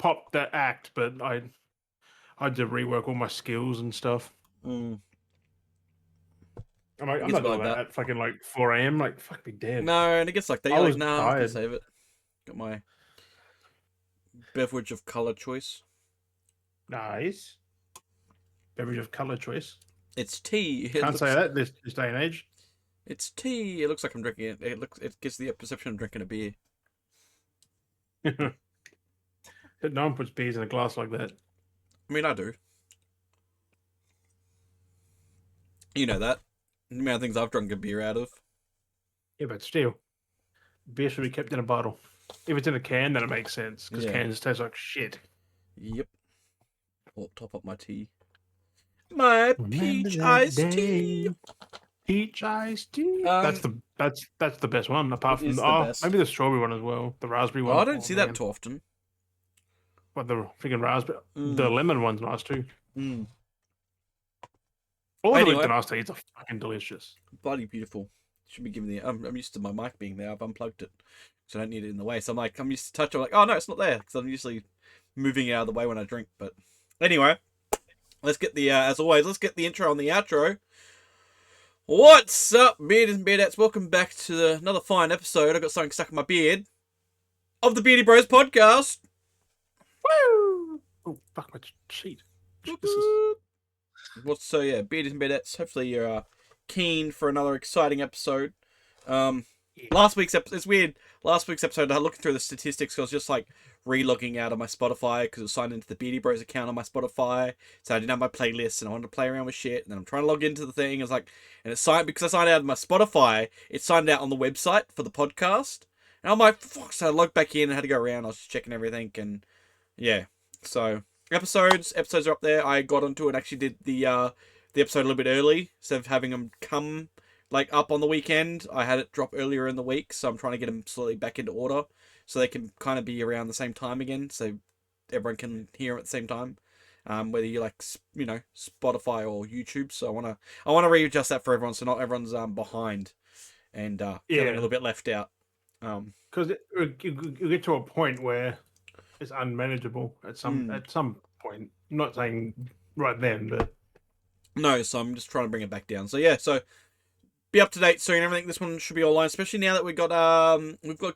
popped that act, but I had to rework all my skills and stuff. Mm. I'm like, It I'm gets not a bit doing like that that. at fucking like 4 a.m. Like, fuck me dead. No, and it gets like that. I You're like, was nah, I'm gonna tired. save it. Got my beverage of color choice. Nice. Beverage of color choice. It's tea. Can't say that this day and age. It's tea. It looks like I'm drinking it. It gives the perception of drinking a beer. No one puts beers in a glass like that. I mean, I do. You know that. The amount of things I've drunk a beer out of. Yeah, but still, beer should be kept in a bottle. If it's in a can, then it makes sense because Yeah. cans taste like shit. Yep. Oh, top up my tea. My peach iced tea. Peach iced tea. That's the best one. Apart It from is the best. maybe the strawberry one as well. The raspberry one. Oh, I don't see that too often. What, the freaking raspberry? Mm. The lemon one's nice too. Mm. All the Anyway. Lipton iced teas are fucking delicious. Bloody beautiful. Should be giving the. I'm used to my mic being there. I've unplugged it, so I don't need it in the way. So I'm used to touch. I'm like, oh no, it's not there because I'm usually moving it out of the way when I drink. But anyway, let's get the as always. Let's get the intro and the outro. What's up, beardies and beardettes? Welcome back to another fine episode. I got something stuck in my beard of the Beardy Bros podcast. Woo! Oh fuck my sheet. What's so yeah, beardies and beardettes. Hopefully you're keen for another exciting episode. Last week's episode, it's weird. Last week's episode, I was looking through the statistics. I was just like re-logging out of my Spotify because it was signed into the Beardy Bros account on my Spotify, so I didn't have my playlist and I wanted to play around with shit. And then I'm trying to log into the thing. It's like, and it's signed because I signed out of my Spotify. It signed out on the website for the podcast, and I'm like, fuck. So I logged back in and had to go around. I was just checking everything, and yeah. So episodes are up there. I got onto it and actually did the episode a little bit early instead of having them come like up on the weekend. I had it drop earlier in the week, so I'm trying to get them slowly back into order so they can kind of be around the same time again, so everyone can hear them at the same time. Whether you like, you know, Spotify or YouTube. So I wanna readjust that for everyone, so not everyone's behind and feeling a little bit left out. Because you get to a point where it's unmanageable at some point. I'm not saying right then, but no. So I'm just trying to bring it back down. So yeah, so be up to date soon. Everything. This one should be online, especially now that we've got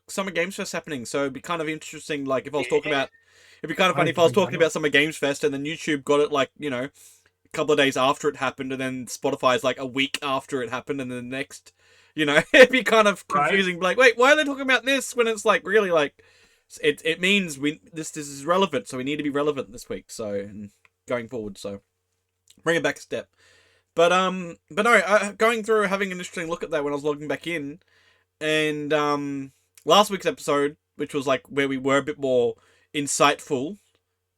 Summer Games Fest happening. So it'd be kind of interesting. Like if I was talking about, it'd be kind of funny if I was talking about Summer Games Fest and then YouTube got it like, you know, a couple of days after it happened, and then Spotify's like a week after it happened, and then the next, you know, it'd be kind of confusing. Right. Like, wait, why are they talking about this when it's like really like it means this is relevant, so we need to be relevant this week. So and going forward, so bring it back a step. But no, going through having an interesting look at that when I was logging back in, and last week's episode, which was like where we were a bit more insightful.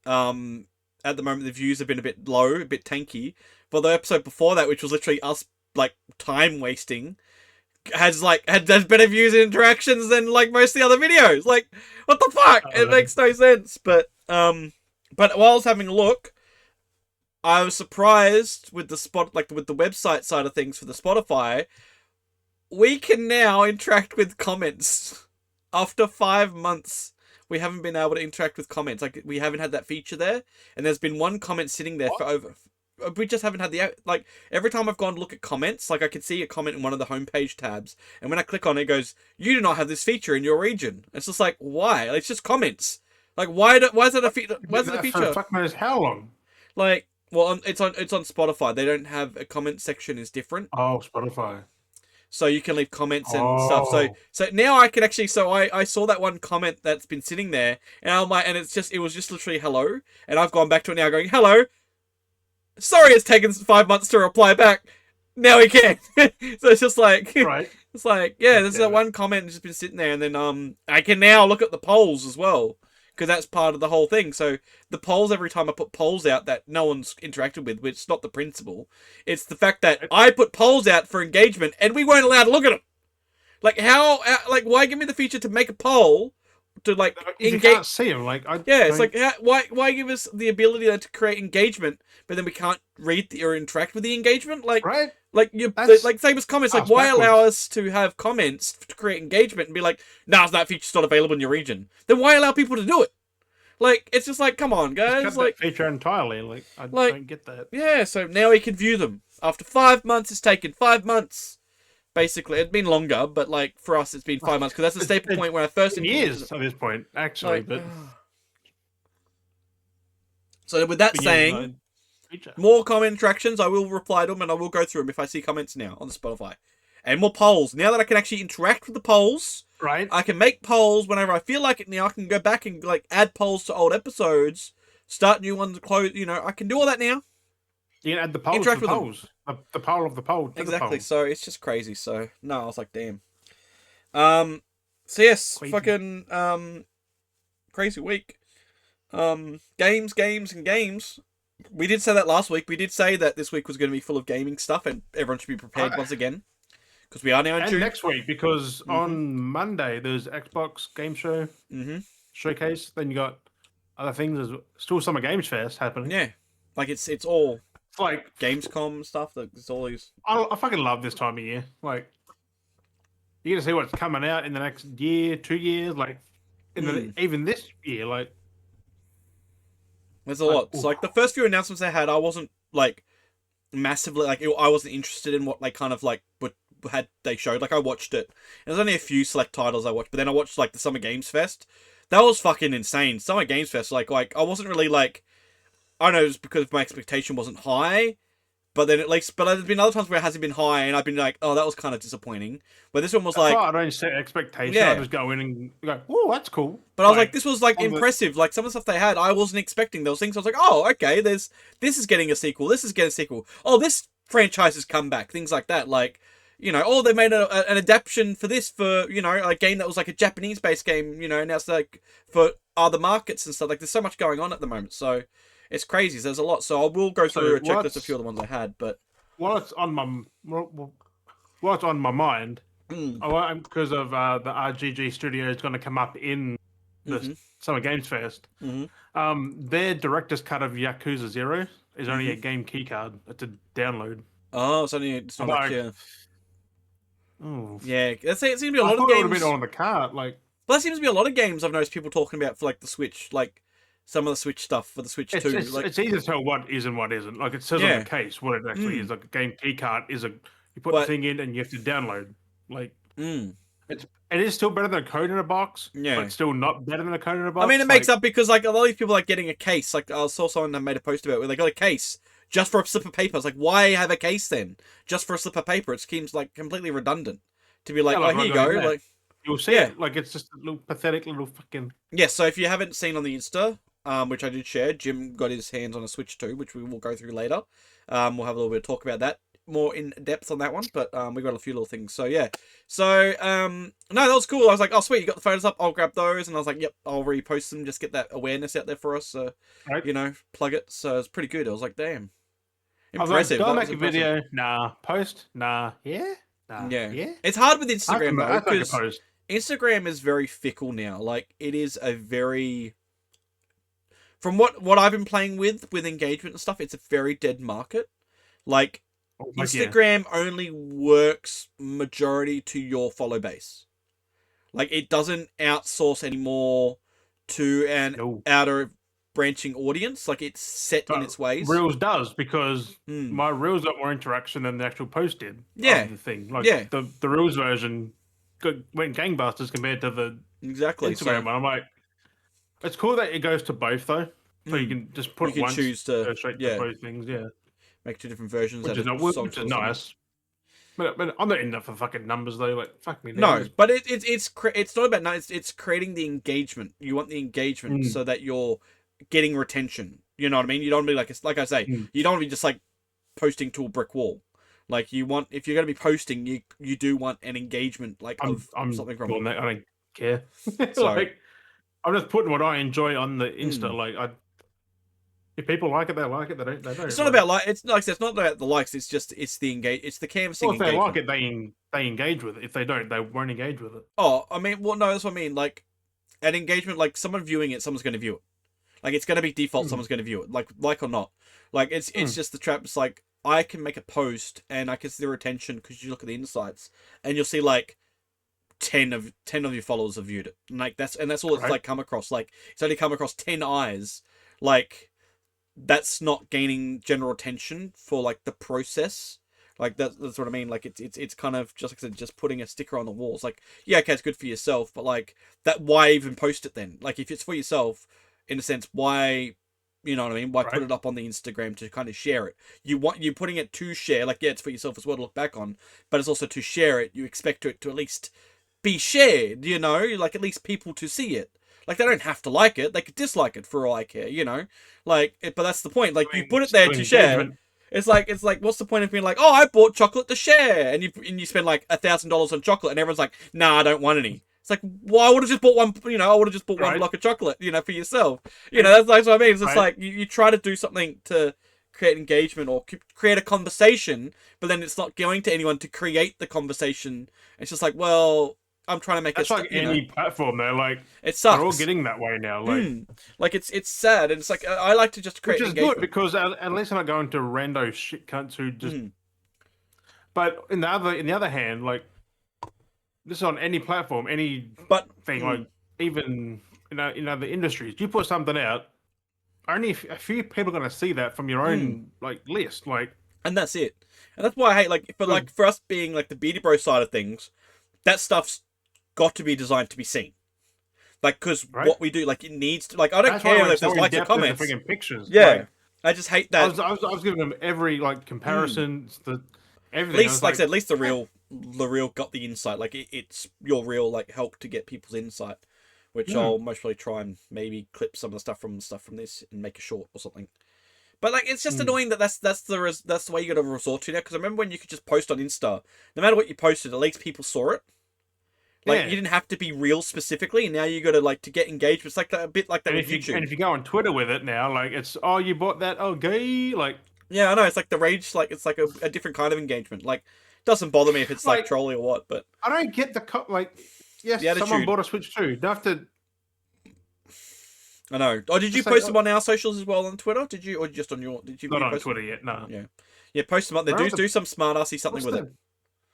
At the moment the views have been a bit low, a bit tanky. But the episode before that, which was literally us like time wasting, has better views and interactions than like most of the other videos. Like, what the fuck? It makes no sense. But while I was having a look, I was surprised with with the website side of things for the Spotify. We can now interact with comments. After 5 months, we haven't been able to interact with comments. Like, we haven't had that feature there. And there's been one comment sitting there for over... We just haven't had the... Like, every time I've gone to look at comments, like, I could see a comment in one of the homepage tabs. And when I click on it, it goes, you do not have this feature in your region. It's just like, why? Like, it's just comments. Like, why is it a feature? Why is it a feature? Fuck knows how long. Like... Well, it's on Spotify. They don't have a comment section is different. Oh, Spotify. So you can leave comments and stuff. So now I can actually. So I saw that one comment that's been sitting there, and I'm like, and it was just literally hello, and I've gone back to it now, going hello. Sorry, it's taken 5 months to reply back. Now we can. So it's just like, right. It's like, yeah, there's that one comment that's just been sitting there, and then I can now look at the polls as well. Because that's part of the whole thing. So the polls, every time I put polls out that no one's interacted with, which is not the principle, it's the fact that I put polls out for engagement and we weren't allowed to look at them. Like, how? Like, why give me the feature to make a poll to like engage? You can't see them. Like, it's like, why give us the ability to create engagement, but then we can't read or interact with the engagement? Like, right? Like like same as comments. Like, why allow us to have comments to create engagement and be like, nah, that feature's not available in your region? Then why allow people to do it? Like, it's just like, come on, Just guys. cut Like, that feature entirely. Like, I like, don't get that. yeah, so now we can view them. After 5 months, it's taken 5 months. Basically, it'd been longer, but like for us, it's been 5 months because that's the staple point when I first implemented years it. at this point, actually. Like, But so with that but yeah, saying, feature. more comment interactions. I will reply to them and I will go through them if I see comments now on the Spotify, and more polls. Now that I can actually interact with the polls, Right. I can make polls whenever I feel like it. Now I can go back and like add polls to old episodes, start new ones, close. You know, I can do all that now. You can add the polls Interact to the with them. polls. The poll of the poll to Exactly. the poll. So it's just crazy. So no, I was like, damn. So yes, Crazy. fucking crazy week. Games, and games. We did say that last week. We did say that this week was going to be full of gaming stuff, and everyone should be prepared once again, because we are now in And June. next week, because on Monday there's Xbox Game Show showcase. Then you got other things. There's still Summer Games Fest happening. Yeah, like it's all It's like Gamescom stuff. That it's all these. I fucking love this time of year. Like you get to see what's coming out in the next year, 2 years. Like even this year. Like There's a lot. So like the first few announcements they had, I wasn't like massively like I wasn't interested in what they kind of like what had they showed. Like I watched it. And there's only a few select titles I watched, but then I watched like the Summer Games Fest. That was fucking insane. Summer Games Fest, like I wasn't really like, I don't know, it was because my expectation wasn't high. But then at least, but there's been other times where it hasn't been high, and I've been like, oh, that was kind of disappointing. But this one was like, I don't set expectations. Yeah. I just go in and go, oh, that's cool. but I was like, this was like on the- impressive. Like some of the stuff they had, I wasn't expecting those things. I was like, oh, okay, this is getting a sequel. This is getting a sequel. Oh, this franchise has come back. Things like that. Like, you know, oh, they made an adaptation for this for, you know, a game that was like a Japanese-based game. You know, now it's like for other markets and stuff. Like, there's so much going on at the moment. So it's crazy. There's a lot. So I will go through a checklist of a few of the ones I had, but. While it's on my mind, because of the RGG studio is going to come up in the Summer Games Fest. Their director's cut of Yakuza 0 is only a game keycard. It's a download. Oh, it's only it's not like, yeah. Oh. Yeah, it seems to be a lot of It games. would have been on the cart, like. Well, that seems to be a lot of games I've noticed people talking about for like the Switch, like some of the Switch stuff for the Switch too. It's easy to tell what is and what isn't. Like it says on the case what it actually is. Like a game keycard is you put the thing in and you have to download. Like it is still better than a code in a box. Yeah, but still not better than a code in a box. I mean, it makes up because like a lot of these people are getting a case. Like I saw someone that made a post about it where they got a case just for a slip of paper. It's like, why have a case then? Just for a slip of paper? It seems like completely redundant to be like, oh, here you go. Like you'll see it. Like it's just a little pathetic little fucking. Yeah. So if you haven't seen on the Insta. Which I did share. Jim got his hands on a Switch too, which we will go through later. We'll have a little bit of talk about that more in depth on that one, but we got a few little things. So yeah. So no, that was cool. I was like, oh sweet, you got the photos up. I'll grab those, and I was like, yep, I'll repost them. Just get that awareness out there for us. Right. You know, plug it. So it's pretty good. I was like, damn, impressive. Do I make a video? Nah. Post? Nah. Yeah. Nah. Yeah. It's hard with Instagram though, because Instagram is very fickle now. Like it is a very from what I've been playing with engagement and stuff, it's a very dead market. Like Instagram only works majority to your follow base. Like it doesn't outsource anymore to an outer branching audience. Like it's set in its ways. Reels does because my Reels got more interaction than the actual post did. Yeah, of the thing. Like the Reels version went gangbusters compared to the Instagram one. I'm like. It's cool that it goes to both though, so you can just put it once, choose to go straight to both things. Yeah, make two different versions, which is nice. But I'm not in that for fucking numbers though. Like fuck me. No, but it's not about numbers. It's creating the engagement. You want the engagement so that you're getting retention. You know what I mean? You don't want to be like I say, you don't want to be just like posting to a brick wall. Like you want, if you're going to be posting, you do want an engagement of something from it. I don't care. Like. I'm just putting what I enjoy on the Insta. Like, if people like it, they like it. They don't. It's not about it's like I said, it's not about the likes. It's just it's the It's the canvassing. Well, if they like it, they engage with it. If they don't, they won't engage with it. Oh, I mean, well, no, that's what I mean. Like, an engagement, like someone viewing it, someone's going to view it. Like, it's going to be default. Someone's going to view it. Like or not. Like, it's just the trap. It's like I can make a post and I can see the retention because you look at the insights and you'll see like 10 of your followers have viewed it. Like that's all it's like come across. Like it's only come across 10 eyes. Like that's not gaining general attention for like the process. Like that's what I mean. Like it's kind of just like I said, just putting a sticker on the walls. Like yeah, okay, it's good for yourself, but like that, why even post it then? Like if it's for yourself, in a sense, why, you know what I mean? Why put it up on the Instagram to kind of share it? You're putting it to share. Like yeah, it's for yourself as well to look back on, but it's also to share it. You expect it to at least be shared. You know, like at least people to see it. Like they don't have to like it; they could dislike it for all I care. You know, like but that's the point. Like you put it there to share. It's like what's the point of being like, oh, I bought chocolate to share, and you spend like $1,000 on chocolate, and everyone's like, nah, I don't want any. It's like, well, I would have just bought one. You know, I would have just bought one block of chocolate. You know, for yourself. You know, that's what I mean. It's just like you try to do something to create engagement or create a conversation, but then it's not going to anyone to create the conversation. It's just like, well, I'm trying to make it. That's like any platform, though. Like it sucks. They're all getting that way now. Like it's sad, and it's like I like to just create. Which is good because at least I'm not going to rando shit cunts who just. But in the other hand, like this is on any platform, any thing, like even in other industries, you put something out, only a few people are going to see that from your own like list, like, and that's it. And that's why I hate like for us being like the Beardy Bro side of things, that stuff's got to be designed to be seen. Like, because what we do, like, it needs to, like, I don't care if there's likes or comments. Freaking pictures. Yeah. Like, I just hate that. I was giving them every, like, comparisons, everything. At least, like I said, at least the real got the insight. Like, it's your real, like, help to get people's insight, which I'll most probably try and maybe clip some of the stuff from this and make a short or something. But, like, it's just annoying that that's the way you got to resort to now. Because I remember when you could just post on Insta, no matter what you posted, at least people saw it. Like, you didn't have to be real specifically, and now you got to, like, to get engaged. It's like a bit like that with YouTube. And if you go on Twitter with it now, like, it's, oh, you bought that, oh, gay, like... Yeah, I know, it's like the rage, like, it's like a different kind of engagement. Like, it doesn't bother me if it's, like, trolly or what, but... I don't get yes, someone bought a Switch too. You don't have to... I know. Oh, did you post them on our socials as well on Twitter? Did you, or just on your... Not on Twitter yet, no. Yeah, post them up there. Do some smart-assy something with it.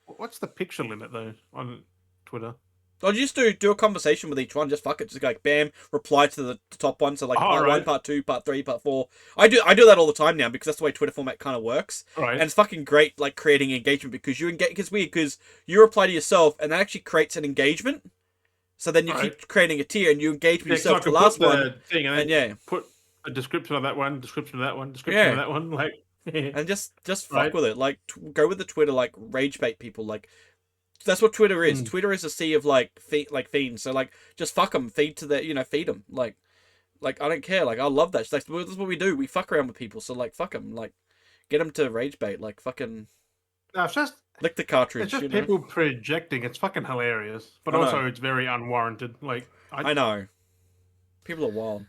What's the picture limit, though, on Twitter? I'll just do a conversation with each one. Just fuck it. Just go like bam, reply to the top one. So like part 1, part 2, part 3, part 4. I do that all the time now because that's the way Twitter format kind of works. Right. And it's fucking great, like creating engagement because you engage. It's weird because you reply to yourself and that actually creates an engagement. So then you keep creating a tier and you engage with yourself. So the last one, thing and put a description of that one, description of that one, description of that one, like. And just fuck with it. Like go with the Twitter, like rage bait people, like. That's what Twitter is. Twitter is a sea of like fiends. So like, just fuck them. Feed to their, feed them. Like I don't care. Like I love that. It's like, that's what we do. We fuck around with people. So like, fuck them. Like, get them to rage bait. Like fucking. No, it's just lick the cartridge. It's just people projecting. It's fucking hilarious, but also it's very unwarranted. Like I know, people are wild.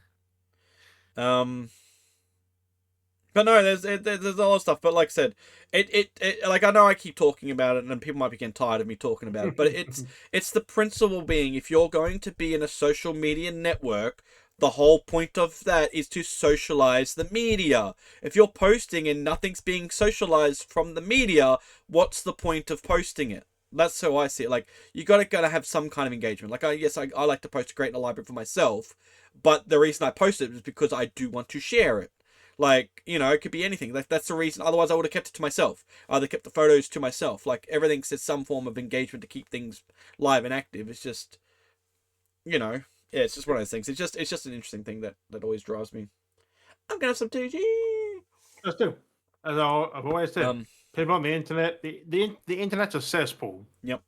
But no, there's a lot of stuff. But like I said, it like I know I keep talking about it, and people might be getting tired of me talking about it. But it's the principle being, if you're going to be in a social media network, the whole point of that is to socialize the media. If you're posting and nothing's being socialized from the media, what's the point of posting it? That's how I see it. Like you gotta have some kind of engagement. Like I like to post a create a library for myself, but the reason I post it is because I do want to share it. Like, it could be anything. Like, that's the reason. Otherwise, I would have kept it to myself. I would have kept the photos to myself. Like, everything says some form of engagement to keep things live and active. It's just, it's just one of those things. It's just an interesting thing that always drives me. I'm gonna have some TG. Let's do. As I've always said, people on the internet, the internet's a cesspool. Yep.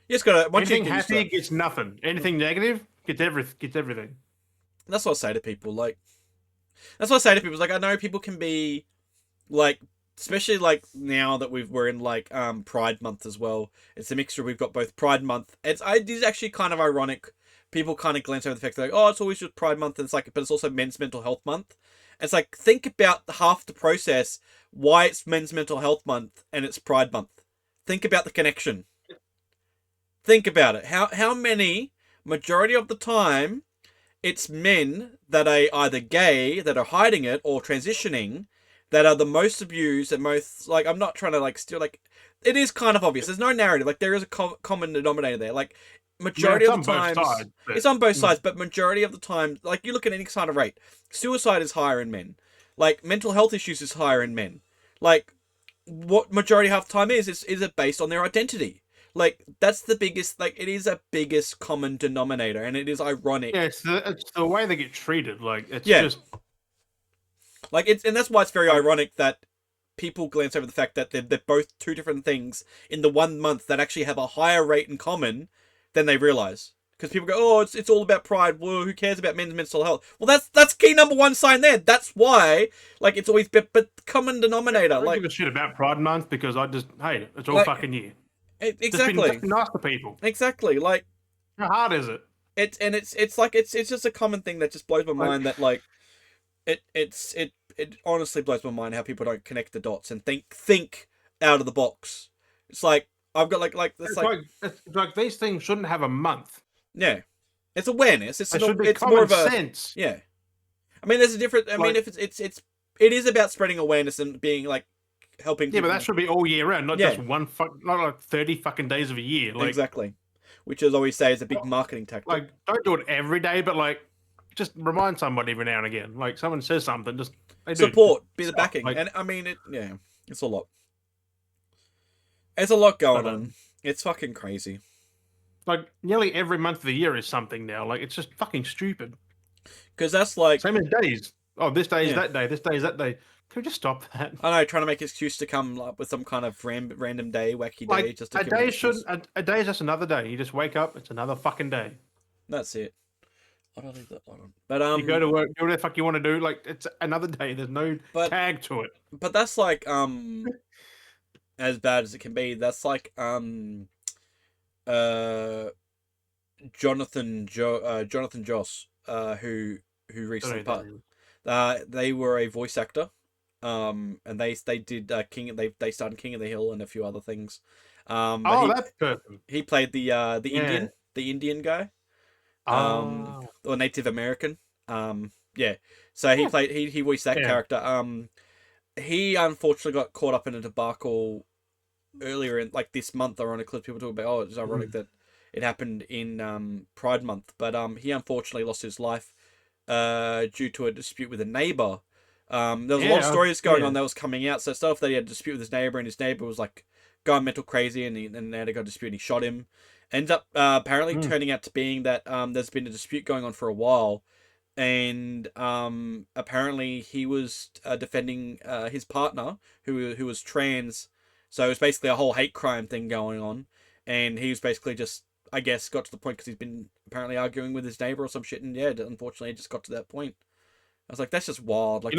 You just gotta. Anything happy gets nothing. Anything negative gets everything. That's what I say to people. Like. That's what I say to people. Like, I know people can be, like, especially, like, now that we're in, like, Pride Month as well. It's a mixture. We've got both Pride Month. It is actually kind of ironic. People kind of glance over the fact that, like, oh, it's always just Pride Month. And it's like, but it's also Men's Mental Health Month. It's like, think about half the process, why it's Men's Mental Health Month and it's Pride Month. Think about the connection. Think about it. How many, majority of the time, it's men that are either gay, that are hiding it, or transitioning, that are the most abused and most like. I'm not trying to like steal like. It is kind of obvious. There's no narrative. Like there is a common denominator there. Like I mean, majority it's of the on both times, sides. But, it's on both sides. But majority of the time, like you look at any kind of rate, suicide is higher in men. Like mental health issues is higher in men. Like what majority half the time is it based on their identity. Like that's the biggest. Like it is a biggest common denominator, and it is ironic. yeah, it's the way they get treated. Like it's Yeah. just like it's and that's why it's very ironic that people glance over the fact that they're both two different things in the 1 month that actually have a higher rate in common than they realize. Because people go, oh, it's all about pride. Well, who cares about men's mental health? Well, that's key number one sign there. That's why, like, it's always but common denominator. I don't like, give a shit about Pride Month because hey, it's all like fucking year. exactly, Just be nice to people. exactly. Like, How hard is it? it's like it's just a common thing that just blows my mind that like it honestly blows my mind how people don't connect the dots and think out of the box. It's like I've got It's like these things shouldn't have a month. yeah, it's awareness. It should be it's common more of a sense. yeah. I mean, there's a different. I mean, Like, if it is about spreading awareness and being like helping. yeah, but that should be all year round, not Yeah. just not like 30 fucking days of a year. Like, exactly, which is always say is a big marketing tactic. like don't do it every day, but like just remind somebody every now and again. Like someone says something, just hey, dude, support, be the stop. backing, Like, and I mean it. Yeah, it's a lot. There's a lot going on. It's fucking crazy. Like nearly every month of the year is something now. Like it's just fucking stupid. Because that's like Same as days. Oh, this day is that day. This day is that day. Can we just stop that? I know, trying to make an excuse to come up with some kind of random day, wacky day, just to a day a day is just another day. You just wake up, it's another fucking day. That's it. I don't leave that one on. But you go to work, do whatever the fuck you want to do. Like it's another day. There's no tag to it. But that's like as bad as it can be. That's like Jonathan Joss who recently they were a voice actor. And they did King. They started King of the Hill and a few other things. That person. He played the Indian guy. Or Native American. Yeah. So he played he voiced that character. He unfortunately got caught up in a debacle earlier in like this month. Ironically, people talk about it's ironic that it happened in Pride Month, but he unfortunately lost his life due to a dispute with a neighbor. There was a lot of stories going on that was coming out. So stuff that he had a dispute with his neighbor, and his neighbor was like going mental crazy, and they had a dispute, and he shot him. Ends up apparently turning out to being that there's been a dispute going on for a while, and apparently he was defending his partner who was trans. So it was basically a whole hate crime thing going on, and he was basically just, I guess, got to the point because he's been apparently arguing with his neighbor or some shit, and yeah, unfortunately, it just got to that point. I was like, that's just wild. Like,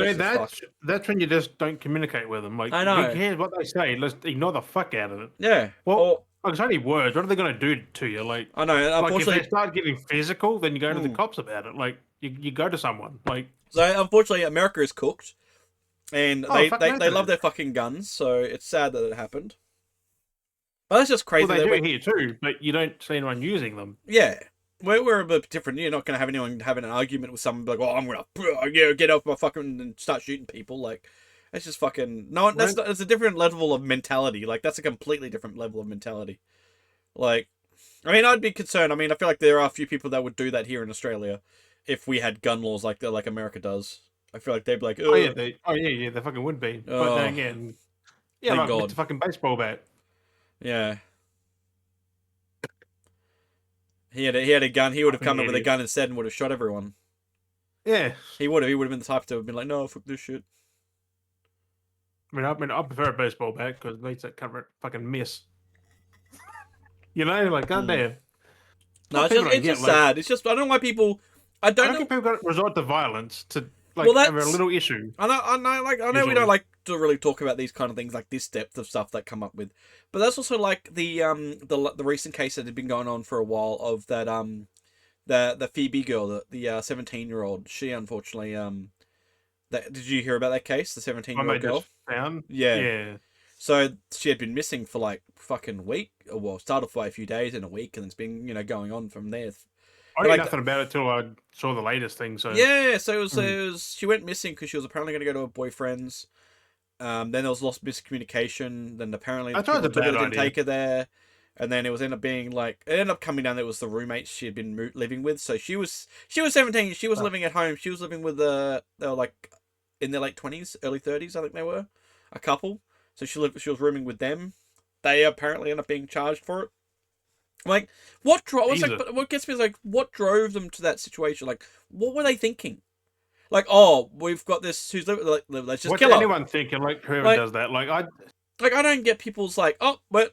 that's when you just don't communicate with them. Like, I know. Who cares what they say? Let's ignore the fuck out of it. Yeah. Well, it's only words. What are they going to do to you? Like, I know. Like, if they start getting physical, then you go to the cops about it. Like, you go to someone. Like, so unfortunately, America is cooked, and they love their fucking guns. So it's sad that it happened. But that's just crazy. Well, they do here too, but you don't see anyone using them. Yeah. We're a bit different. You're not going to have anyone having an argument with someone like, "Oh, I'm going to get off my fucking and start shooting people." Like, it's just fucking no. That's a different level of mentality. Like, that's a completely different level of mentality. Like, I mean, I'd be concerned. I mean, I feel like there are a few people that would do that here in Australia if we had gun laws like America does. I feel like they'd be like, oh yeah, they fucking would be. But then again, like it's a fucking baseball bat. Yeah. He had a gun. He would have come in with a gun instead and would have shot everyone. Yeah. He would have. He would have been the type to have been like, no, fuck this shit. I I prefer a baseball bat because it makes that cover fucking miss. You know, like goddamn. No, it's just sad. It's just I don't know why people. I don't know. Think people got to resort to violence to have a little issue. I know we don't like to really talk about these kind of things like this depth of stuff that come up with, but that's also like the recent case that had been going on for a while of that the Phoebe girl, the 17-year-old. She unfortunately did you hear about that case? The 17-year-old girl found. Yeah. So she had been missing for like fucking week. Well, started for a few days and a week, and it's been going on from there. I knew nothing about it till I saw the latest thing. So yeah, so it was she went missing because she was apparently going to go to her boyfriend's. Then there was lost miscommunication. Then apparently I thought it people was a took her, bad didn't idea. take her there. And then it was ended up being like it ended up coming down that it was the roommates she had been living with. So she was 17. She was Oh, living at home. She was living with they were like in their late 20s, early 30s. I think they were a couple. So she was rooming with them. They apparently ended up being charged for it. Like Jesus. what gets me is like what drove them to that situation? Like what were they thinking? Like oh we've got this who's like let's just What's kill her. anyone thinking? Like whoever Like does that, I don't get people's like oh we're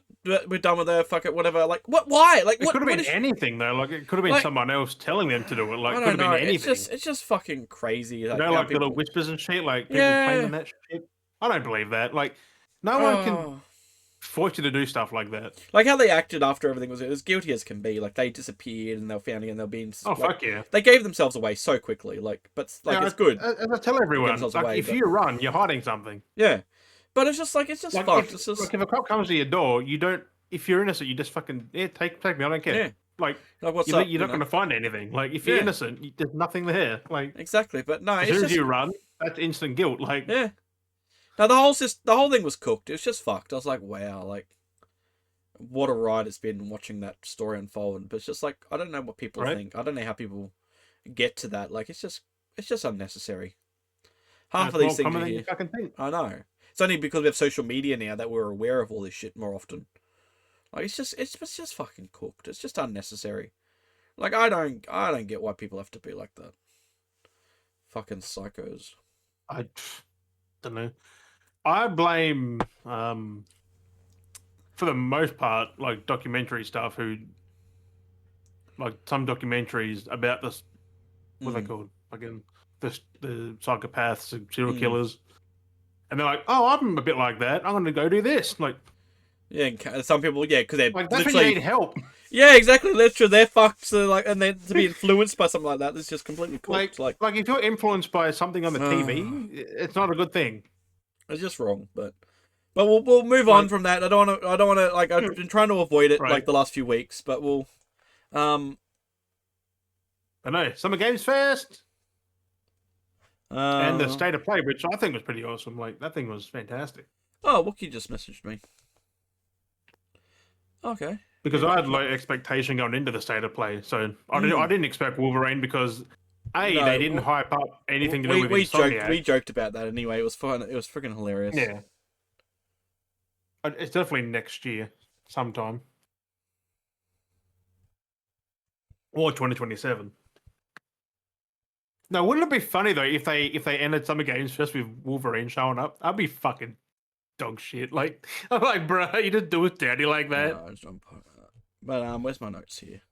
done with her, fuck it, whatever. Like what? Why? Like it could have what been is anything though. Like it could have been like someone else telling them to do it. Like I could don't have been know. anything. It's just fucking crazy. You Like know, how like little people. whispers and shit. Like people Yeah. claiming that shit. I don't believe that. Like no one can Oh. force you to do stuff like that. Like how they acted after everything was as guilty as can be. Like they disappeared and they were found again. They'll be Oh like fuck yeah. they gave themselves away so quickly. Like but like Yeah, it's good. as I tell They gave everyone, themselves like away, if but you run, you're hiding something. yeah. But it's just Like fucked. It's just if a cop comes to your door, you don't. If you're innocent, you just fucking take me. I don't care. yeah. Like Like what's you're up? you're You not know. going to find anything. Like if you're Yeah. innocent, there's nothing there. Like Exactly. But no, as it's soon as just you run, that's instant guilt. Like yeah. Now the whole thing was cooked. It was just fucked. I was like, wow, like what a ride it's been watching that story unfold. But it's just like I don't know what people right, think. I don't know how people get to that. Like it's just unnecessary. Half it's of these more things common you than you hear. fucking think. I know. It's only because we have social media now that we're aware of all this shit more often. Like it's just fucking cooked. It's just unnecessary. Like I don't get why people have to be like that. Fucking psychos. I don't know. I blame, for the most part, like documentary stuff. Who like some documentaries about this? What are they Mm. called? Again, the psychopaths, and serial Mm. killers, and they're like, "Oh, I'm a bit like that. I'm going to go do this." Yeah, and some people, yeah, because they're Like that's when you literally, need help. yeah, exactly, literally, they're fucked. So like, and then to be influenced by something like that, that's just completely cooked. Like if you're influenced by something on the TV, it's not a good thing. It's just wrong. But we'll move on Like, from that. I don't want to like I've been trying to avoid it like right? the last few weeks, but we'll um I know Summer Games Fest and the uh State of Play, which I think was pretty awesome. Like that thing was fantastic oh, Wookie just messaged me. Okay, because I had low expectation going into the State of Play, so I didn't expect Wolverine because they didn't no, hype up anything to do with we Insomniac. joked about that anyway. It was fun. It was freaking hilarious. Yeah, it's definitely next year sometime or 2027. Now, wouldn't it be funny though if they ended Summer Games Fest with Wolverine showing up? That'd be fucking dog shit. Like I'm like, bro, you just do it dirty like that. No, I just don't put that. But where's my notes here?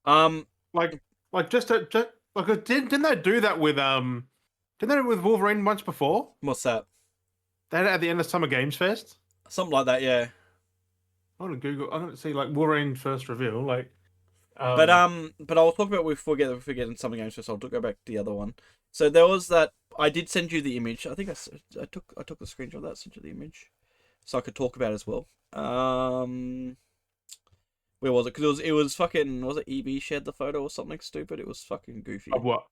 Like just like didn't they do that with didn't they with Wolverine once before? What's that? They had it at the end of Summer Games Fest. Something like that, yeah. I'm gonna Google. I'm gonna see like Wolverine first reveal. Like, But I'll talk about before we get into something else. So I'll go back to the other one. So there was that I did send you the image. I think I took the screenshot of that, sent you the image, so I could talk about it as well. Where was it? Because it was fucking, was it EB shared the photo or something stupid? It was fucking goofy. of what?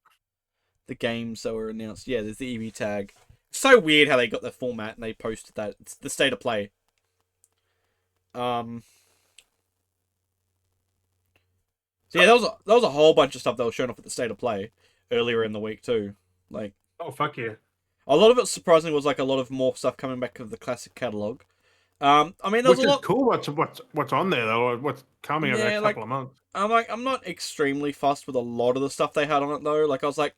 The games that were announced. Yeah, there's the EB tag. So weird how they got the format and they posted that. It's the state of play. So yeah, there was a whole bunch of stuff that was shown off at the state of play earlier in the week too. Like, Oh fuck yeah! a lot of it surprisingly was like a lot of more stuff coming back of the classic catalog. I mean, there was Which a is lot. cool. What's on there though? Or what's coming over the next like couple of months? I'm not extremely fussed with a lot of the stuff they had on it though. Like I was like,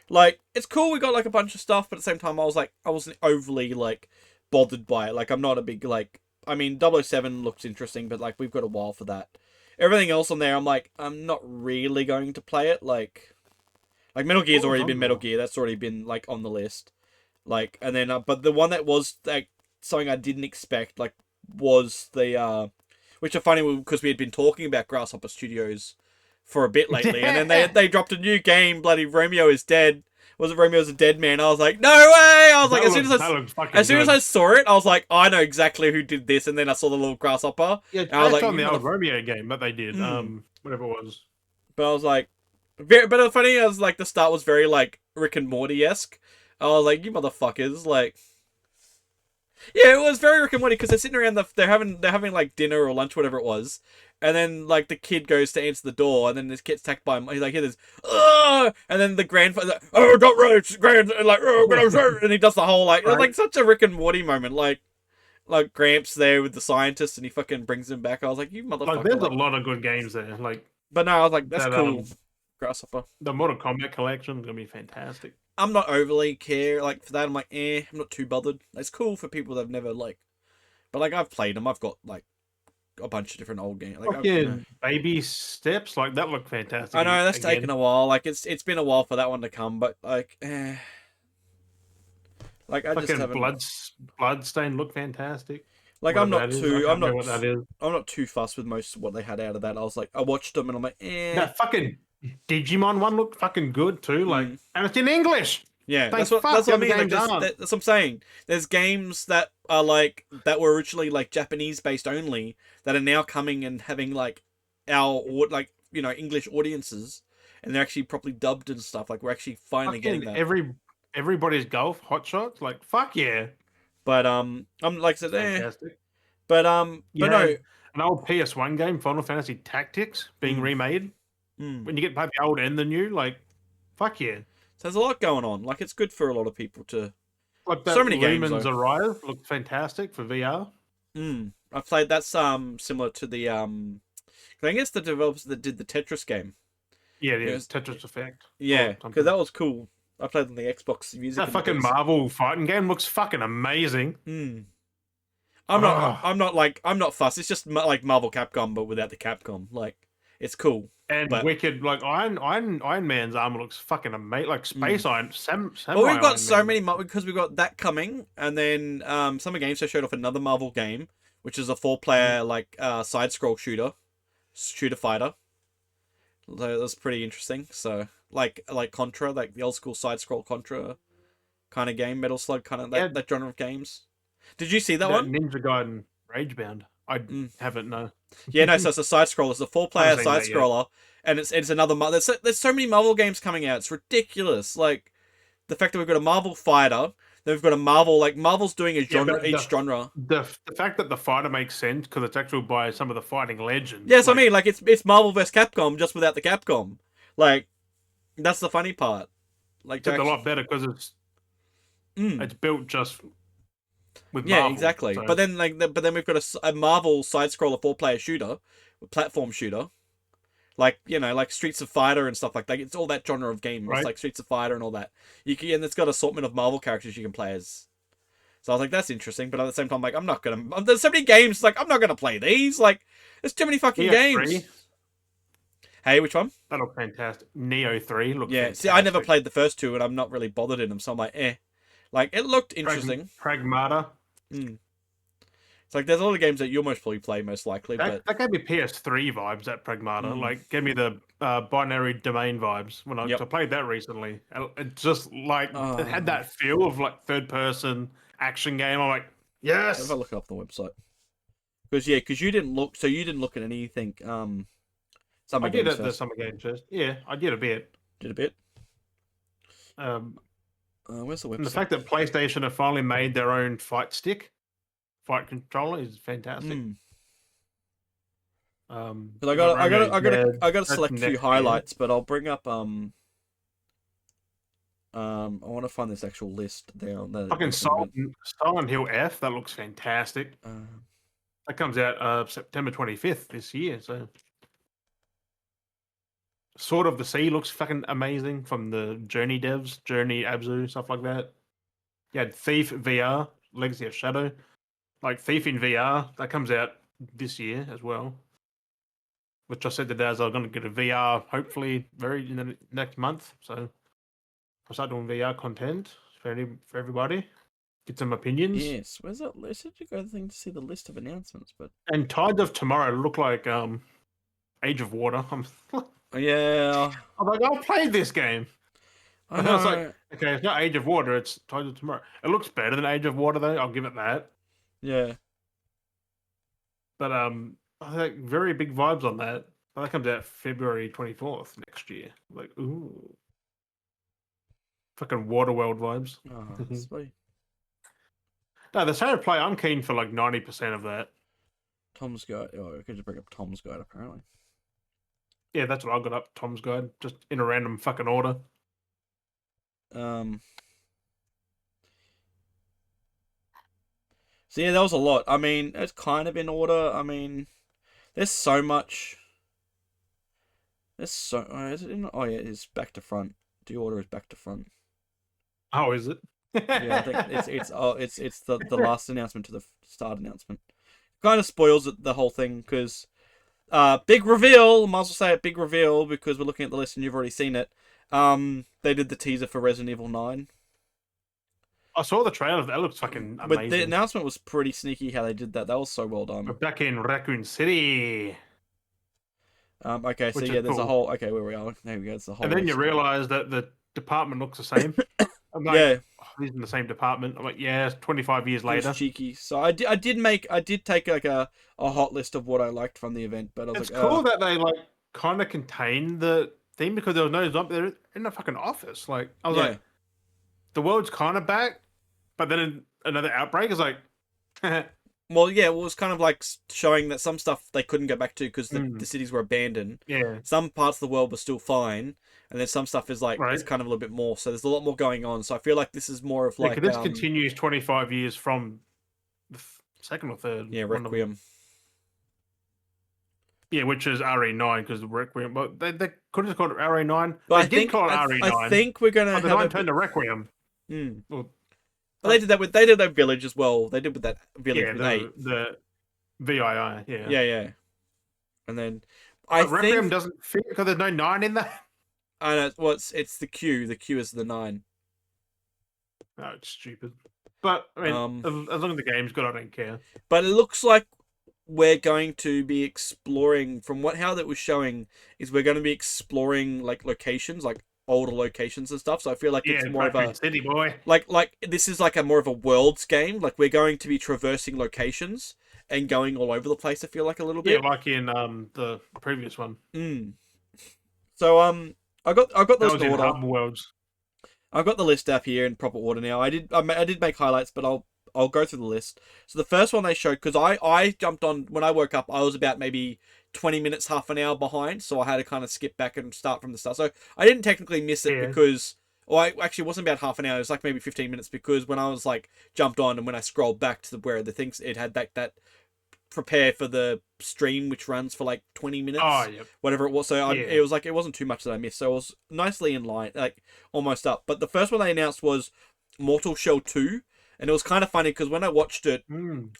like it's cool. We got like a bunch of stuff, but at the same time, I was like, I wasn't overly like bothered by it. Like I'm not a big like. I mean, 007 looks interesting, but like we've got a while for that. Everything else on there, I'm like, I'm not really going to play it. Like Metal Gear's What was already on been there? Metal Gear. That's already been like on the list. Like, and then, but the one that was like something I didn't expect, like, was the which are funny because we had been talking about Grasshopper Studios for a bit lately, and then they dropped a new game. Bloody Romeo is dead. Was it Romeo's a Dead Man? I was like, no way! I was like, That looks fucking as soon as good. I saw it, I was like, I know exactly who did this, and then I saw the little grasshopper. Yeah, And I was that's like, on the you old mother... Romeo game that they did. Hmm. Whatever it was. But I was like, very, but the funny is like the start was very like Rick and Morty esque. I was like, you motherfuckers, like, Yeah, it was very Rick and Morty because they're sitting around they're having like dinner or lunch, whatever it was, and then like the kid goes to answer the door, and then this gets attacked by him. He's like, "Hear this, and then the grandfather, like, oh, got right, grand, and like, oh, and he does the whole like, it's like such a Rick and Morty moment, like Gramps there with the scientist, and he fucking brings him back. I was like, you motherfucker! Like, there's a lot of good games there. Like, but no, I was like, that's that cool, Grasshopper. the Mortal Kombat collection is gonna be fantastic. I'm not overly care like for that. I'm like, I'm not too bothered. It's cool for people that've never like, but like I've played them. I've got like a bunch of different old games. Like, baby steps, like that look fantastic. I know that's taken a while. Like it's been a while for that one to come, but like, like I just haven't. Bloodstain look fantastic. Like I'm not too fussed with most of what they had out of that. I was like, I watched them and I'm like, That fucking Digimon one looked fucking good too. Like, and it's in English. Yeah, that's what I mean. Like, that's what I'm saying. There's games that are like that were originally like Japanese based only that are now coming and having like our English audiences, and they're actually properly dubbed and stuff. Like we're actually finally getting that. Everybody's golf hot shots. Like fuck yeah. But I'm like I said, fantastic. But no, an old PS1 game, Final Fantasy Tactics, being remade. When you get both the old and the new, like fuck yeah. So there's a lot going on. Like it's good for a lot of people to. Like that so many Lumen's Arrive looked fantastic for VR. I played that's similar to the I think it's the developers that did the Tetris game. Yeah, it is Tetris Effect. Yeah, because that was cool. I played on the Xbox Music. That fucking Marvel fighting game looks fucking amazing. I'm not fussed. It's just like Marvel Capcom, but without the Capcom. Like it's cool. And wicked, like Iron Man's armor looks fucking amazing. Like Space Iron, Well, we've got so many because we've got that coming, and then Summer Games Show showed off another Marvel game, which is a 4-player like side scroll shooter fighter. So that's pretty interesting. So like Contra, like the old school side scroll Contra kind of game, Metal Slug kind of that genre of games. Did you see that one? Ninja Gaiden Ragebound. I haven't, no. Yeah, no, so it's a side scroller. It's a 4-player side scroller, and it's another. There's so many Marvel games coming out. It's ridiculous. Like the fact that we've got a Marvel fighter, then we've got a Marvel. Like Marvel's doing a genre genre. The fact that the fighter makes sense because it's actually by some of the fighting legends. Yes, like, I mean, like it's Marvel vs Capcom just without the Capcom. Like that's the funny part. Like it's a lot better because it's built just. With Marvel, exactly. So. But then we've got a Marvel side scroller 4-player shooter, platform shooter, like like Streets of Fighter and stuff like that. It's all that genre of games, like Streets of Fighter and all that. And it's got assortment of Marvel characters you can play as. So I was like, that's interesting. But at the same time, like I'm not gonna. There's so many games. Like I'm not gonna play these. Like there's too many fucking games. 3. Hey, which one? That looked fantastic. Neo 3 looked fantastic. See, I never played the first two, and I'm not really bothered in them. So I'm like, Like it looked interesting. Pragmata. It's like there's a lot of games that you'll most probably play most likely. That gave me PS3 vibes. That Pragmata, like, gave me the binary domain vibes when I played that recently. It just like it had that feel of like third person action game. I'm like, yes. Have a look up the website. Because you didn't look. So you didn't look at anything. I did at the Summer Games first. Yeah, I did a bit. Did a bit. Where's the website? And the fact that PlayStation have finally made their own fight controller is fantastic. But I got to select a few highlights, but I'll bring up I want to find this actual list down there. Fucking Silent Hill F, that looks fantastic. That comes out September 25th this year, so Sword of the Sea looks fucking amazing from the Journey devs, Journey Abzu, stuff like that. You had Thief VR, Legacy of Shadow. Like Thief in VR, that comes out this year as well. Which I said today as I'm going to get a VR hopefully in the next month. So I'll start doing VR content for everybody. Get some opinions. Yes, where's that list? Did you go the thing to see the list of announcements? But and Tides of Tomorrow look like Age of Water. Yeah. I'm like, I played this game. I was like, okay, it's not Age of Water, it's Tides of Tomorrow. It looks better than Age of Water, though. I'll give it that. Yeah. But I think very big vibes on that. That comes out February 24th next year. Like, ooh. Fucking Waterworld vibes. Oh, sweet. No, the state of play. I'm keen for like 90% of that. Tom's Guide. Oh, I could just bring up Tom's Guide apparently. Yeah, that's what I got up. Tom's Guide, just in a random fucking order. So yeah, that was a lot. I mean, it's kind of in order. I mean, there's so much. There's so. Is it in? Oh yeah, it's back to front. The order is back to front. Oh, is it? Yeah, I think it's the last announcement to the start announcement. Kind of spoils the whole thing because big reveal. Might as well say it, big reveal because we're looking at the list and you've already seen it. They did the teaser for Resident Evil 9. I saw the trailer. That looks fucking amazing. But the announcement was pretty sneaky how they did that. That was so well done. We're back in Raccoon City. Okay, so yeah, there's a whole. Okay, where we are. There we go. It's the whole. And then you realise that the department looks the same. I'm like, yeah, he's in the same department. I'm like, yeah, it's 25 years later. It's cheeky. So I did take like a hot list of what I liked from the event, but I was it's like, cool that they like kind of contain the theme because there was no zombie. They're in a fucking office. Like I was like, the world's kind of back, but then another outbreak is like. Well, yeah, it was kind of like showing that some stuff they couldn't go back to because the cities were abandoned. Yeah. Some parts of the world were still fine, and then some stuff is like it's kind of a little bit more. So there's a lot more going on. So I feel like this is more of like this continues 25 years from the second or third. Yeah, Requiem. Yeah, which is RE9 because the Requiem. But they could have just called it RE9. But they did call it RE9. I think we're gonna have a turn to Requiem. Well, they did that with Village as well. They did with that Village with 8. The VII, yeah. Yeah. And then Requiem doesn't fit because there's no 9 in there. I know. Well, it's the Q. The Q is the 9. Oh, it's stupid. But I mean, as long as the game's good, I don't care. But it looks like we're going to be exploring from how that was showing is we're going to be exploring like locations, like older locations and stuff. So I feel like it's more of a city boy. Like this is like a more of a worlds game. Like we're going to be traversing locations and going all over the place. I feel like a little bit. Yeah, like in the previous one. So I got this in order. Hub Worlds. I've got the list up here in proper order now. I did make highlights, but I'll go through the list. So the first one they showed, because I jumped on when I woke up, I was about maybe 20 minutes, half an hour behind, so I had to kind of skip back and start from the start. So I didn't technically miss it because, I actually wasn't about half an hour. It was like maybe 15 minutes because when I was like jumped on and when I scrolled back to where the things it had that prepare for the stream which runs for like 20 minutes, whatever it was. So it was like it wasn't too much that I missed. So I was nicely in line, like almost up. But the first one they announced was Mortal Shell 2. And it was kind of funny because when I watched it,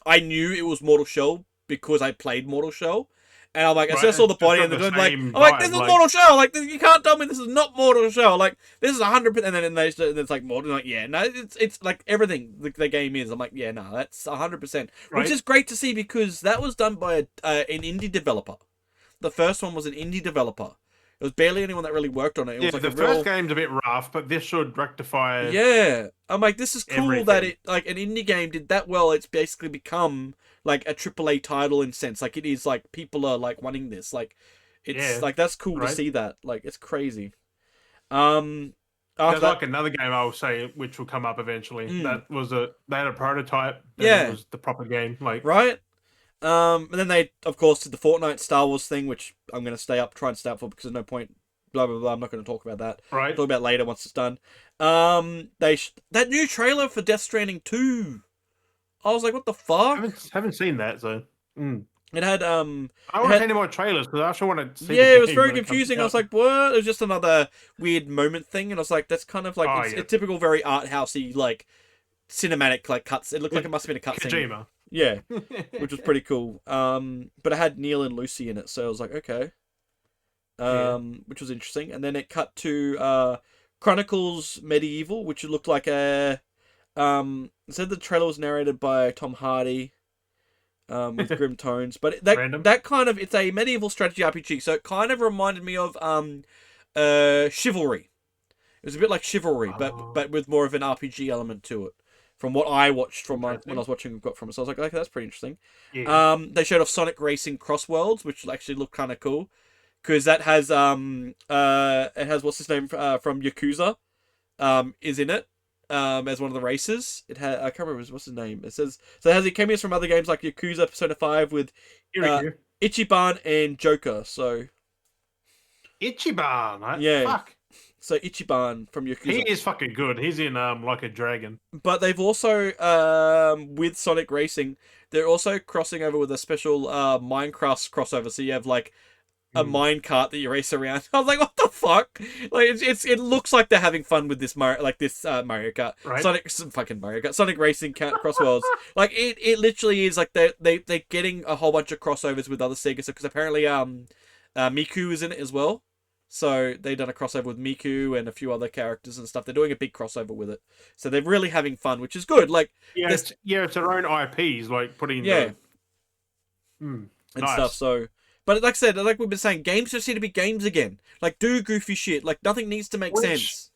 I knew it was Mortal Shell because I played Mortal Shell. And I'm like, I saw the body and they're like, I'm like, this is Mortal Shell. Like, you can't tell me this is not Mortal Shell. Like, this is 100%. And then it's like Mortal. Like, yeah, no, it's like everything the game is. I'm like, yeah, no, that's 100%. Which is great to see because that was done by an indie developer. The first one was an indie developer. It was barely anyone that really worked on it. It was like the first game's a bit rough, but this should rectify. Yeah, I'm like, this is cool everything. that it like an indie game did that well. It's basically become like a AAA title in sense. Like it is like people are like wanting this. Like it's like that's cool to see that. Like it's crazy. There's like another game I'll say which will come up eventually. That was they had a prototype. It was the proper game. Like right. And then they, of course, did the Fortnite Star Wars thing, which I'm going to try and stay up for because there's no point, blah, blah, blah. I'm not going to talk about that. Right. I'll talk about it later once it's done. That new trailer for Death Stranding 2. I was like, what the fuck? Haven't seen that, so. It had, I want to see any more trailers because I actually want to see it was very confusing. I was like, what? It was just another weird moment thing. And I was like, that's kind of like, it's typical, very art housey, like, cinematic, like, cuts. It looked like it must have been a cutscene. Kojima. Yeah, which was pretty cool. But it had Neil and Lucy in it, so I was like, okay. Which was interesting. And then it cut to Chronicles Medieval, which looked like a it said the trailer was narrated by Tom Hardy with grim tones. But that kind of, it's a medieval strategy RPG, so it kind of reminded me of Chivalry. It was a bit like Chivalry, but with more of an RPG element to it. From what I watched when I was watching got from it. So I was like, okay, that's pretty interesting. Yeah. They showed off Sonic Racing Cross Worlds, which actually looked kind of cool. Because that has it has what's his name from Yakuza is in it. as one of the races. I can't remember what's his name. It says so. It has cameos from other games like Yakuza, Persona 5 with Ichiban and Joker. So Ichiban, right? yeah, Fuck. so Ichiban from Yakuza. He is fucking good. He's in Like a Dragon. But they've also with Sonic Racing, they're also crossing over with a special Minecraft crossover. So you have like a mine cart that you race around. I was like, what the fuck? Like it looks like they're having fun with this Mario Kart, right? Sonic Racing Cross Worlds. Like it literally is like they're getting a whole bunch of crossovers with other Sega because apparently Miku is in it as well. So they've done a crossover with Miku and a few other characters and stuff. They're doing a big crossover with it. So they're really having fun, which is good. Like it's their own IPs, like putting and nice. stuff. So, but like I said, like we've been saying, games just need to be games again. Like do goofy shit. Like nothing needs to make sense.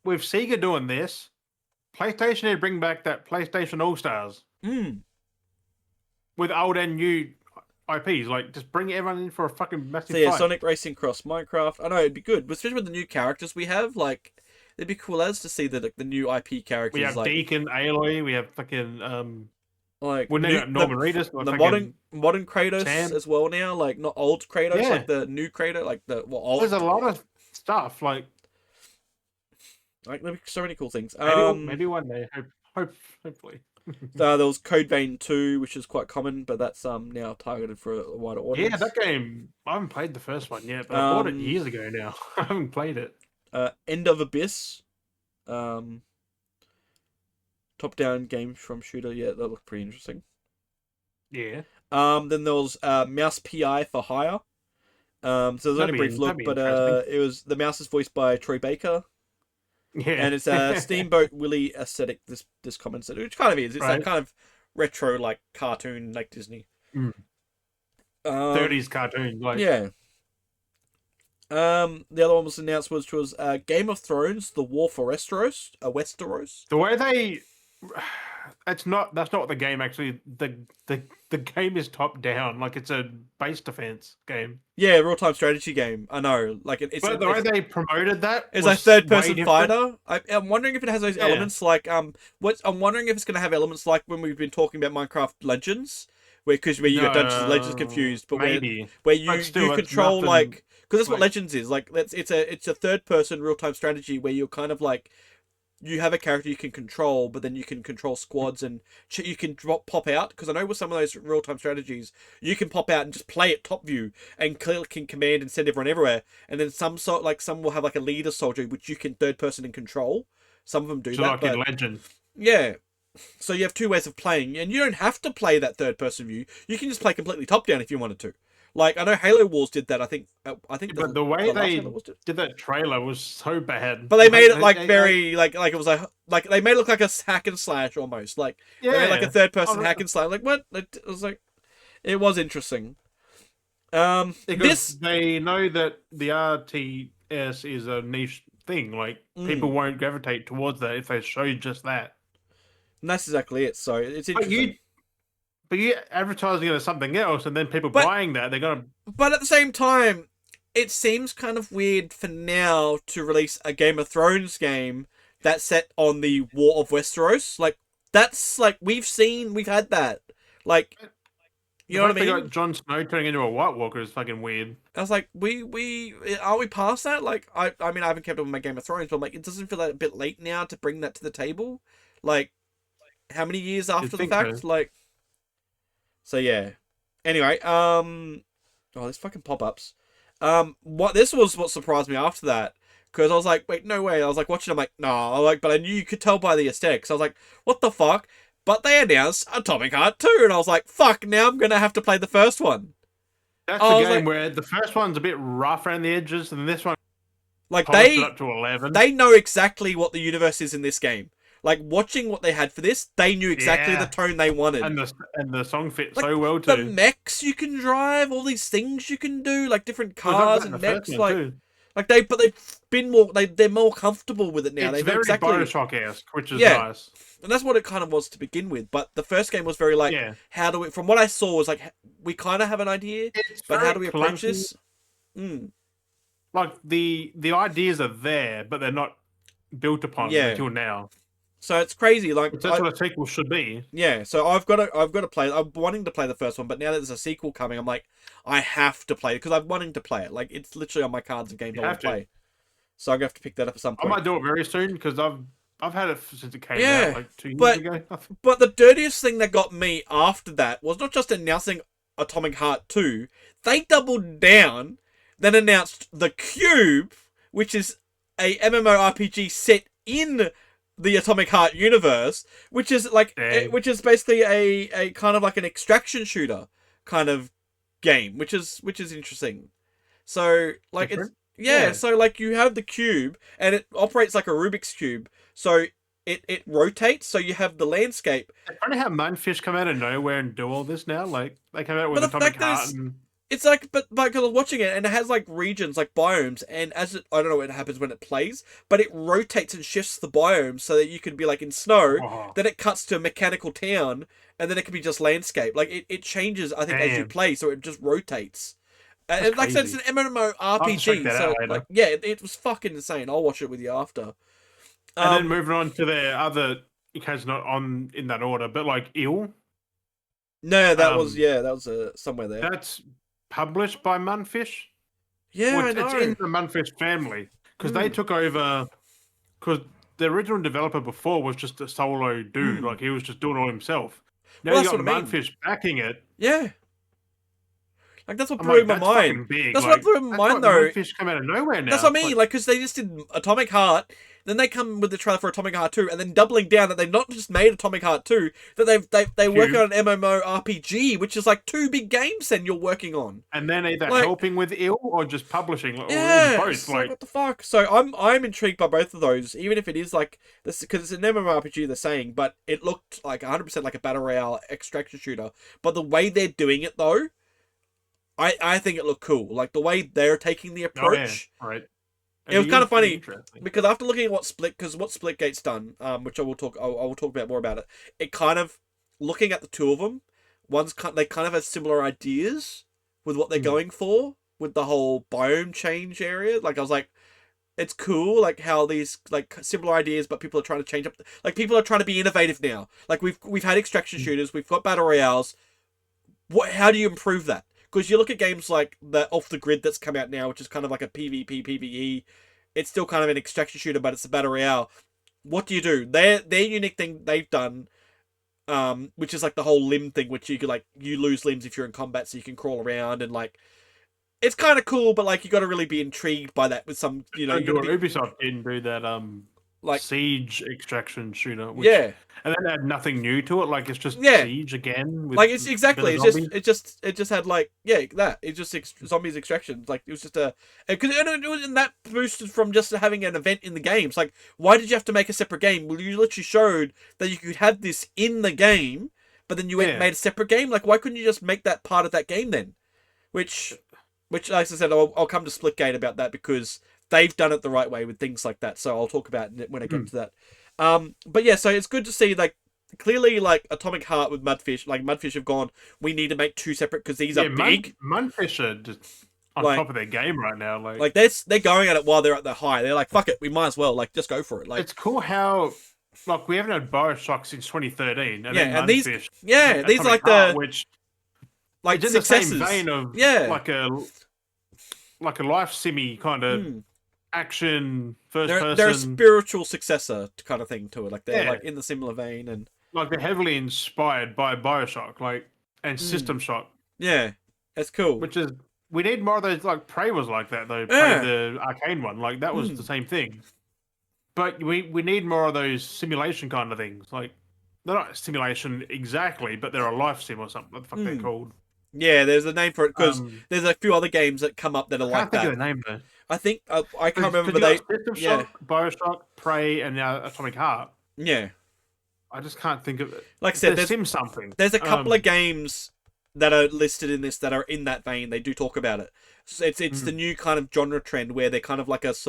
With Sega doing this, PlayStation need to bring back that PlayStation All Stars. With old and new IPs, like just bring everyone in for a fucking massive fight. Sonic Racing Cross Minecraft. I know it'd be good, especially with the new characters we have. Like, it'd be cool as to see the new IP characters. We have like Deacon, Aloy. We have fucking like Norman Reedus, the modern Kratos Sam. as well now. Like not old Kratos, like the new Kratos, like old. There's a lot of stuff like so many cool things. Maybe one day, hopefully. There was Code Vein 2, which is quite common, but that's now targeted for a wider audience. Yeah, that game, I haven't played the first one yet, but I bought it years ago now. I haven't played it. End of Abyss. Top-down game from shooter. Yeah, that looked pretty interesting. Yeah. Then there was Mouse PI for Hire. So there's only a brief look, but it was the mouse is voiced by Troy Baker. Yeah. And it's a Steamboat Willie aesthetic, this comment said, which kind of is. It's that kind of retro, like, cartoon, like Disney. 30s cartoon, like. Yeah. The other one was announced, which was Game of Thrones, The War for Westeros. The way they... that's not what the game actually... The game is top down, like it's a base defense game. Yeah, real-time strategy game. I know, like it's. But the way they promoted that, it's a third-person fighter. I'm wondering if it has those elements, like I'm wondering if it's going to have elements like when we've been talking about Minecraft Legends, where you got Dungeons and Legends confused, but maybe where you control like because that's what Legends is like. It's a third-person real-time strategy where you're kind of like. You have a character you can control, but then you can control squads and you can pop out. Because I know with some of those real-time strategies, you can pop out and just play it top view and click and command and send everyone everywhere. And then some will have like a leader soldier, which you can third-person and control. Some of them do that. Like in Legend. Yeah. So you have two ways of playing, and you don't have to play that third-person view. You can just play completely top-down if you wanted to. Like I know Halo Wars did that. I think. But the way they did that trailer was so bad. But they made it very like it was like they made it look like a hack and slash almost like they made like a third person hack and slash. Like what? It was like it was interesting. Because they know that the RTS is a niche thing. Like people won't gravitate towards that if they show just that. And that's exactly it. So it's interesting. But you're advertising it as something else, and then people buying that, they're gonna. But at the same time, it seems kind of weird for now to release a Game of Thrones game that's set on the War of Westeros. Like that's like we've had that. Like you know what I mean? They got Jon Snow turning into a White Walker is fucking weird. I was like, are we past that? Like I mean, I haven't kept up with my Game of Thrones, but I'm like, it doesn't feel like a bit late now to bring that to the table. Like how many years after the fact? So. Like. So yeah. Anyway, there's fucking pop-ups. What surprised me after that, because I was like, wait, no way. I was like watching, I'm like, no, but I knew you could tell by the aesthetics. I was like, what the fuck? But they announced Atomic Heart 2, and I was like, fuck, now I'm gonna have to play the first one. That's the game where the first one's a bit rough around the edges, and this one they up to 11. They know exactly what the universe is in this game. Like watching what they had for this, they knew exactly the tone they wanted, and the song fit so well too. The mechs you can drive, all these things you can do, like different cars and mechs, they've been more, they're more comfortable with it now. It's very Bioshock-esque, which is nice, and that's what it kind of was to begin with. But the first game was very like, how do we? From what I saw, was like we kind of have an idea, but how do we approach this? Like the ideas are there, but they're not built upon until now. So it's crazy. Like that's what a sequel should be. Yeah. So I've got to play. I'm wanting to play the first one, but now that there's a sequel coming, I'm like, I have to play it because I'm wanting to play it. Like it's literally on my cards of games I want to play. So I'm gonna have to pick that up at some point. I might do it very soon because I've had it since it came out like 2 years ago. But the dirtiest thing that got me after that was not just announcing Atomic Heart 2, they doubled down, then announced The Cube, which is a MMORPG set in the Atomic Heart universe, which is basically a kind of like an extraction shooter kind of game, which is interesting. So like different? So like you have the cube and it operates like a Rubik's cube. So it rotates, so you have the landscape. It's funny how Mundfish come out of nowhere and do all this now. Like they come out with Atomic Heart. It's like, but because I was watching it and it has like regions, like biomes, and I don't know what happens when it plays, but it rotates and shifts the biomes so that you can be like in snow, then it cuts to a mechanical town, and then it can be just landscape. Like it changes, I think, as you play, so it just rotates. And like I said, it's an MMORPG, so like it was fucking insane. I'll watch it with you after. And then moving on to the other, because not on in that order, but like Ill. No, that was somewhere there. That's published by Mundfish. Yeah, I know. It's in the Mundfish family because they took over. Because the original developer before was just a solo dude, like he was just doing it all himself. Now you got Mundfish backing it. Yeah. Like that's what blew my mind. That's what blew my mind, though. Mundfish come out of nowhere now. That's what I mean. Like, because they just did Atomic Heart, then they come with the trailer for Atomic Heart 2, and then doubling down that they've not just made Atomic Heart 2, that they work on an MMORPG, which is like 2 big games then you're working on. And then either helping with Ill or just publishing, or both. So what the fuck? So I'm intrigued by both of those, even if it is like this, because it's an MMORPG they're saying, but it looked like 100% like a battle royale extraction shooter. But the way they're doing it though, I think it looked cool. Like the way they're taking the approach. Oh, yeah. Right. It was kind of funny because after looking at what Splitgate's done, which I will talk about more about it. It kind of looking at the two of them, they kind of have similar ideas with what they're going for with the whole biome change area. Like I was like, it's cool, like how these like similar ideas, but people are trying to change up. Like people are trying to be innovative now. Like we've had extraction shooters, we've got battle royales. How do you improve that? Because you look at games like the Off the Grid that's come out now, which is kind of like a PvP, PvE. It's still kind of an extraction shooter, but it's a battle royale. What do you do? Their unique thing they've done, which is like the whole limb thing, which you could you lose limbs if you're in combat, so you can crawl around and like. It's kind of cool, but like you got to really be intrigued by that with some, Ubisoft didn't do that like Siege extraction shooter. Which, and then add nothing new to it. Like it's just Siege again. With it's exactly. It just had like that. It's just zombies extraction. Like it was just because it wasn't that boosted from just having an event in the game. It's like why did you have to make a separate game? Well, you literally showed that you could have this in the game, but then you went and made a separate game. Like why couldn't you just make that part of that game then? Which like I said, I'll come to Splitgate about that because they've done it the right way with things like that. So I'll talk about it when I get to that. But yeah, so it's good to see like clearly like Atomic Heart with Mundfish. Like Mundfish have gone, we need to make 2 separate because these are big. Mundfish are just on top of their game right now. Like they're going at it while they're at the high. They're like, fuck it, we might as well just go for it. Like it's cool how. Like we haven't had Bioshock since 2013, and these are like the which like it's in successes. the same vein of like a life simmy kind of action first person. They're a spiritual successor kind of thing to it. Like they're like in the similar vein and like they're heavily inspired by Bioshock, and System Shock. Yeah, that's cool. Which is we need more of those. Like Prey was like that though. Prey, the arcane one, like that was the same thing. But we need more of those simulation kind of things. Like they're not simulation exactly, but they're a life sim or something. What the fuck they're called? Yeah, there's a name for it because there's a few other games that come up that are like that. I can't think of the name though. I think I can't remember. But System Shock, Bioshock, Prey, and now Atomic Heart. Yeah, I just can't think of it. Like I said, there's Sim something. There's a couple of games that are listed in this that are in that vein. They do talk about it. So it's the new kind of genre trend where they're kind of like it's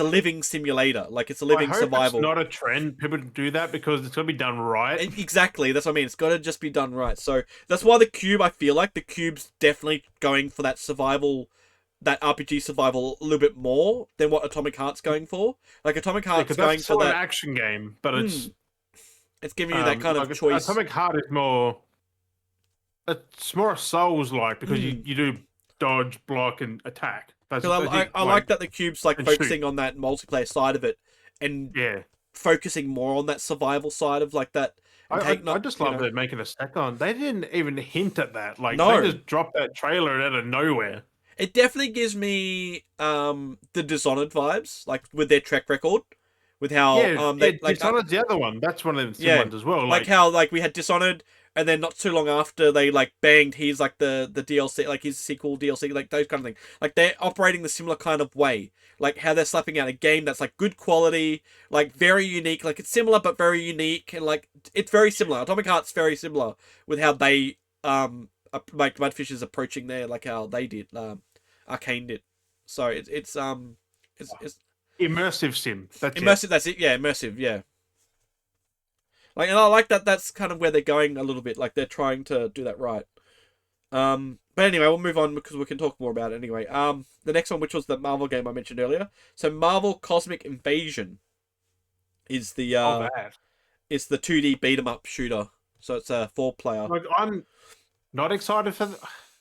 a living simulator, like it's a living survival. It's not a trend. People do that because it's got to be done right. Exactly, that's what I mean. It's got to just be done right. So that's why the Cube. I feel like the Cube's definitely going for that survival that RPG survival a little bit more than what Atomic Heart's going for. Like Atomic Heart's going that's for still an that. action game, but it's It's giving you that kind of like choice. Atomic Heart is more. It's more Souls-like because you do dodge, block, and attack. That's I like that the cube's like focusing shoot. on that multiplayer side of it, and focusing more on that survival side of like that. I just love they're making a second one. They didn't even hint at that. Like No. they just dropped that trailer out of nowhere. It definitely gives me the Dishonored vibes, like with their track record, with how they like Dishonored's the other one. That's one of the ones as well. Like how like we had Dishonored, and then not too long after they like banged he's like the DLC, like his sequel DLC, like those kind of things. Like they're operating the similar kind of way, like how they're slapping out a game that's like good quality, like very unique. Like it's similar but very unique, and like it's very similar. Atomic Heart's very similar with how they like Mudfish is approaching there, like how they did, Arcane did. So it's immersive sim. That's immersive. It. That's it. Yeah, immersive. Yeah. Like, and I like that. That's kind of where they're going a little bit. Like they're trying to do that right. But anyway, we'll move on because we can talk more about it anyway. The next one, which was the Marvel game I mentioned earlier. So Marvel Cosmic Invasion is the it's the 2D beat 'em up shooter. So it's a 4-player. Like I'm not excited for.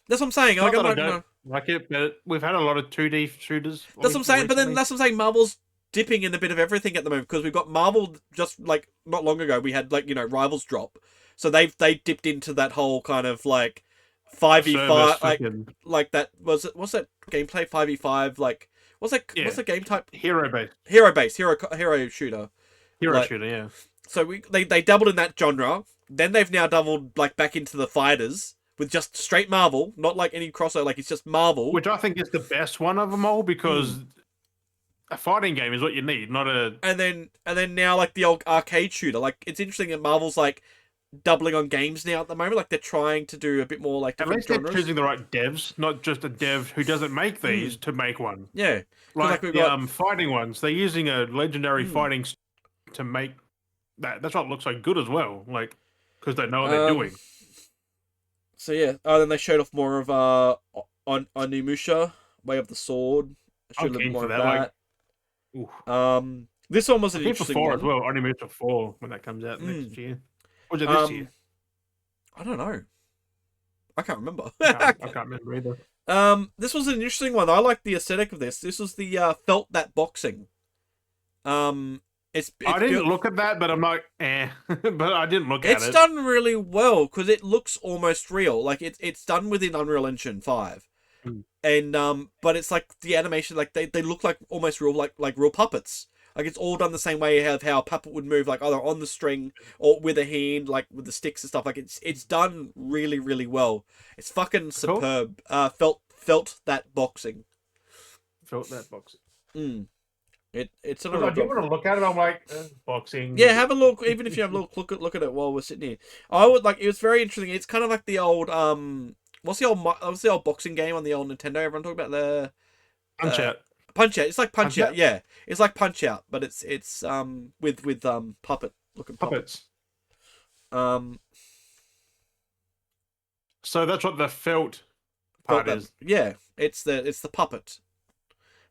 That's what I'm saying. Like, I don't like it, but we've had a lot of 2D shooters. That's what I'm saying. But then that's what I'm saying. Marvel's dipping in a bit of everything at the moment because we've got Marvel just like not long ago. We had like Rivals drop, so they dipped into that whole kind of like 5v5 like that what's that gameplay 5v5 like what's the game type hero base hero shooter yeah. So they doubled in that genre. Then they've now doubled like back into the fighters with just straight Marvel, not like any crossover. Like it's just Marvel, which I think is the best one of them all because a fighting game is what you need, not a. And then now like the old arcade shooter. Like it's interesting that Marvel's like doubling on games now at the moment. Like they're trying to do a bit more like different genres. They're choosing the right devs, not just a dev who doesn't make these to make one. Yeah, like we've got fighting ones. They're using a legendary fighting to make that. That's what looks like good as well. Like because they know what they're doing. So yeah, then they showed off more of Onimusha, Way of the Sword. I showed a little more of that. This one was an interesting one as well. Onimusha 4 when that comes out next year. Or is it this year? I don't know. I can't remember. I can't remember either. This was an interesting one. I like the aesthetic of this. This was the Felt That Boxing. I didn't look at that, but I'm like, but I didn't look at it. It's done really well because it looks almost real. Like it's done within Unreal Engine 5, and but it's like the animation, like they look like almost real, like real puppets. Like it's all done the same way of how a puppet would move, like either on the string or with a hand, like with the sticks and stuff. Like it's done really, really well. It's fucking superb. Felt That Boxing. Felt That Boxing. It's I do want to look at it. I'm like boxing. Yeah, have a look. Even if you have a look at it while we're sitting here. I would like. It was very interesting. It's kind of like the old what's the old boxing game on the old Nintendo? Everyone talk about the Punch Out. Punch Out. It's like Punch Out. Yeah, it's like Punch Out, but it's with puppet looking puppets. So that's what the felt part is. Yeah, it's the puppet.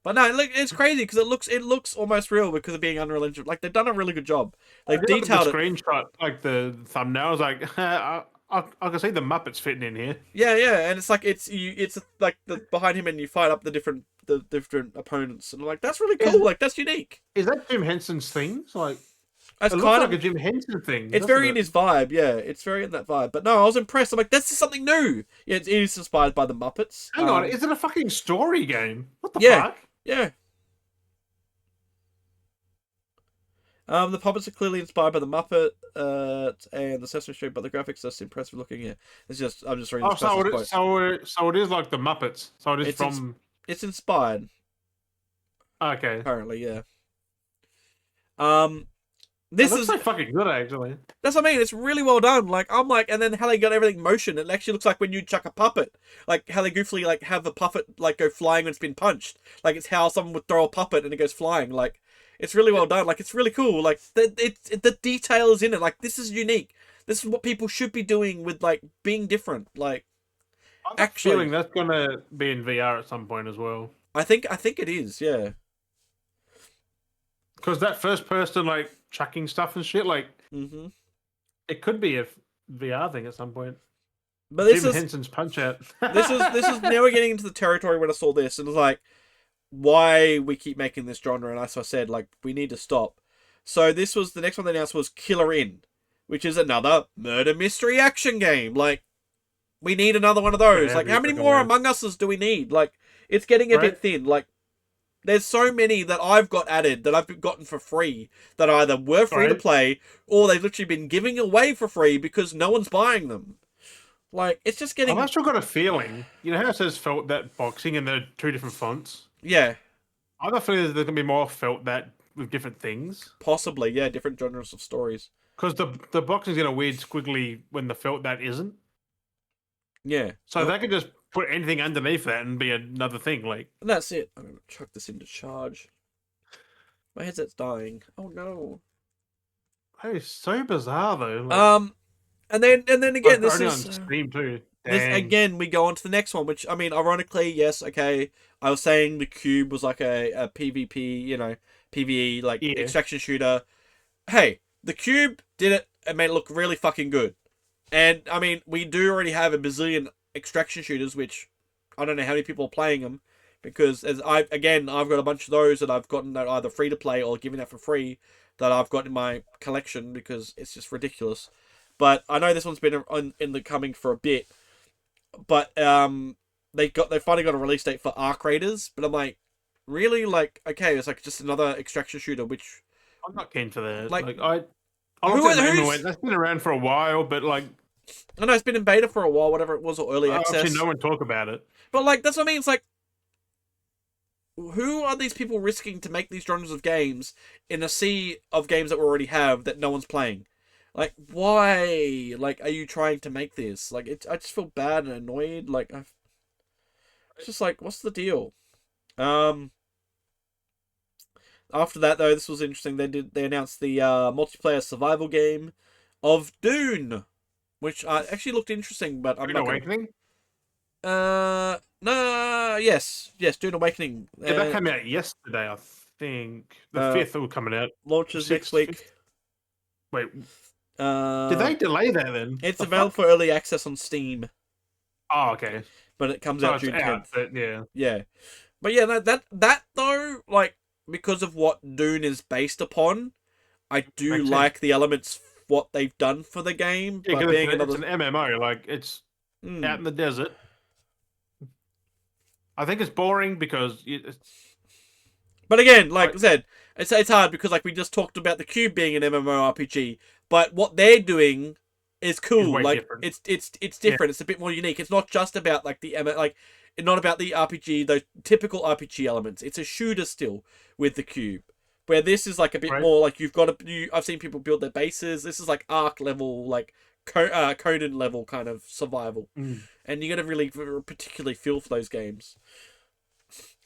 But no, look, it's crazy because it looks almost real because of being Unreal Engine. Like they've done a really good job. They've detailed the screenshot, like the thumbnail. I was like, I can see the Muppets fitting in here. Yeah, and it's like it's like the behind him, and you fight up the different opponents, and I'm like that's really cool. Like that's unique. Is that Jim Henson's thing? Like it looks like a Jim Henson thing. It's very in his vibe. Yeah, it's very in that vibe. But no, I was impressed. I'm like, this is something new. Yeah, it is inspired by the Muppets. Hang on, is it a fucking story game? What the fuck? Yeah. The puppets are clearly inspired by the Muppet and the Sesame Street, but the graphics are impressive looking. Yeah, I'm just reading. So it is like the Muppets. So it is from. It's inspired. Okay. Apparently, yeah. This is like fucking good, actually. That's what I mean. It's really well done. Like I'm like, and then how they got everything in motion. It actually looks like when you chuck a puppet, like how they goofily like have a puppet like go flying when it's been punched. Like it's how someone would throw a puppet and it goes flying. Like it's really well done. Like it's really cool. Like the detail is in it. Like this is unique. This is what people should be doing with like being different. Like I have a feeling that's gonna be in VR at some point as well. I think it is, yeah. Because that first person like chucking stuff and shit, like it could be a VR thing at some point. But this Jim is Henson's Punch Out. this is now we're getting into the territory when I saw this and it was like, why we keep making this genre, and as I said, like, we need to stop. So this was the next one they announced was Killer In, which is another murder mystery action game. Like, we need another one of those. Yeah, like, how many more Among Us's do we need? Like, it's getting a bit thin. Like, there's so many that I've got added that I've gotten for free that either were free to play or they've literally been giving away for free because no one's buying them. Like, it's just getting... I've actually got a feeling. You know how it says felt that boxing and they're two different fonts? Yeah. I have a feeling there's going to be more felt that with different things. Possibly, yeah, different genres of stories. Because the boxing's got a weird squiggly when the felt that isn't. Yeah. So they could just put anything underneath that and be another thing. Like, and that's it. I'm going to chuck this into charge. My headset's dying. Oh, no. That is so bizarre, though. Like, and then again, this is... is... on Steam, too. This, again, we go on to the next one, which, I mean, ironically, yes, okay, I was saying the Cube was like a PvP, you know, PvE, like, extraction shooter. Hey, the Cube did it and made it look really fucking good. And, I mean, we do already have a bazillion extraction shooters, which I don't know how many people are playing them, because, I've got a bunch of those that I've gotten that either free to play or giving out for free that I've got in my collection, because it's just ridiculous. But I know this one's been in the coming for a bit. But they finally got a release date for Arc Raiders, but I'm like, really? Like, okay, it's like just another extraction shooter, which I'm not keen for that. Like, that's been around for a while, but like, I know it's been in beta for a while, whatever it was, or early access. I've seen no one talk about it. But like, that's what I mean. It's like, who are these people risking to make these genres of games in a sea of games that we already have that no one's playing? Like, why? Like, are you trying to make this? Like, I just feel bad and annoyed. Like, it's just like, what's the deal? After that, though, this was interesting. They announced the multiplayer survival game of Dune, which actually looked interesting, but I'm not Awakening? No, yes, Dune Awakening. Yeah, that came out yesterday, I think. The 5th will coming out. Launches next week. 5th. Wait. Did they delay that then? It's available for early access on Steam. Oh, okay. But it comes out June 10th. But yeah. Yeah. But yeah, that though, like, because of what Dune is based upon, I do like the elements, what they've done for the game. Yeah, but being it's an MMO, like, it's out in the desert. I think it's boring because... But again, like I said, it's hard because, like, we just talked about the Cube being an MMORPG, but what they're doing is cool. Like, different. It's different. Yeah. It's a bit more unique. It's not just about like not about the RPG, those typical RPG elements. It's a shooter still with the Cube, where this is like a bit more like you've got to. I've seen people build their bases. This is like Ark level, like Conan level kind of survival, and you got to really particularly feel for those games.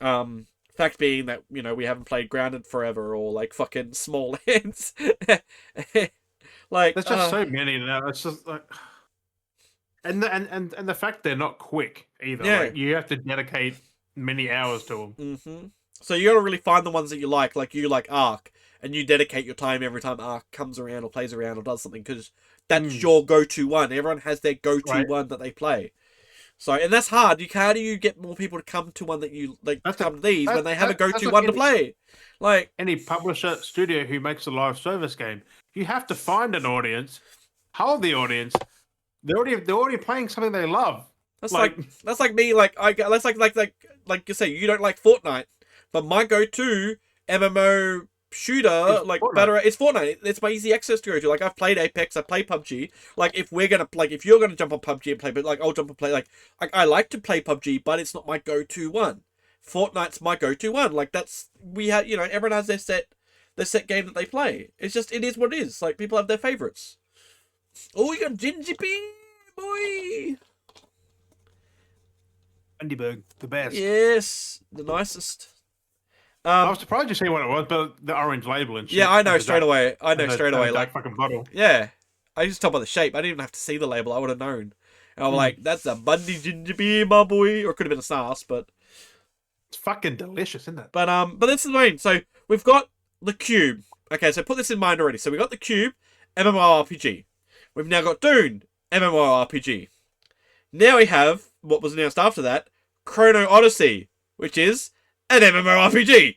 Fact being that, you know, we haven't played Grounded forever or like fucking Small Lands. Like, there's just so many now. It's just like, and the fact they're not quick either. Yeah. Like, you have to dedicate many hours to them. So you got to really find the ones that you like you like Ark, and you dedicate your time every time Ark comes around or plays around or does something, because that's your go-to one. Everyone has their go-to one that they play. So, and that's hard. How do you get more people to come to one that you like? Come to these when they have a go-to one to play? Like any publisher studio who makes a live service game, you have to find an audience, hold the audience. They're already playing something they love. That's like me. That's like you say, you don't like Fortnite, but my go-to MMO shooter, like better, it's Fortnite. It's my easy access to go to. Like, I've played Apex, I play PUBG. Like, if you're gonna jump on PUBG and play, but like I'll jump and play. Like, I like to play PUBG, but it's not my go-to one. Fortnite's my go-to one. Like, you know, everyone has their set game that they play. It's just, it is what it is. Like, people have their favorites. Oh, you got Gingy Ping, boy. Andyberg, the best. Yes, the nicest. I was surprised you see what it was, but the orange label and shit. Yeah, I know straight away. Like, fucking bottle. Yeah, I just told by the shape. I didn't even have to see the label. I would have known. And I'm like, that's a Bundy ginger beer, my boy. Or it could have been a SARS, but It's fucking delicious, isn't it? but this is the main. So we've got the Cube. Okay, so put this in mind already. So we got the Cube, MMORPG. We've now got Dune, MMORPG. Now we have what was announced after that, Chrono Odyssey, which is an MMORPG.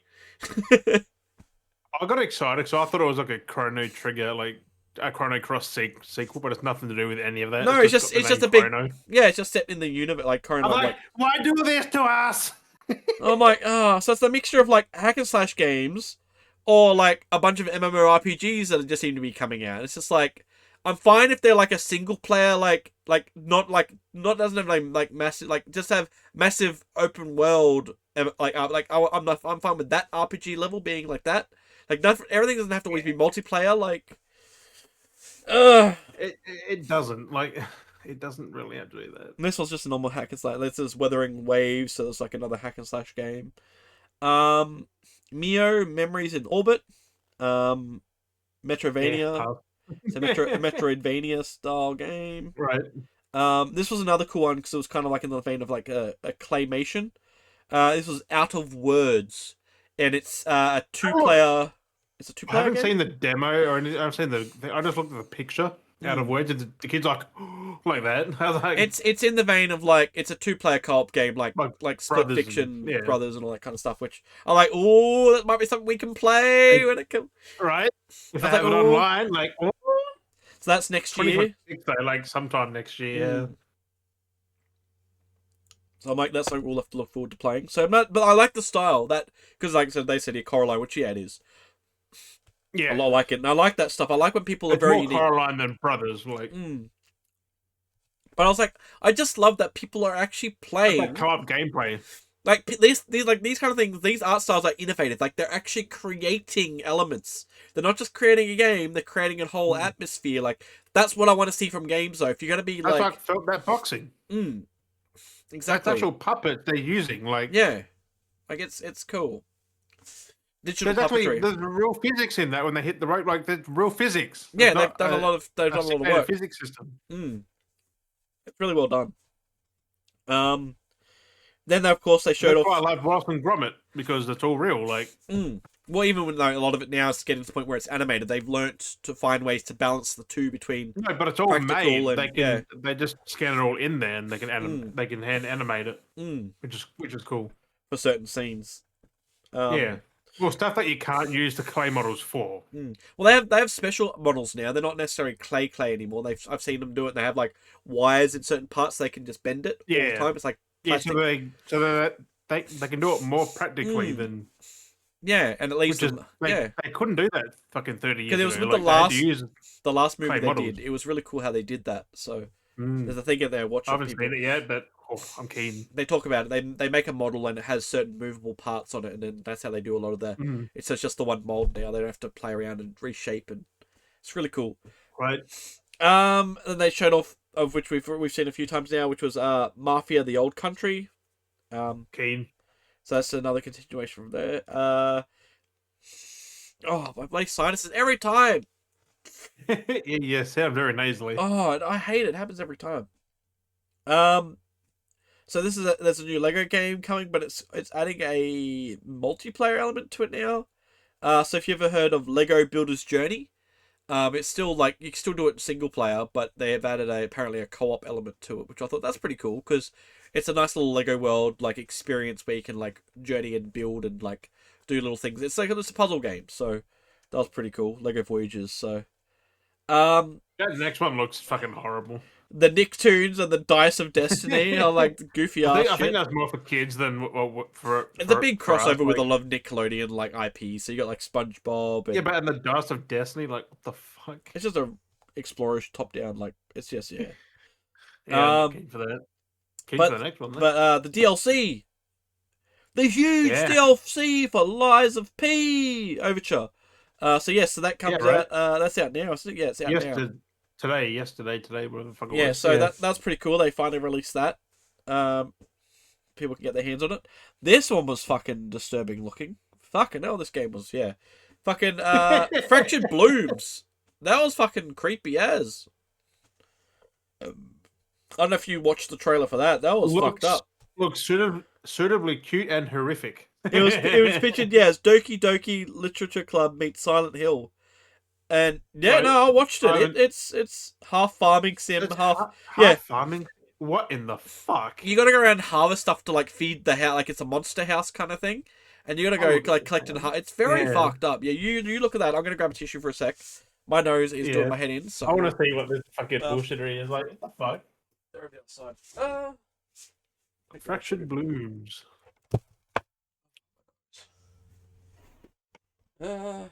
I got excited because I thought it was like a Chrono Trigger, like a Chrono Cross sequel, but it's nothing to do with any of that. No, it's just a big Chrono. Yeah, it's just set in the universe like Chrono. I'm like, why do this to us? I'm like, so it's a mixture of like hack and slash games, or like a bunch of MMORPGs that just seem to be coming out. It's just like I'm fine if they're like a single player, not doesn't have like massive, like just have massive open world, I'm fine with that RPG level being like that. Like everything doesn't have to always be multiplayer. Like, it doesn't like. It doesn't really have to do that. This was just a normal hack and slash. This is Wuthering Waves, so it's like another hack and slash game. Mio Memories in Orbit. Metrovania. Yeah, It's a Metroidvania style game. right. This was another cool one because it was kind of like in the vein of like a claymation. This was Out of Words, and it's a two-player. It's a two-player. I haven't game? seen the demo or anything. I've seen I just looked at the picture. Out of Words, and the kid's like that. I was like, it's in the vein of like it's a two-player co-op game, like Split Brothers Fiction and Brothers and all that kind of stuff. Which I like. Oh, that might be something we can play when it comes. Right? If they have it online, like, so that's next year. Though, like sometime next year. Yeah. So I'm like, that's something we'll have to look forward to playing. So, but I like the style that because like I said, they said here Coraline, which it is. Yeah, I like it, and I like that stuff. I like when people it's are very more unique. Coraline than Brothers, like. But I was like, I just love that people are actually playing like co-op gameplay. Like these kind of things. These art styles are innovative. Like they're actually creating elements. They're not just creating a game. They're creating a whole atmosphere. Like that's what I want to see from games, though. If you're gonna be that's like felt that boxing. Exactly. That's actual puppets they're using. Like like it's cool. Digital puppetry. puppetry. There's real physics in that when they hit the rope. Like there's real physics. Yeah, they've done a lot of work. Physics system. It's really well done. Then of course they showed off. I love Ross and Gromit because it's all real. Like, well, even when a lot of it now is getting to the point where it's animated, they've learnt to find ways to balance the two between. No, but it's all made. And, they just scan it all in there, and they can they can hand animate it, which is cool for certain scenes. Well, stuff that you can't use the clay models for. Well, they have special models now. They're not necessarily clay anymore. I've seen them do it. And they have like wires in certain parts. So they can just bend it all the time. It's like plastic. so they can do it more practically than. Yeah, and at least they couldn't do that fucking 30 years ago. Because it was with the last movie they did. It was really cool how they did that. So there's a thing in there. Watch. I haven't seen it yet, but I'm keen. They talk about it. They make a model and it has certain movable parts on it, and then that's how they do a lot of that. It's just the one mold now. They don't have to play around and reshape, and it's really cool. Right. Then they showed off of which we've seen a few times now, which was Mafia: The Old Country. Keen. So that's another continuation from there. My bloody sinuses every time. You sound very nasally. Oh, I hate it. It happens every time. So there's a new Lego game coming, but it's adding a multiplayer element to it now. So if you ever heard of Lego Builder's Journey, it's still like you can still do it single player, but they have added apparently a co-op element to it, which I thought that's pretty cool because it's a nice little Lego world like experience where you can like journey and build and like do little things. It's a puzzle game, so that was pretty cool. Lego Voyages. So, the next one looks fucking horrible. The Nicktoons and the Dice of Destiny are like goofy ass shit. I think that's more for kids than for it's a big crossover with a lot of Nickelodeon like IP. So you got like SpongeBob. And... but the Dice of Destiny, like what the fuck? It's just a explorers top down. Like it's just I'm keen for that. Keen for the next one. But the DLC, the huge DLC for Lies of P Overture. So that comes out. That's out now. So, it's out now. Yesterday, whatever the fuck it was. Yeah, so that's pretty cool. They finally released that. People can get their hands on it. This one was fucking disturbing looking. Fucking hell, this game was, fucking, Fractured Blooms. That was fucking creepy as. I don't know if you watched the trailer for that. That was fucked up. Looks suitably cute and horrific. It was featured, as Doki Doki Literature Club meets Silent Hill. And Right. no, I watched it. It's half farming sim, half farming. What in the fuck? You gotta go around and harvest stuff to like feed the house, like it's a monster house kind of thing. And you gotta go like collect and it's very fucked up. Yeah, you look at that. I'm gonna grab a tissue for a sec. My nose is doing my head in. So I want to see what this fucking bullshittery is like. What the fuck? They're over the outside. Fractured Blooms. 11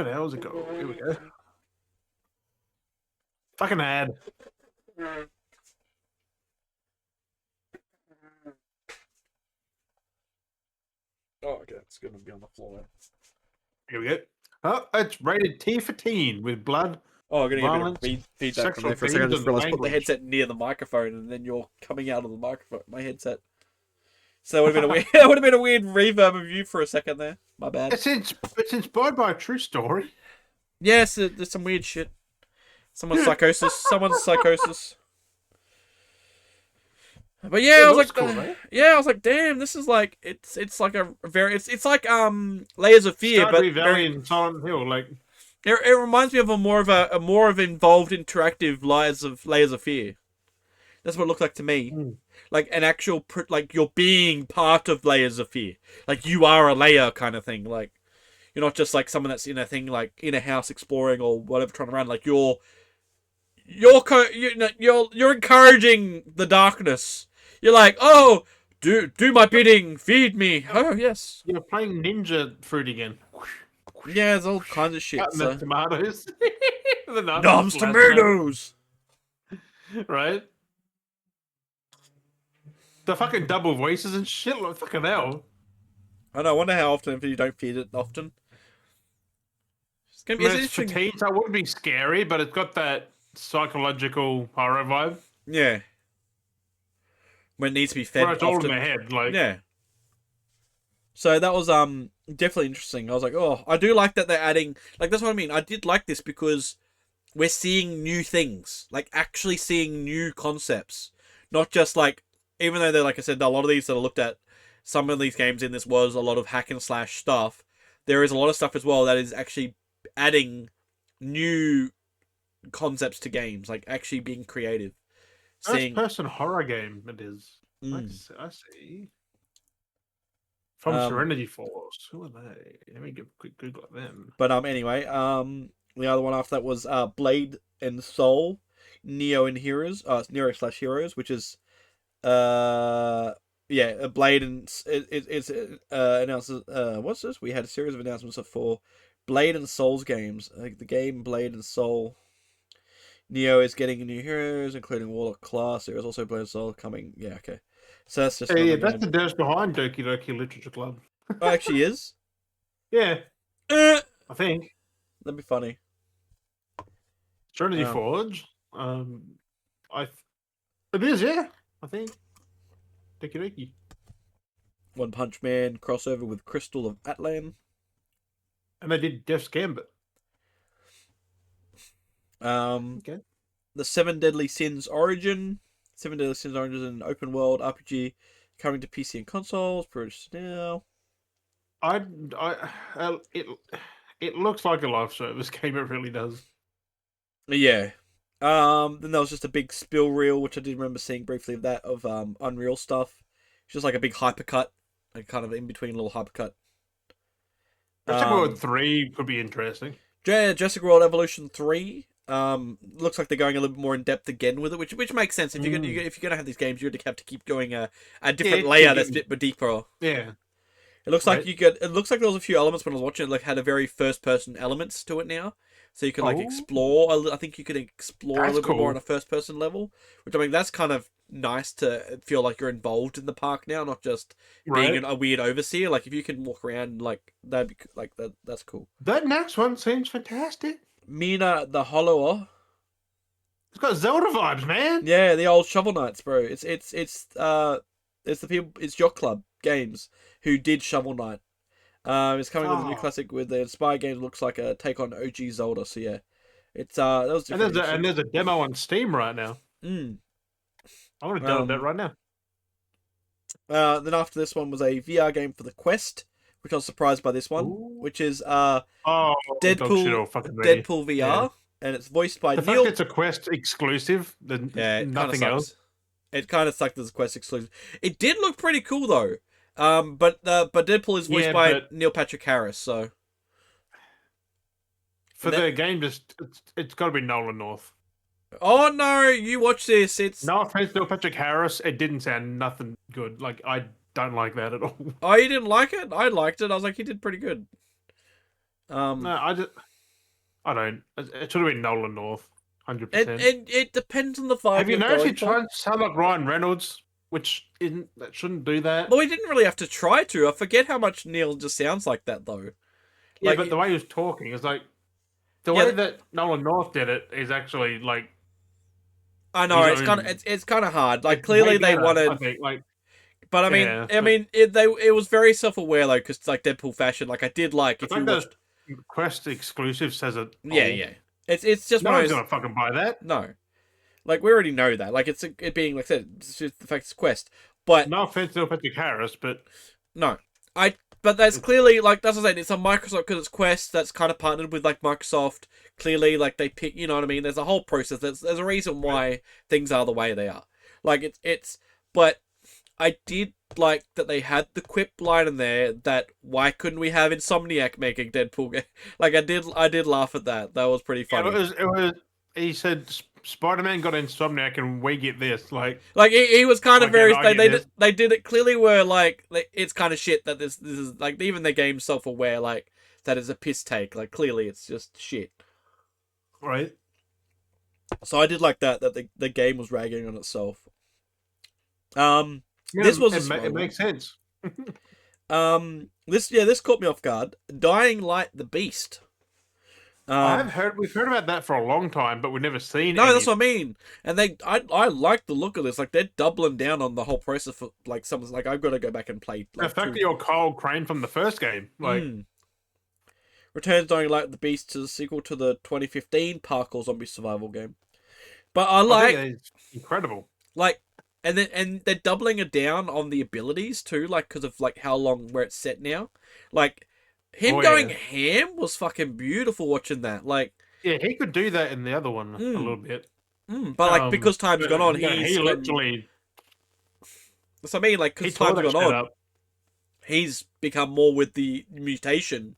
hours ago. Here we go. Fucking ad. Oh, okay. It's going to be on the floor. Here we go. Oh, it's rated T for teen with blood. Oh, I'm going to get a bit of feedback from there for a second. I just realized put the headset near the microphone and then you're coming out of the microphone. My headset. So that would have been a weird. That would have been a weird reverb of you for a second there. My bad. It's inspired by a true story. Yes, there's some weird shit. Someone's psychosis. But yeah, I was like, cool, right? I was like, damn, this is like, it's like a very, it's like Layers of Fear, Stardew but Valley very and Silent Hill, like. It reminds me of a more of involved interactive Layers of Fear. That's what it looked like to me. Like an actual, like you're being part of Layers of Fear. Like you are a layer kind of thing. Like you're not just like someone that's in a thing, like in a house exploring or whatever, trying to run. Like you're encouraging the darkness. You're like, oh, do my bidding, feed me. Oh yes. You're playing Ninja Fruit again. Yeah, there's all kinds of shit. The tomatoes. Noms tomatoes. Right? The fucking double voices and shit, like fucking hell. I know, I wonder how often, if you don't feed it often. It's gonna be for teens, that would be scary, but it's got that psychological horror vibe. Yeah. When it needs to be fed. Where it's all in the head, like. Yeah. So that was definitely interesting. I was like, oh, I do like that they're adding, like, that's what I mean. I did like this because we're seeing new things, like actually seeing new concepts, not just like, even though they're, like I said, a lot of these that I looked at, some of these games in this was a lot of hack and slash stuff. There is a lot of stuff as well that is actually adding new concepts to games, like actually being creative. First-person horror game it is. I see. From Serenity Force. Who are they? Let me give a quick Google at them. But anyway, the other one after that was Blade and Soul, Neo and Heroes, Neo/Heroes, which is Blade and it's announces what's this? We had a series of announcements for Blade and Soul's games. Like the game Blade and Soul. Neo is getting new heroes, including Warlock class. There is also Blade and Soul coming. Yeah, okay. So that's just that's the devs behind Doki Doki Literature Club. Oh, actually is? Yeah. I think. That'd be funny. Serenity Forge. It is, yeah. I think. Doki Doki. One Punch Man crossover with Crystal of Atlan. And they did Death's Gambit. Okay. The Seven Deadly Sins Origin. Seven Deadly Sins Origin is an open world RPG coming to PC and consoles. Produced now. It looks like a live service game. It really does. Yeah. Then there was just a big spill reel, which I did remember seeing briefly of that of Unreal stuff. It's just like a big hypercut, like kind of in between little hypercut. Jurassic World 3 could be interesting. Jurassic World Evolution 3. Looks like they're going a little bit more in depth again with it, which makes sense. If you're gonna have these games, you're gonna have to keep going a different layer that's a bit deeper. Yeah. It looks like It looks like there was a few elements when I was watching it, like had a very first person elements to it now, so you can like explore. I think you can explore a little bit more on a first person level, which I mean that's kind of nice to feel like you're involved in the park now, not just being a weird overseer. Like if you can walk around, like that'd be like that's cool. That next one seems fantastic. Mina the Hollower. It's got Zelda vibes, man. Yeah, the old Shovel Knights, bro. It's the people. It's Yacht Club Games who did Shovel Knight. It's coming with a new classic with the Inspire games. Looks like a take on OG Zelda. So yeah, It's that was And different. there's a demo on Steam right now. Mm. I'm gonna download that right now. Then after this one was a VR game for the Quest, which I was surprised by this one, Ooh. which is Oh, dog shit all fucking ready. Deadpool Yeah. VR, and it's voiced by The Neil. fact it's a Quest exclusive, then It kind of nothing else. sucks. It kind of sucked as a Quest exclusive. It did look pretty cool though. But Deadpool is voiced by Neil Patrick Harris, so for the game, it's got to be Nolan North. Oh no, you watch this. It's no offense, Neil Patrick Harris. It didn't sound nothing good. Like I don't like that at all. Oh, you didn't like it? I liked it. I was like, he did pretty good. No, I don't. It should have been Nolan North, 100%. It depends on the vibe. Have you noticed he tried to sound like Ryan Reynolds, which shouldn't do that. Well, he didn't really have to try to. I forget how much Neil just sounds like that though. Yeah, but the way he was talking is like the way that Nolan North did it is actually like. I know it's kind of hard. Like clearly they wanted. I think, like, but I mean, it was very self aware though, because like Deadpool fashion. Like I did like the fact that Quest exclusive says it. Yeah. It's just no one's gonna fucking buy that. No, like we already know that. Like it being like I said, it's just the fact it's Quest. But no offense to Patrick Harris, but no, But that's clearly like that's what I'm saying. It's a Microsoft because it's Quest that's kind of partnered with like Microsoft. Clearly, like they pick, you know what I mean. There's a whole process. There's a reason why things are the way they are. Like it's. But I did like that they had the quip line in there that why couldn't we have Insomniac making Deadpool game? Like I did laugh at that. That was pretty funny. Yeah, it was. He said Spider-Man got Insomniac and we get this. Like he was kind of very. They did it clearly. Where like it's kind of shit that this is like even the game's self-aware like that is a piss take. Like clearly it's just shit. Right. So I did like that the game was ragging on itself. This was it makes sense. This caught me off guard. Dying Light the Beast. We've heard about that for a long time, but we've never seen. No, that's what I mean. And I like the look of this. Like they're doubling down on the whole process for like someone's like I've got to go back and play. Like, the fact that you're Kyle Crane from the first game, like returns Dying Light the Beast to the sequel to the 2015 parkour zombie survival game. But I think it's incredible. Like. And they're doubling it down on the abilities too, like because of like how long where it's set now. Like him going ham was fucking beautiful watching that. Like yeah, he could do that in the other one a little bit. But like because time's gone on, he literally. That's what I mean. Like because time's gone on, he's become more with the mutation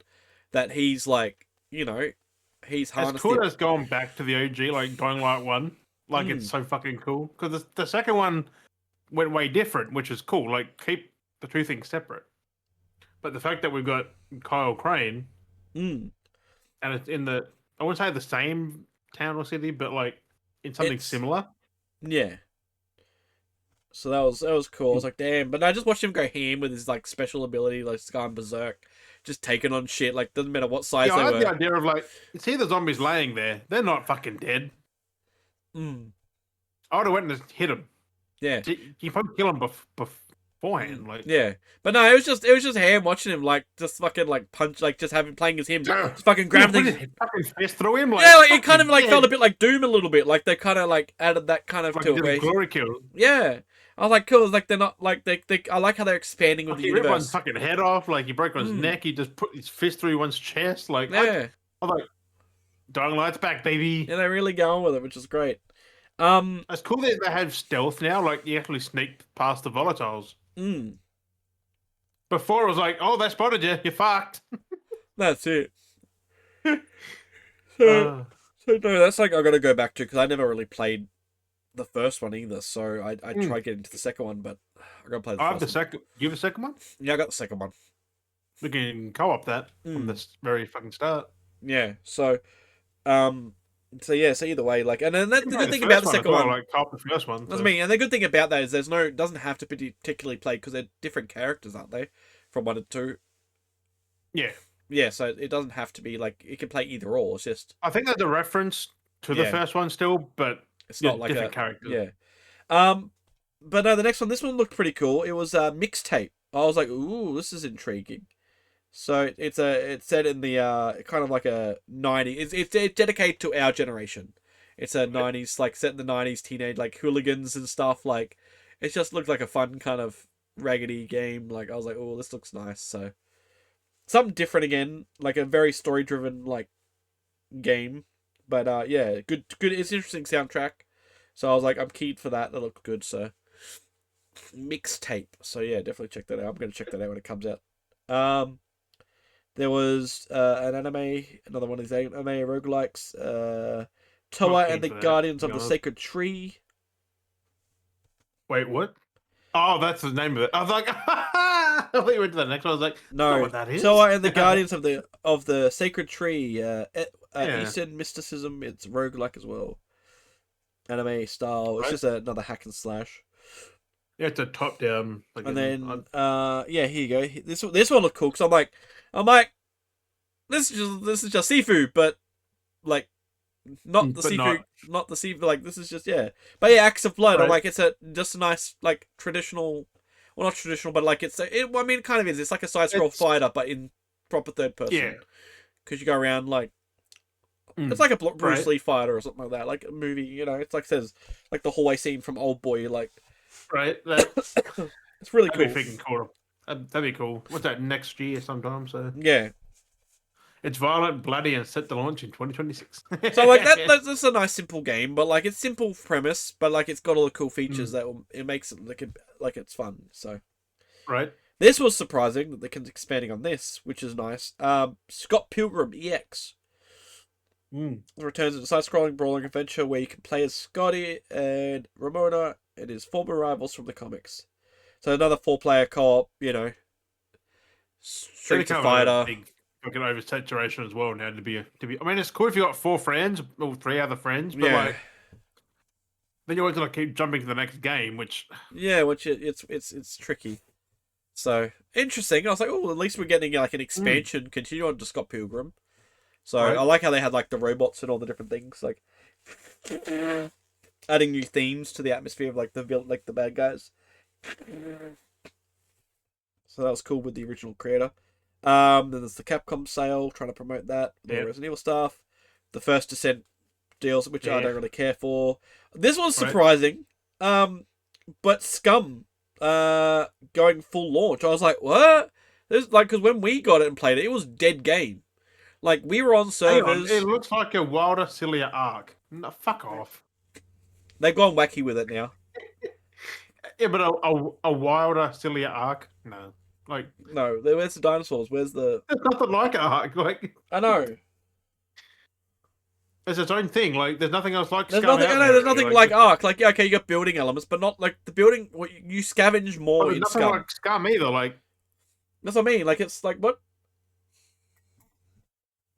that he's like he's harnessed. It's cool as going back to the OG, like Dying Light 1. Like, it's so fucking cool. Because the second one went way different, which is cool. Like, keep the two things separate. But the fact that we've got Kyle Crane, and it's in I wouldn't say the same town or city, but, like, in something similar. Yeah. So that was cool. I was like, damn. But I just watched him go ham with his, like, special ability, like, going berserk. Just taking on shit. Like, doesn't matter what size they were. I had the idea of, like, see the zombies laying there. They're not fucking dead. I would have went and hit him. Yeah, you probably kill him beforehand, like But no, it was just ham watching him like just fucking like punch, like just having playing as him, just fucking grab things, fucking fist through him. Like, yeah, like it kind of like felt a bit like Doom a little bit. Like they kind of like added that kind of like to it. Glory kill. Yeah, I was like, cool. It's like they're not like they. I like how they're expanding with the universe. He ripped one's fucking head off. Like he broke one's neck. He just put his fist through one's chest. Like yeah, I'm like, Dying Light's back, baby. Yeah, they're really going with it, which is great. It's cool that they have stealth now. Like you actually sneak past the volatiles. Before it was like, oh, they spotted you. You're fucked. That's it. So no, that's like I got to go back to because I never really played the first one either. So I tried getting into the second one, but I got to play the first one. second. You have the second one? Yeah, I got the second one. We can co-op that from the very fucking start. Yeah. So, So either way, like, and then the good thing about the second one, like cop the first one. That's me. And the good thing about that is doesn't have to be particularly played because they're different characters, aren't they? From 1 to 2. Yeah. Yeah. So it doesn't have to be like it can play either or. It's just I think there's a reference to the first one still, but it's not like different characters. Yeah. But no, this one looked pretty cool. It was a mixtape. I was like, ooh, this is intriguing. So it's set in the kind of like a 90s. It's dedicated to our generation. It's a 90s, like set in the 90s, teenage like hooligans and stuff. Like it just looked like a fun kind of raggedy game. Like I was like, oh, this looks nice. So something different again, like a very story driven like game. But yeah, good. It's an interesting soundtrack. So I was like, I'm keen for that. That looked good. So mixtape. So yeah, definitely check that out. I'm gonna check that out when it comes out. There was an anime, another one of these anime roguelikes, Toa and the Guardians of the Sacred Tree. Wait, what? Oh, that's the name of it. I was like, I thought you went to the next one. I was like, no, what that is. Toa and the Guardians of the Sacred Tree. Eastern mysticism. It's roguelike as well. Anime style. It's just another hack and slash. Yeah, it's a top down. Like, and then yeah, here you go. This one looked cool because I'm like, this is just seafood, but like not the seafood, not the seafood. Like this is just but yeah, Acts of Blood. Right. I'm like, it's just a nice like traditional, well not traditional, but like I mean, it kind of is. It's like a side scroll fighter, but in proper third person. Yeah, because you go around like. It's like a Bruce Lee fighter or something like that, like a movie. You know, it's like says like the hallway scene from Old Boy, like. Right. It's really cool. That'd be cool. What's that, next year sometime? So yeah. It's violent, bloody, and set to launch in 2026. So like that's a nice simple game, but like it's simple premise, but like it's got all the cool features that it makes it like it's fun. So right. This was surprising that they're expanding on this, which is nice. Scott Pilgrim EX. Returns to a side-scrolling brawling adventure where you can play as Scotty and Ramona and his former rivals from the comics. So another 4-player co-op, you know, Street Fighter. Big fucking oversaturation as well now to be. I mean, it's cool if you got 4 friends or 3 other friends, but like, then you're always gonna keep jumping to the next game, which it's tricky. So interesting. I was like, oh, at least we're getting like an expansion. Continue on to Scott Pilgrim. So I like how they had like the robots and all the different things, like adding new themes to the atmosphere of like the bad guys. So that was cool with the original creator. Then there's the Capcom sale, trying to promote that, the Resident Evil stuff, the First Descent deals, which I don't really care for. This was surprising, but Scum going full launch. I was like, what? This like because when we got it and played it, it was dead game. Like, we were on servers... It looks like a wilder, sillier arc. No, fuck off. They've gone wacky with it now. Yeah, but a wilder, sillier arc? No. Like... No, where's the dinosaurs? Where's the... There's nothing like an arc. Like... I know. It's its own thing. Like, there's nothing else like There's nothing like arc. Like, yeah, okay, you got building elements, but not, like, the building... You scavenge more in Scum. Nothing like Scum either, like... That's what I mean. Like, it's like, what?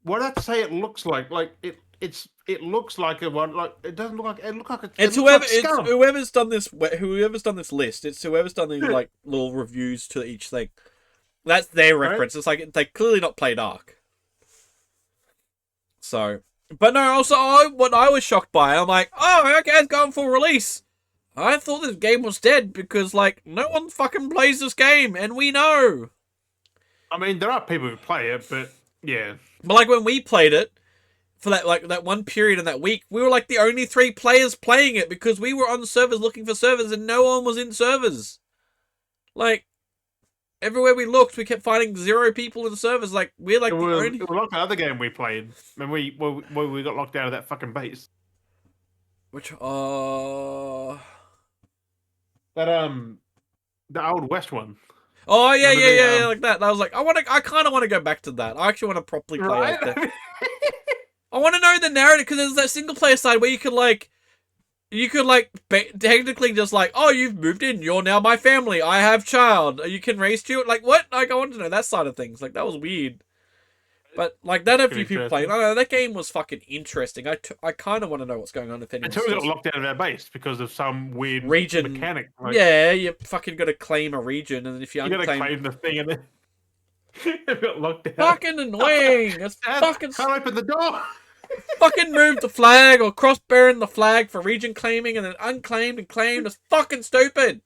What did I say it looks like? Like it looks like a one. Like it doesn't look like it. Look like it's whoever's done this. Whoever's done this list. It's whoever's done these like little reviews to each thing. That's their reference. It's like they clearly not played Ark. So, but no. Also, what I was shocked by, I'm like, oh, okay, it's going for release. I thought this game was dead because like no one fucking plays this game, and we know. I mean, there are people who play it, but yeah. But like when we played it, for that one period in that week, we were like the only 3 players playing it because we were on servers looking for servers and no one was in servers. Like, everywhere we looked, we kept finding 0 people in servers. Like, we're like the only... It was like the other game we played when we got locked out of that fucking base. Which, That, the Old West one. Oh yeah, like that. I was like, I kind of want to go back to that. I actually want to properly play like that. I want to know the narrative because there's that single player side where you could technically just like, oh, you've moved in, you're now my family, I have child, you can raise children. Like what? Like I want to know that side of things. Like that was weird. But like that, a few people playing. I don't know, that game was fucking interesting. I kind of want to know what's going on if anyone. Until we got locked out of our base because of some weird region mechanic. Like, yeah, you fucking got to claim a region, and if you claim the thing, and then you got locked out. Fucking annoying. It's fucking can't open the door. Fucking move the flag or cross bearing the flag for region claiming and then unclaimed and claimed. It's fucking stupid.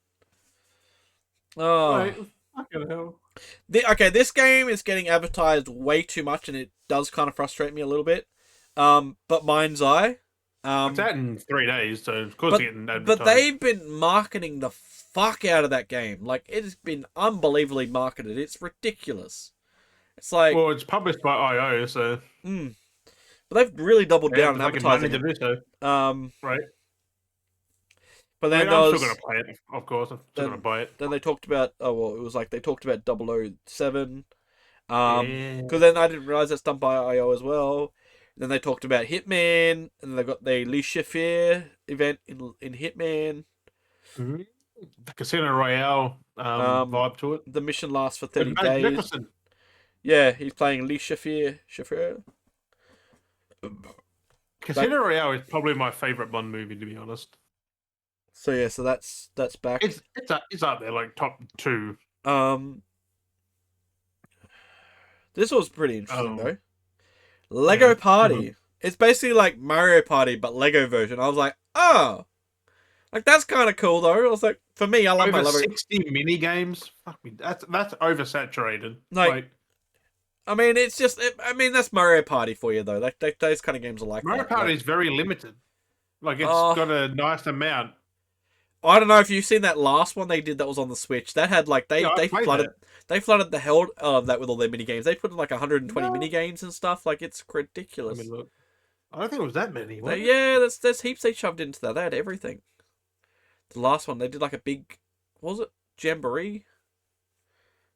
Oh, Wait, fucking hell. This game is getting advertised way too much, and it does kind of frustrate me a little bit. But Mind's Eye. It's out in 3 days, so of course But it's getting but advertised. they've been marketing the fuck out of that game. Like it has been unbelievably marketed. It's ridiculous. It's like, Well, it's published by IO, so but they've really doubled they have down the on fucking money advertising to it. do so, right? But I then mean, I'm still gonna play it, of course. I'm still gonna buy it. then they talked about, oh well, it was like they talked about 007. Yeah. Because then I didn't realize that's done by IO as well. Then they talked about Hitman, and they got the Le Chiffre event in Hitman. Mm-hmm. The Casino Royale vibe to it. The mission lasts for 30 Mads days. Mikkelsen. Yeah, he's playing Le Chiffre. Casino Royale is probably my favorite Bond movie, to be honest. So yeah, so that's back. It's up there, like top 2. This was pretty interesting though. Lego Party. Mm-hmm. It's basically like Mario Party, but Lego version. I was like, oh, like that's kind of cool though. I was like, for me, I love my Lego. 60 mini games. Fuck me, that's oversaturated. Like I mean, it's just. I mean, that's Mario Party for you though. Like those kind of games are like Mario that. Party is very limited. Like it's got a nice amount. I don't know if you've seen that last one they did that was on the Switch. That had like they flooded the hell of that with all their mini games. They put in like 120 mini games and stuff. Like it's ridiculous. I mean, look, I don't think it was that many. There's heaps they shoved into that. They had everything. The last one they did like a big, what was it, Jamboree,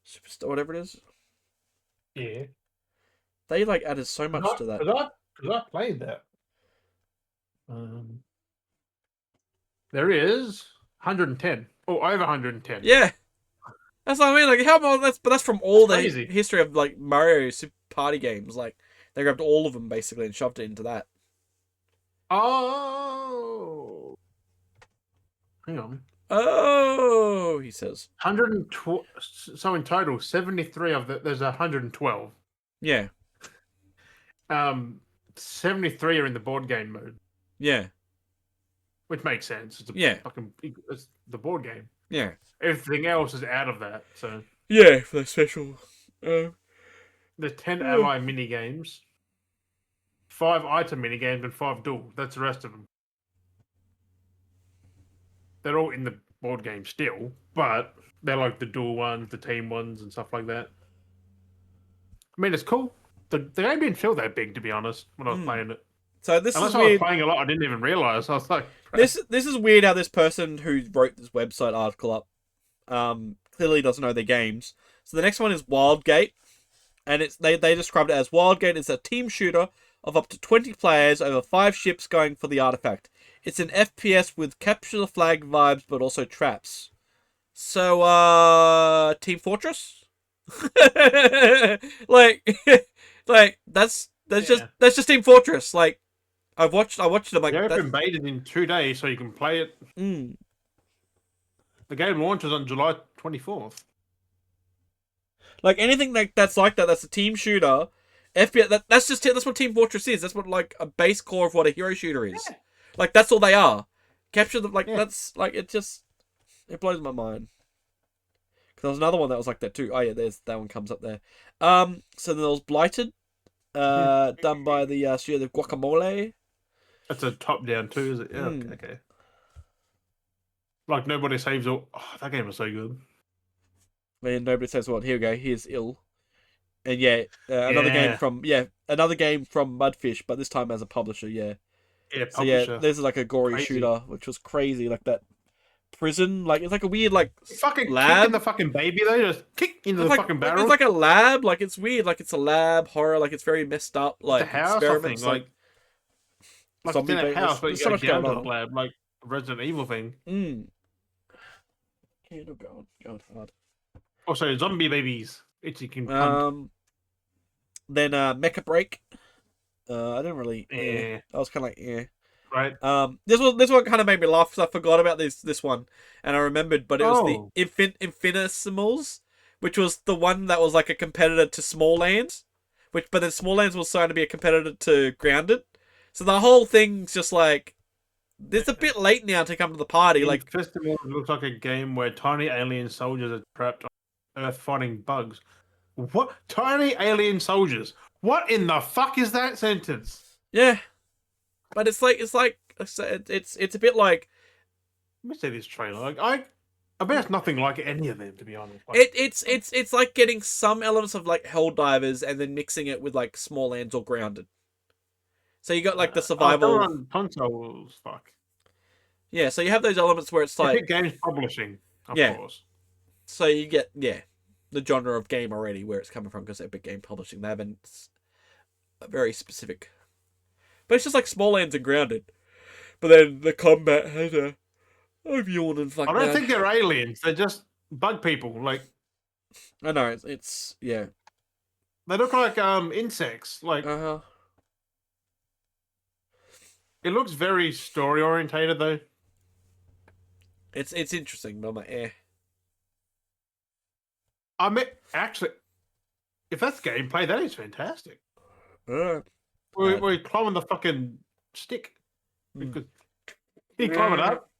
Superstar, whatever it is. Yeah, they like added so much to that. Because I played that. There is 110 or over 110. Yeah. That's what I mean. Like, how about that's from all the crazy. history of like Mario Super Party games. Like, they grabbed all of them basically and shoved it into that. Oh, hang on. Oh, he says 112. So in total, 73 of that. There's 112. Yeah. 73 are in the board game mode. Yeah. Which makes sense. It's the board game. Yeah. Everything else is out of that. So yeah, for the special. There's 10 ally mini games, 5 item mini games, and 5 duel. That's the rest of them. They're all in the board game still, but they're like the duel ones, the team ones, and stuff like that. I mean, it's cool. The game didn't feel that big, to be honest, when I was playing it. So this Unless is I weird. was playing a lot, I didn't even realize. I was like, this is weird how this person who wrote this website article up clearly doesn't know their games. So the next one is Wildgate, and they described it as Wildgate is a team shooter of up to 20 players over 5 ships going for the artifact. It's an FPS with capture the flag vibes, but also traps. So Team Fortress, like that's just Team Fortress. Like I watched it. I'm like, the open beta in 2 days, so you can play it. The game launches on July 24th. Like anything that's a team shooter. FPS. That's what Team Fortress is. That's what like a base core of what a hero shooter is. Yeah. Like that's all they are. Capture the that's like it blows my mind. Because there was another one that was like that too. Oh yeah, that one comes up there. So then there was Blighted, done by the studio of Guacamole. That's a top down too, is it? Yeah. Okay. Like Nobody Saves All. Oh, that game was so good. Man, Nobody Saves All. Here we go. Here's Ill. And another game from Mudfish, but this time as a publisher. Yeah. Yeah. So yeah, there's like a gory shooter, which was crazy, like that prison, like it's like a weird like fucking lab. Kick in the fucking baby though, just kick into the fucking barrel. It's like a lab, like it's weird, like it's a lab horror, like it's very messed up, like it's a house, experiments, I think, like it's in a house, but you go down to the lab, like a Resident Evil thing. Candle going hard. Also, zombie babies. You can punt. Then Mecha Break. I didn't really. Yeah. I was kind of like, Right. This one kind of made me laugh because I forgot about this one, and I remembered, but it was the Infinissimals, which was the one that was like a competitor to Small Lands, but then Small Lands was starting to be a competitor to Grounded, so the whole thing's just like, it's a bit late now to come to the party. Like Festival looks like a game where tiny alien soldiers are trapped Earth fighting bugs. What? Tiny alien soldiers. What in the fuck is that sentence? Yeah, but it's like it's a bit like Let me see this trailer. Like, I bet it's nothing like any of them, to be honest. Like, it's like getting some elements of like Helldivers and then mixing it with like Small Lands or Grounded. So you got like the oh, they're survival. on consoles. Fuck. Yeah, so you have those elements where it's like Epic Games Publishing, of yeah. course. So you get the genre of game already where it's coming from because Epic Game Publishing they have a very specific. But it's just like Small Lands and Grounded. But then the combat has a I've yawned and fuck I don't that. think they're aliens. They're just bug people. Like, I know it's yeah. they look like insects. Like, Uh-huh. it looks very story orientated though. It's interesting, but I'm like, eh. I mean, actually, if that's gameplay, that is fantastic. We're climbing the fucking stick. Mm. He climbing up.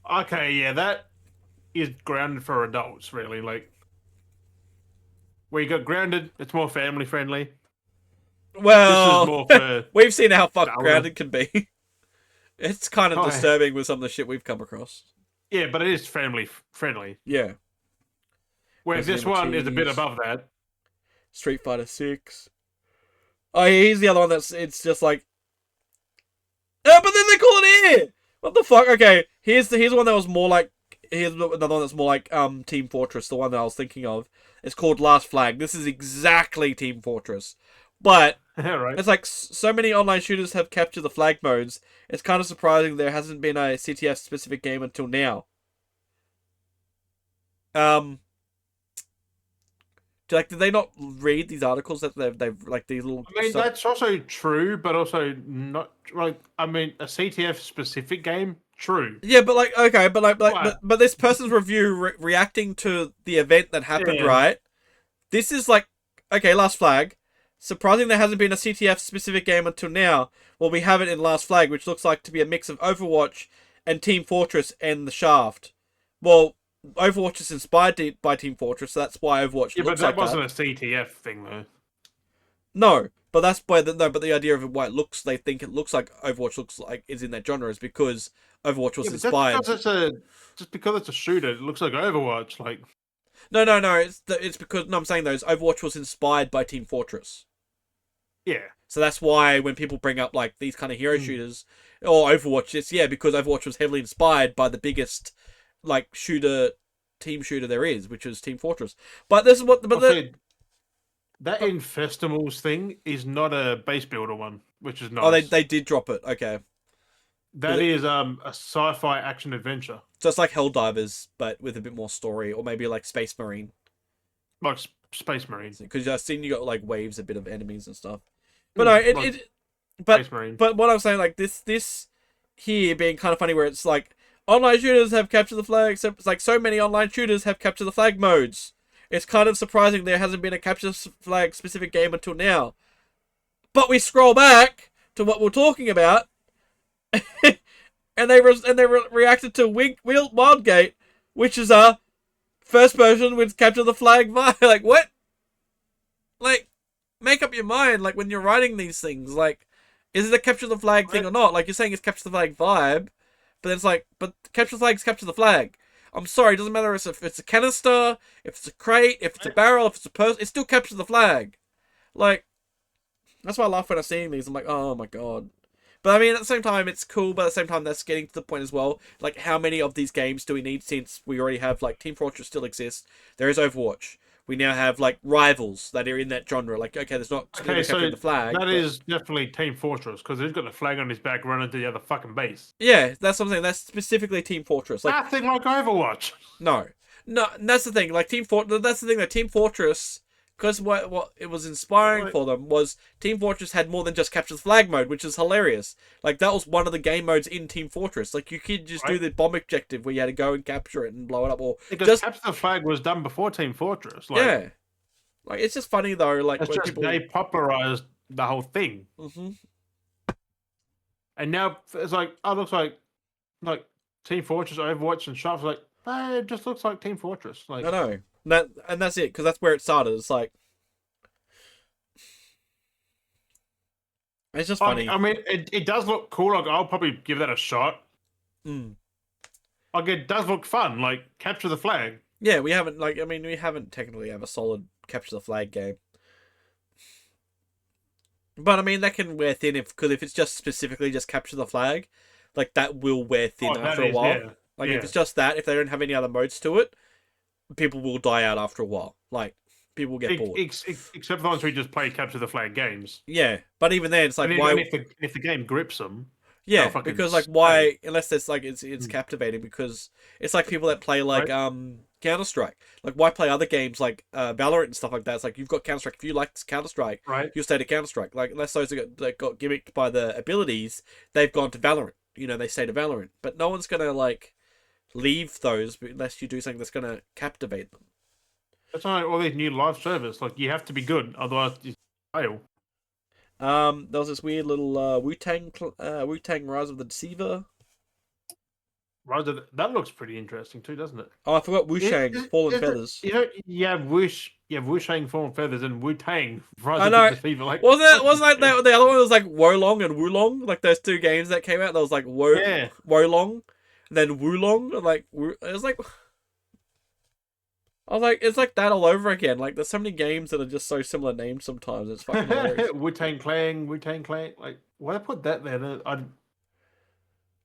Okay, yeah, that is Grounded for adults, really. Like, where you got Grounded, it's more family friendly. Well, this is more for we've seen how fucked older. Grounded can be. It's kind of disturbing with some of the shit we've come across. Yeah, but it is family friendly. Yeah. Whereas this one is a bit above that. Street Fighter 6. Oh, here's the other one that's it's just like. Oh, but then they call it Air. What the fuck? Okay, here's one that was more like. Here's another one that's more like Team Fortress. The one that I was thinking of. It's called Last Flag. This is exactly Team Fortress, but Right. it's like so many online shooters have captured the flag modes. It's kind of surprising there hasn't been a CTF specific game until now. Did they not read these articles that they've like these little? I mean, that's also true, but also not like. I mean, a CTF specific game, true. Yeah, but like okay, but this person's review reacting to the event that happened, right? This is like okay, Last Flag. Surprising there hasn't been a CTF specific game until now. Well, we have it in Last Flag, which looks like to be a mix of Overwatch and Team Fortress and the Shaft. Well, Overwatch is inspired by Team Fortress, so that's why Overwatch looks like that. But that wasn't a CTF thing, though. No, but that's why but the idea of why it looks, they think it looks like Overwatch looks like is in that genre is because Overwatch was inspired. Just because it's a shooter, it looks like Overwatch. Like no, it's because I'm saying those Overwatch was inspired by Team Fortress. Yeah. So that's why when people bring up like these kind of hero shooters or Overwatch, it's because Overwatch was heavily inspired by the biggest like team shooter there is, which is Team Fortress. But this is what that Infestimals thing is not a base builder one, which is nice. Oh, they did drop it. Okay. That is a sci-fi action adventure. So it's like Helldivers, but with a bit more story, or maybe like Space Marine. Like Space Marines. Because I've seen you got like waves a bit of enemies and stuff. But no, but what I'm saying, like this here being kind of funny, where it's like online shooters have captured the flag. So it's like so many online shooters have captured the flag modes. It's kind of surprising there hasn't been a capture flag specific game until now. But we scroll back to what we're talking about, and they reacted to Wildgate, which is a first person with capture the flag vibe. Like what? Like, make up your mind. Like when you're writing these things, like, is it a capture the flag thing or not? Like you're saying it's capture the flag vibe, but then it's like, but capture the flag is capture the flag. I'm sorry, it doesn't matter if it's a canister, if it's a crate, if it's a barrel, if it's a person, it still captures the flag. Like, that's why I laugh when I'm seeing these. I'm like, oh my god. But I mean, at the same time, it's cool, but at the same time, that's getting to the point as well. Like, how many of these games do we need since we already have, like, Team Fortress still exists? There is Overwatch. We now have, like, rivals that are in that genre. Like, okay, there's not so the flag. That is definitely Team Fortress, because he's got the flag on his back running to the other fucking base. Yeah, that's something. That's specifically Team Fortress. Like, nothing like Overwatch. No, that's the thing. Like, that's the thing that Team Fortress... Because what it was inspiring for them was Team Fortress had more than just capture the flag mode, which is hilarious. Like, that was one of the game modes in Team Fortress. Like, you could just do the bomb objective where you had to go and capture it and blow it up. Or because just capture the flag was done before Team Fortress. Like, yeah. Like, it's just funny, though. Like, it's just they popularized the whole thing. Mm-hmm. And now it's like, oh, looks like Team Fortress, Overwatch, and Sharp's like, it just looks like Team Fortress. Like, I know and that's it because that's where it started. It's like it's just funny. I mean, it does look cool. Like, I'll probably give that a shot. Mm. Like, it does look fun. Like, capture the flag. Yeah, we haven't we haven't technically have a solid capture the flag game. But I mean, that can wear thin because if it's just specifically just capture the flag, like that will wear thin after a while. Yeah. Like if it's just that, if they don't have any other modes to it, people will die out after a while. Like people will get bored. Except for the ones who just play capture the flag games. Yeah, but even then, it's like why? And if the game grips them. Yeah, because like why? Unless it's like it's captivating because it's like people that play like Counter Strike. Like why play other games like Valorant and stuff like that? It's like you've got Counter Strike. If you like Counter Strike, right, you'll stay to Counter Strike. Like unless those that got gimmicked by the abilities, they've gone to Valorant. You know, they stay to Valorant. But no one's gonna like leave those unless you do something that's gonna captivate them. That's why all these new live servers. Like you have to be good, otherwise you fail. There was this weird little Wu-Tang Rise of the Deceiver. That looks pretty interesting too, doesn't it? Oh, I forgot Wu-Shang, Fallen Feathers. You have Wu-Shang, Fallen Feathers, and Wu-Tang Rise I know. of the Deceiver. Like, wasn't that the other one was like Wolong and Wulong? Like those two games that came out, that was like Wolong, and then Wulong, and like it was like. I was like, it's like that all over again. Like, there's so many games that are just so similar names sometimes. It's fucking hilarious. Wu-Tang Clan. Like, why they put that there? I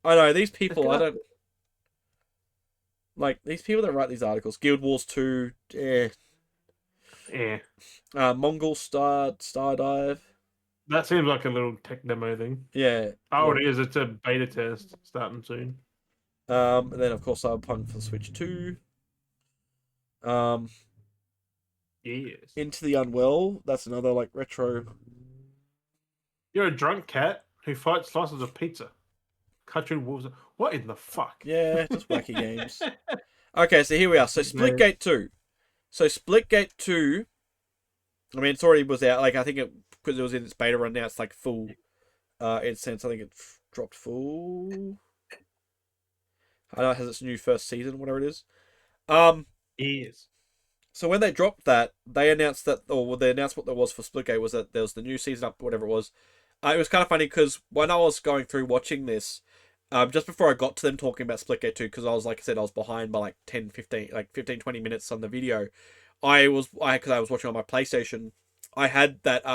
know, these people, I don't... Like, these people that write these articles, Guild Wars 2, Yeah. Mongol Stardive. That seems like a little tech demo thing. Yeah. Oh, it is. It's a beta test starting soon. And then, of course, Cyberpunk for Switch 2. Yes. Into the Unwell. That's another like retro. You're a drunk cat who fights slices of pizza. Cartoon wolves. What in the fuck? Yeah, just wacky games. Okay, so here we are. So Splitgate 2. So Splitgate 2. I mean, it's already was out. Like I think because it was in its beta run now. It's like full. In sense, I think it dropped full. I know it has its new first season, whatever it is. Yes. So when they dropped that, they announced that, or they announced what there was for Splitgate was that there was the new season up, whatever it was. It was kind of funny because when I was going through watching this, just before I got to them talking about Splitgate 2, because I was, like I said, I was behind by like 10, 15, like 15, 20 minutes on the video. Because I was watching on my PlayStation, I had that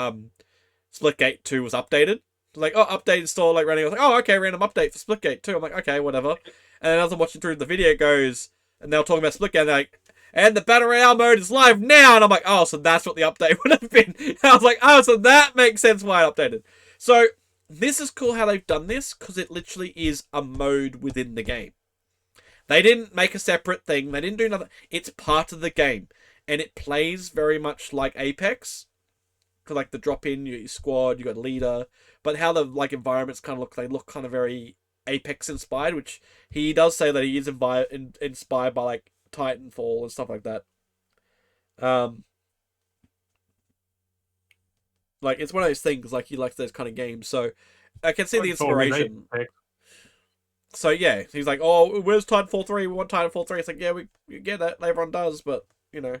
Splitgate 2 was updated. Like, oh, update install, like running. I was like, oh, okay, random update for Splitgate 2. I'm like, okay, whatever. And then as I'm watching through the video, it goes, and they were talking about Splitgate, and they're like, and the Battle Royale mode is live now. And I'm like, oh, so that's what the update would have been. And I was like, oh, so that makes sense why I updated. So this is cool how they've done this because it literally is a mode within the game. They didn't make a separate thing. They didn't do nothing. It's part of the game. And it plays very much like Apex. Because like the drop in, you got your squad, you got leader. But how the like environments kind of look, they look kind of very Apex inspired, which he does say that he is inspired by like Titanfall and stuff like that. Like it's one of those things. Like he likes those kind of games, so I can see the inspiration. So yeah, he's like, "Oh, where's Titanfall 3? We want Titanfall 3." It's like, yeah, we get that. Everyone does, but you know.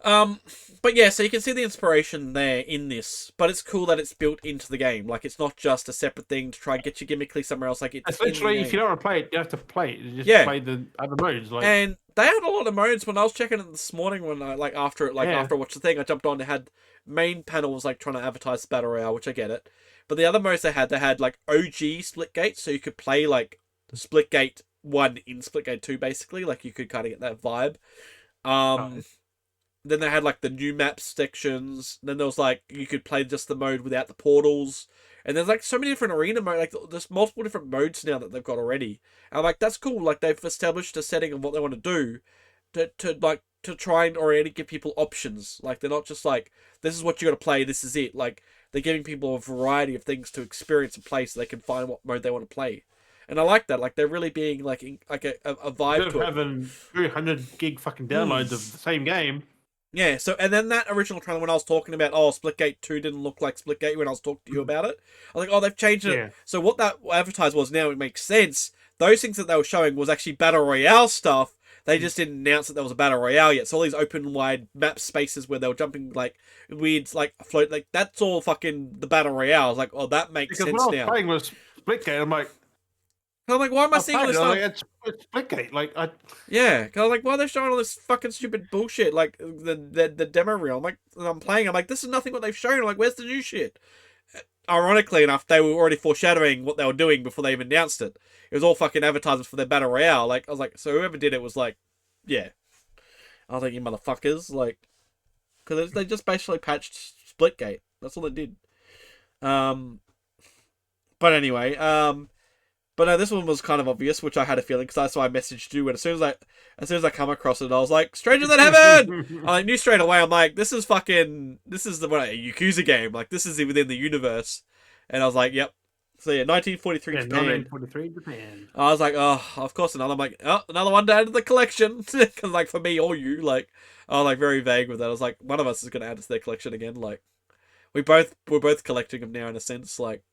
But yeah, so you can see the inspiration there in this, but it's cool that it's built into the game. Like it's not just a separate thing to try and get you gimmickly somewhere else. Like it's essentially, if you don't want to play it, you have to play it. You just play the other modes. Like, and they had a lot of modes when I was checking it this morning. When I after I watched the thing, I jumped on. They had main panel was like trying to advertise the Battle Royale, which I get it. But the other modes they had like OG Splitgate, so you could play like Splitgate 1 in Splitgate 2, basically. Like you could kind of get that vibe. Then they had like the new map sections. Then there was like you could play just the mode without the portals. And there's like so many different arena mode. Like there's multiple different modes now that they've got already. And I'm like, that's cool. Like they've established a setting of what they want to do to try and already give people options. Like they're not just like, this is what you got to play. This is it. Like they're giving people a variety of things to experience and play so they can find what mode they want to play. And I like that. Like they're really being like a vibe instead to of it. having 300 gig fucking downloads of the same game. Yeah, so, and then that original trailer when I was talking about, Splitgate 2 didn't look like Splitgate when I was talking to you about it. I was like, they've changed it. Yeah. So what that advertised was, now it makes sense. those things that they were showing was actually Battle Royale stuff. They just didn't announce that there was a Battle Royale yet. So all these open wide map spaces where they were jumping like weird like float like that's all fucking the Battle Royale. I was like, oh, that makes Because when I sense was now. playing with Splitgate, I'm like, Why am I I seeing all played this it, stuff? like, it's Splitgate. Like, Yeah, cause I was like, why are they showing all this fucking stupid bullshit? Like the demo reel. I'm like, and I'm playing. I'm like, this is nothing what they've shown. I'm like, where's the new shit? Ironically enough, they were already foreshadowing what they were doing before they even announced it. It was all fucking advertisements for their battle royale. Like I was like, so whoever did it was like, yeah. I was like, you motherfuckers, like, because they just basically patched Splitgate. That's all they did. Um, but anyway, but no, this one was kind of obvious, which I had a feeling because that's why I messaged you. And as soon as I come across it, I was like, "Stranger Than Heaven!" I like, knew straight away. I'm like, this is the a Yakuza game. Like this is within the universe. And I was like, "Yep." So yeah, 1943 yeah, Japan. 1943 Japan. I was like, oh, of course another. I'm like, oh, another one to add to the collection. Because like for me or you, like, I was like very vague with that. I was like, one of us is gonna add to their collection again. Like, we're both collecting them now in a sense. Like,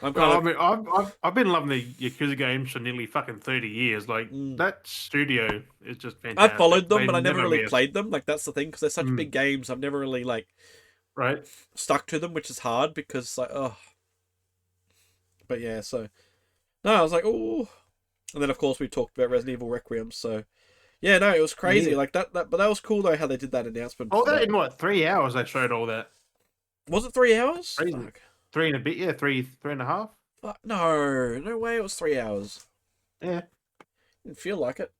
I'm kind Well, I of. mean, I've been loving the Yakuza games for nearly fucking 30 years. Like that studio is just I fantastic. followed them, They but I never never really miss. played them. Like that's the thing, because they're such big games. I've never really like Right? stuck to them, which is hard because like oh. But yeah, so no, I was like oh, and then of course we talked about Resident Evil Requiem. So yeah, no, it was crazy Yeah. like that. But that was cool though how they did that announcement. Oh, For that that. in what 3 hours they showed all that. Was it 3 hours? Crazy. Fuck. 3 and a bit, yeah, three and a half. Fuck. No, no way. It was 3 hours. Yeah. Didn't feel like it.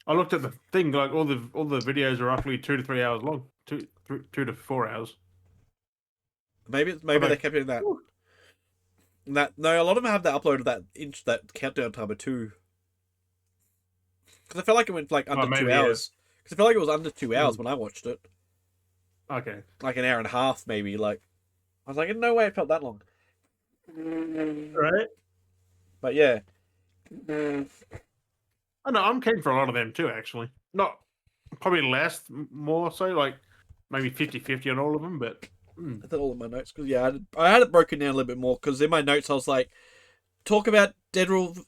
I looked at the thing, like all the videos are roughly 2 to 3 hours long. 2 to 4 hours. Maybe Okay. they kept it in that. No, a lot of them have that uploaded that countdown timer too. Because I felt like it went like under Maybe, 2 hours. Because I felt like it was under 2 hours Mm. when I watched it. Okay. Like an hour and a half maybe. Like I was like, no way it felt that long. Right. But yeah. I know I'm keen for a lot of them too, actually. Not probably less, more so, like maybe 50-50 on all of them, but I did all of my notes because yeah, I had it broken down a little bit more because in my notes I was like, talk about Deadpool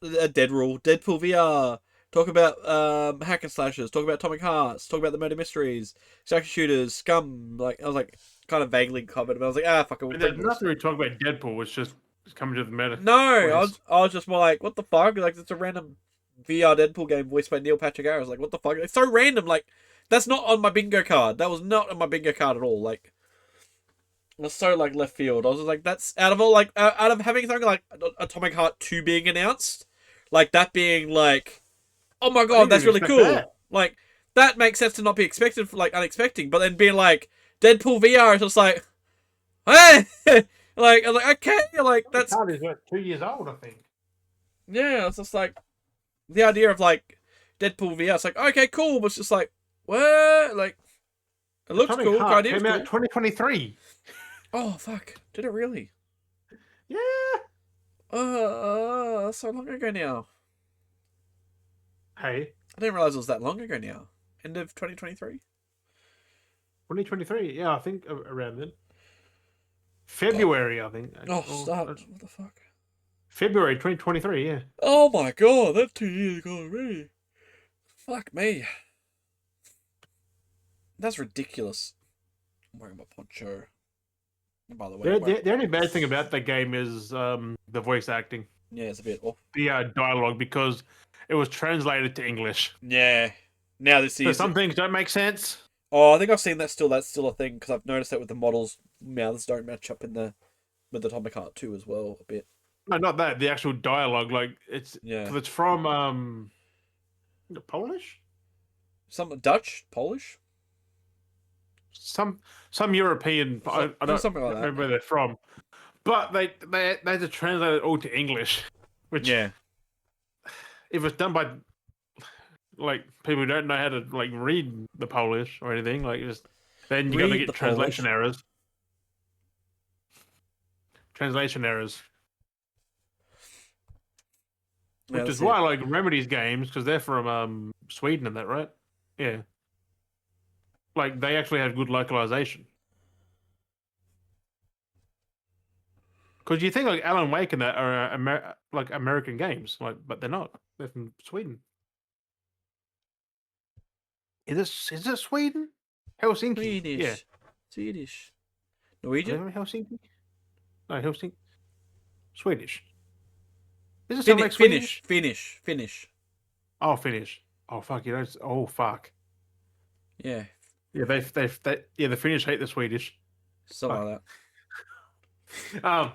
VR. Talk about hack and slashes. Talk about Atomic Hearts. Talk about the murder mysteries, extraction shooters, Scum. Like I was like kind of vaguely covered, but I was like, fuck it. We'll there's bring this. nothing we talk about Deadpool. It's just coming to the meta. No, Voice. I was just more like, what the fuck? Like it's a random VR Deadpool game voiced by Neil Patrick Harris. Like what the fuck? It's so random. Like that's not on my bingo card. That was not on my bingo card at all. Like it was so like left field. I was just like, that's out of all like out of having something like Atomic Heart 2 being announced, like that being like, oh my god, that's really cool. That. Like that makes sense to not be expected for like unexpected, but then being like Deadpool VR is just like, hey, like I was like, okay, like that's card is what, 2 years old, I think. yeah. It's just like the idea of like Deadpool VR. It's like okay, cool, but it's just like what, like it looks Atomic cool. Heart Idea came cool. out 2023. Oh fuck, did it really? Yeah. So long ago now. Hey, I didn't realize it was that long ago now. End of 2023. 2023. Yeah, I think around then. February, I think. Oh, stop! What the fuck? February 2023. Yeah. Oh my god, that's 2 years ago already. Fuck me. That's ridiculous. I'm wearing my poncho. By the way, The only bad thing about that game is the voice acting. yeah, it's a bit off. The dialogue, because it was translated to English. Yeah. Now this So is. some things don't make sense. Oh, I think I've seen that still. That's still a thing because I've noticed that with the models, mouths don't match up with the Atomic Heart 2 as well a bit. No, not that. The actual dialogue, like it's Yeah. because it's from Polish, Some Dutch, Polish. some European. I don't Something like that. remember where they're from, but they had to translate it all to English, which Yeah. if it's done by like people who don't know how to like read the Polish or anything, like just then you're gonna Read get the translation Polish. errors. Translation errors. Yeah, Which is that's why it. I like Remedy's games, because they're from Sweden and that, right? Yeah. Like they actually have good localization. Because you think like Alan Wake and that are like American games, like, but they're not. They're from Sweden. Is it Sweden? Helsinki. Swedish. Yeah. Swedish. Are Norwegian? they Helsinki? No, Helsinki. Swedish. Is it something like Finnish. Swedish? Finnish. Oh, Finnish. Oh fuck! You don't. Oh fuck. Yeah. Yeah, the Finnish hate the Swedish. Something like that.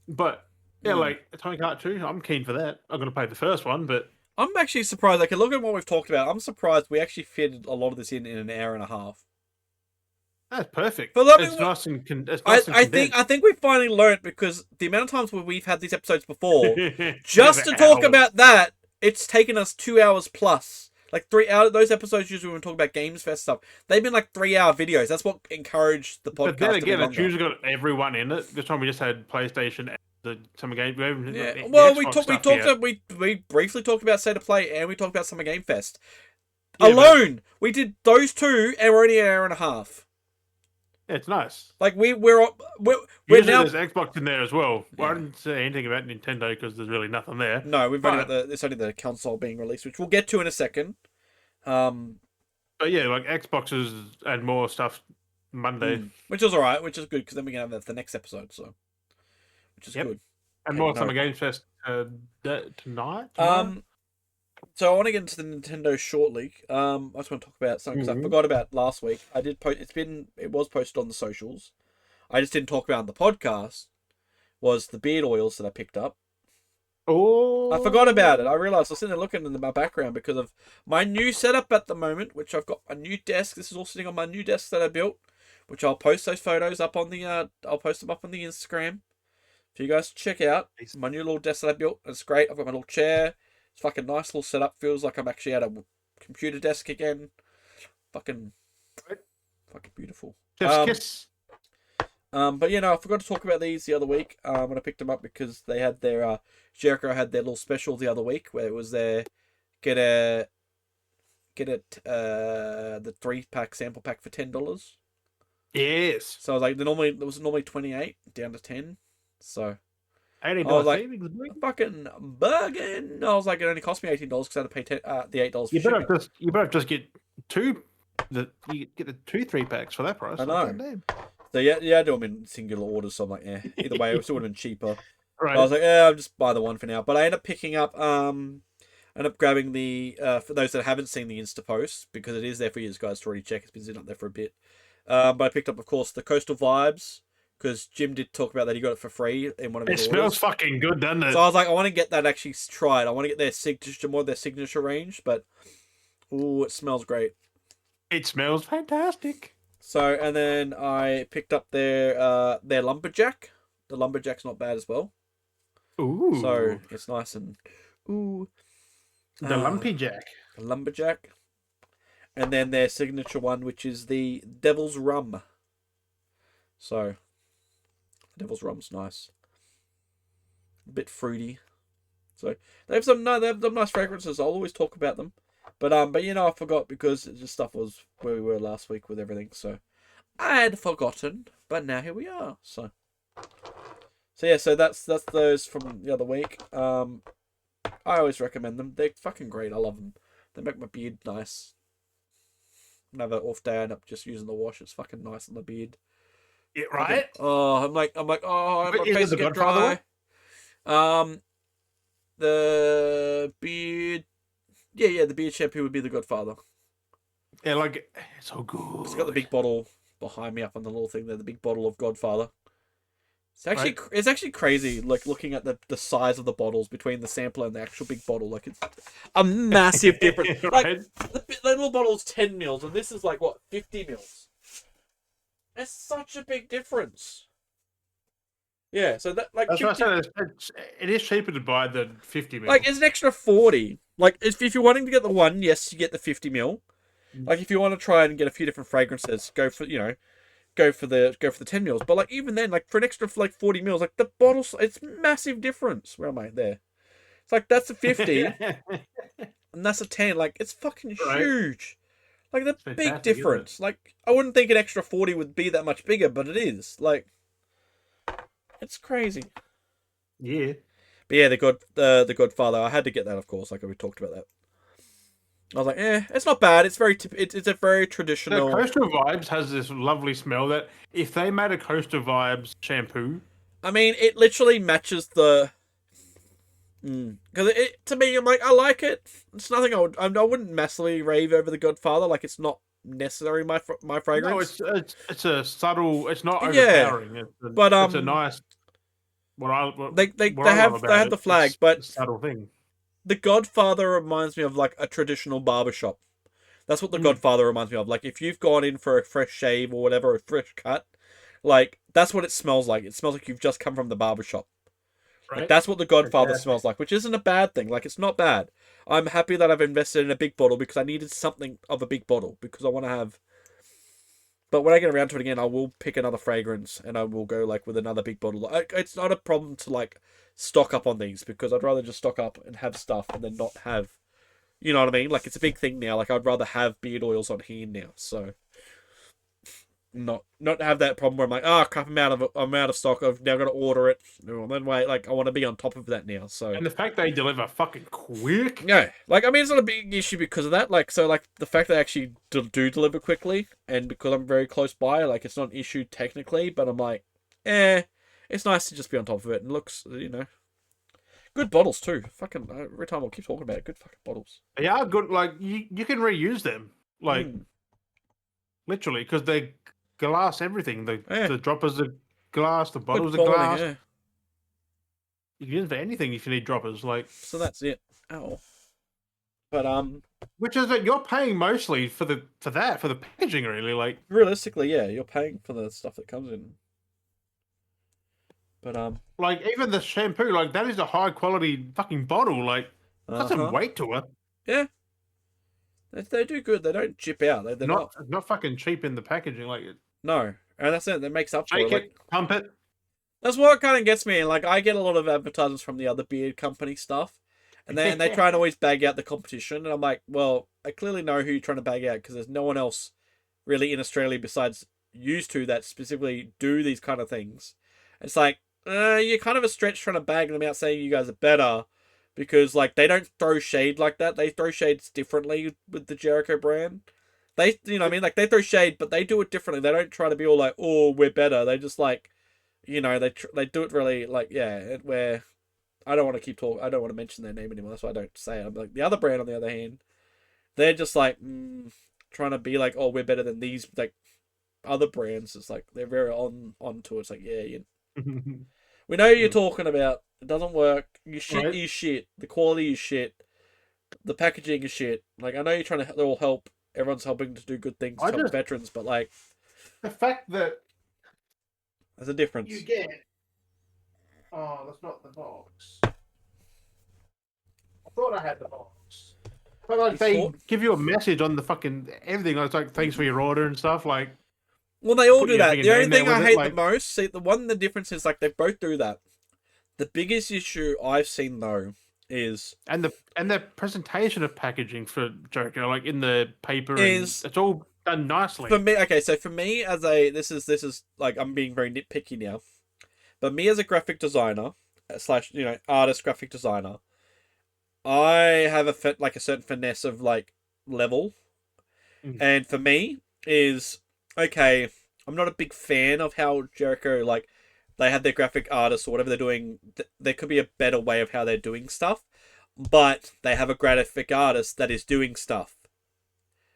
But yeah, Mm. like Tony Kart 2, I'm keen for that. I'm gonna play the first one, but I'm actually surprised. Like, look at what we've talked about. I'm surprised we actually fit a lot of this in an hour and a half. that's perfect. But It's nice and condensed. I think we finally learned, because the amount of times where we've had these episodes before, just to talk about that, it's taken us 2 hours plus. Like 3 hours. Those episodes usually when we talk about Games Fest stuff, they've been like 3-hour videos. That's what encouraged the podcast. But then again, to be it's usually got everyone in it. This time we just had PlayStation and the Summer Game. Yeah. Well, we briefly talked about State of Play, and we talked about Summer Game Fest. Yeah, alone, we did those two, and we're only an hour and a half. Yeah, it's nice. Like we're usually now. There's Xbox in there as well. Yeah. I didn't say anything about Nintendo because there's really nothing there. No, we've only got it's only the console being released, which we'll get to in a second. But yeah, like Xboxes and more stuff Monday, which is alright, which is good, because then we can have that for the next episode. So, which is good. And more Summer Games Fest tonight. So I want to get into the Nintendo shortly. I just want to talk about something because I forgot about last week. I did post. It was posted on the socials. I just didn't talk about it on the podcast. Was the beard oils that I picked up. Oh, I forgot about it. I realized I was sitting there looking in my background because of my new setup at the moment, which I've got a new desk. This is all sitting on my new desk that I built, which I'll post those photos up on the. I'll post them up on the Instagram for you guys to check out. It's my new little desk that I built. It's great. I've got my little chair. It's fucking nice little setup. Feels like I'm actually at a computer desk again. Fucking beautiful. Kiss. But you know, I forgot to talk about these the other week when I picked them up, because they had their Jericho had their little special the other week where it was their get the 3-pack sample pack for $10. Yes. So I was like, it was normally 28 down to 10. So $80 I was like, savings, fucking bargain. I was like, it only cost me $18 because I had to pay the $8 for you better just get two. You get the 2 3-packs for that price. I know. So yeah, I do them in singular orders. So I'm like, either way, it still would have been cheaper. Right. I was like, I'll just buy the one for now. But I ended up picking up, grabbing the for those that haven't seen the Insta post, because it is there for you guys to already check. It's been sitting up there for a bit. But I picked up, of course, the Coastal Vibes, because Jim did talk about that. He got it for free in one of his orders. It smells fucking good, doesn't it? So I was like, I want to get that actually tried. I want to get their signature, more of their signature range. But ooh, it smells great. It smells fantastic. So, and then I picked up their Lumberjack. The Lumberjack's not bad as well. Ooh. So it's nice and ooh. The Lumpy Jack. The Lumberjack. And then their signature one, which is the Devil's Rum. So, Devil's Rum's nice. A bit fruity. So they have some nice fragrances. I'll always talk about them. But you know, I forgot because the stuff was where we were last week with everything. So I had forgotten, but now here we are. So yeah, so that's those from the other week. I always recommend them. They're fucking great. I love them. They make my beard nice. Another off day, I end up just using the wash. It's fucking nice on the beard. Yeah, right. I'm like, my face get dry. The beard. Yeah, the beard shampoo would be the Godfather. Yeah, like, it's so good. It's got the big bottle behind me up on the little thing there, the big bottle of Godfather. It's actually crazy, like, looking at the size of the bottles between the sampler and the actual big bottle. Like, it's a massive difference. Right? Like, the little bottle's 10 mils, and this is like, what, 50 mils? It's such a big difference. Yeah, so that, like... That's what I said, it is cheaper to buy than 50 mil. Like, it's an extra 40. Like, if you're wanting to get the one, yes, you get the 50 mil. Like, if you want to try and get a few different fragrances, go for the 10 mils. But, like, even then, like, for an extra, like, 40 mils, like, the bottles, it's massive difference. Where am I? There. It's like, that's a 50, and that's a 10. Like, it's fucking huge. Like, the big difference. Like, I wouldn't think an extra 40 would be that much bigger, but it is. Like, It's crazy. Yeah. But yeah, the Godfather. I had to get that, of course. Like we talked about that. I was like, it's not bad. It's very it's a very The traditional. Coastal Vibes has this lovely smell that if they made a Coastal Vibes shampoo, I mean, it literally matches the. Because it to me, I'm like, I like it. It's nothing I wouldn't massively rave over the Godfather. Like it's not necessarily my no, fragrance. it's a subtle. It's not Yeah, overpowering. but It's a nice. What I love they about have it, the flag, it's but a subtle thing. the Godfather reminds me of like a traditional barbershop. That's what the Godfather reminds me of. Like if you've gone in for a fresh shave or whatever, a fresh cut, like that's what it smells like. It smells like you've just come from the barbershop. Like Right? that's what the Godfather Fantastic. smells like, which isn't a bad thing. Like it's not bad. I'm happy that I've invested in a big bottle because I needed something of a big bottle because I want to have. But when I get around to it again, I will pick another fragrance and I will go like with another big bottle. It's not a problem to like stock up on these because I'd rather just stock up and have stuff and then not have. You know what I mean? Like it's a big thing now. Like I'd rather have beard oils on hand now. So not have that problem where I'm like, oh crap, I'm out of stock. I've now got to order it. No, then wait, like I want to be on top of that now. So And the fact they deliver fucking quick. yeah, like I mean, it's not a big issue because of that. Like so, like the fact they actually do deliver quickly, and because I'm very close by, like it's not an issue technically. But I'm like, it's nice to just be on top of it, and looks, good bottles too. Fucking every time I'll keep talking about it. Good fucking bottles. They are good. Like you can reuse them. Like literally, because they glass everything. The droppers are glass. The bottles Good are quality, glass. yeah. You can use it for anything if you need droppers. Like So that's it. Ow. But which is that you're paying mostly for the packaging, really. Like realistically, yeah, you're paying for the stuff that comes in. But like even the shampoo, like that is a high quality fucking bottle. Like it got some weight to it. Yeah, they do good. They don't chip out. They're Not fucking cheap in the packaging. Like no, and that's it. That makes up for shake it. it, pump it. That's what kind of gets me. Like I get a lot of advertisements from the other beard company stuff, and they try and always bag out the competition. And I'm like, well, I clearly know who you're trying to bag out because there's no one else really in Australia besides used to that specifically do these kind of things. It's like you're kind of a stretch trying to bag them out saying you guys are better because like they don't throw shade like that. They throw shades differently with the Jericho brand. They, you know what I mean? Like they throw shade, but they do it differently. They don't try to be all like, oh, we're better. They just like, they do it really like, yeah, where I don't want to keep talking. I don't want to mention their name anymore. That's why I don't say it. I'm like the other brand on the other hand, they're just like trying to be like, oh, we're better than these like other brands. It's like they're very on to it. It's like, yeah, we know who you're talking about. It doesn't work. Your shit Right. is shit. The quality is shit. The packaging is shit. Like I know you're trying to all help. Everyone's helping to do good things to help veterans, but like the fact that there's a difference. you get. Oh, that's not the box. I thought I had the box. But like they give you a message on the fucking everything. It's like thanks for your order and stuff. Like, well, they all put do your that. fucking The only name there thing I with it, hate like- the most, see, the difference is like they both do that. The biggest issue I've seen though is and the presentation of packaging for Joker, like in the paper, Is- it's all done nicely. for me. Okay, so for me as a this is like I'm being very nitpicky now, but me as a graphic designer slash artist graphic designer, I have a certain finesse of like level, and for me is okay. I'm not a big fan of how Jericho like they have their graphic artists or whatever they're doing. There could be a better way of how they're doing stuff, but they have a graphic artist that is doing stuff.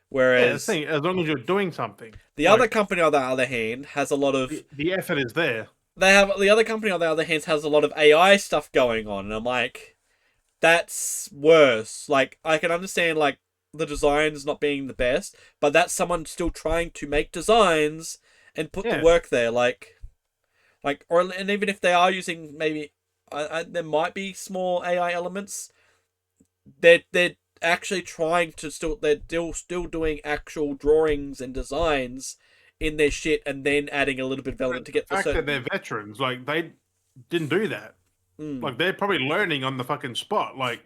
Whereas as long as you're doing something, the other company on the other hand has a lot of the effort is there. the other company on the other hand has a lot of AI stuff going on, and I'm like, that's worse. Like I can understand like the designs not being the best, but that's someone still trying to make designs and put the work there. And even if they are using maybe, there might be small AI elements. They're actually trying to they're still doing actual drawings and designs in their shit, and then adding a little bit of element to get the fact that they're veterans. Like they didn't do that. Like they're probably learning on the fucking spot. Like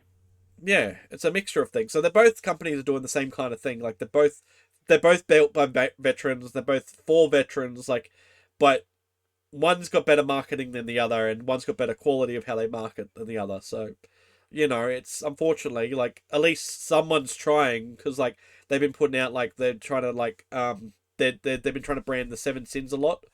yeah, it's a mixture of things. So they're both companies are doing the same kind of thing. Like they're both built by veterans. They're both for veterans. Like, but one's got better marketing than the other, and one's got better quality of how they market than the other. So, it's unfortunately like at least someone's trying because like they've been putting out like they're trying to like they've been trying to brand the Seven Sins a lot.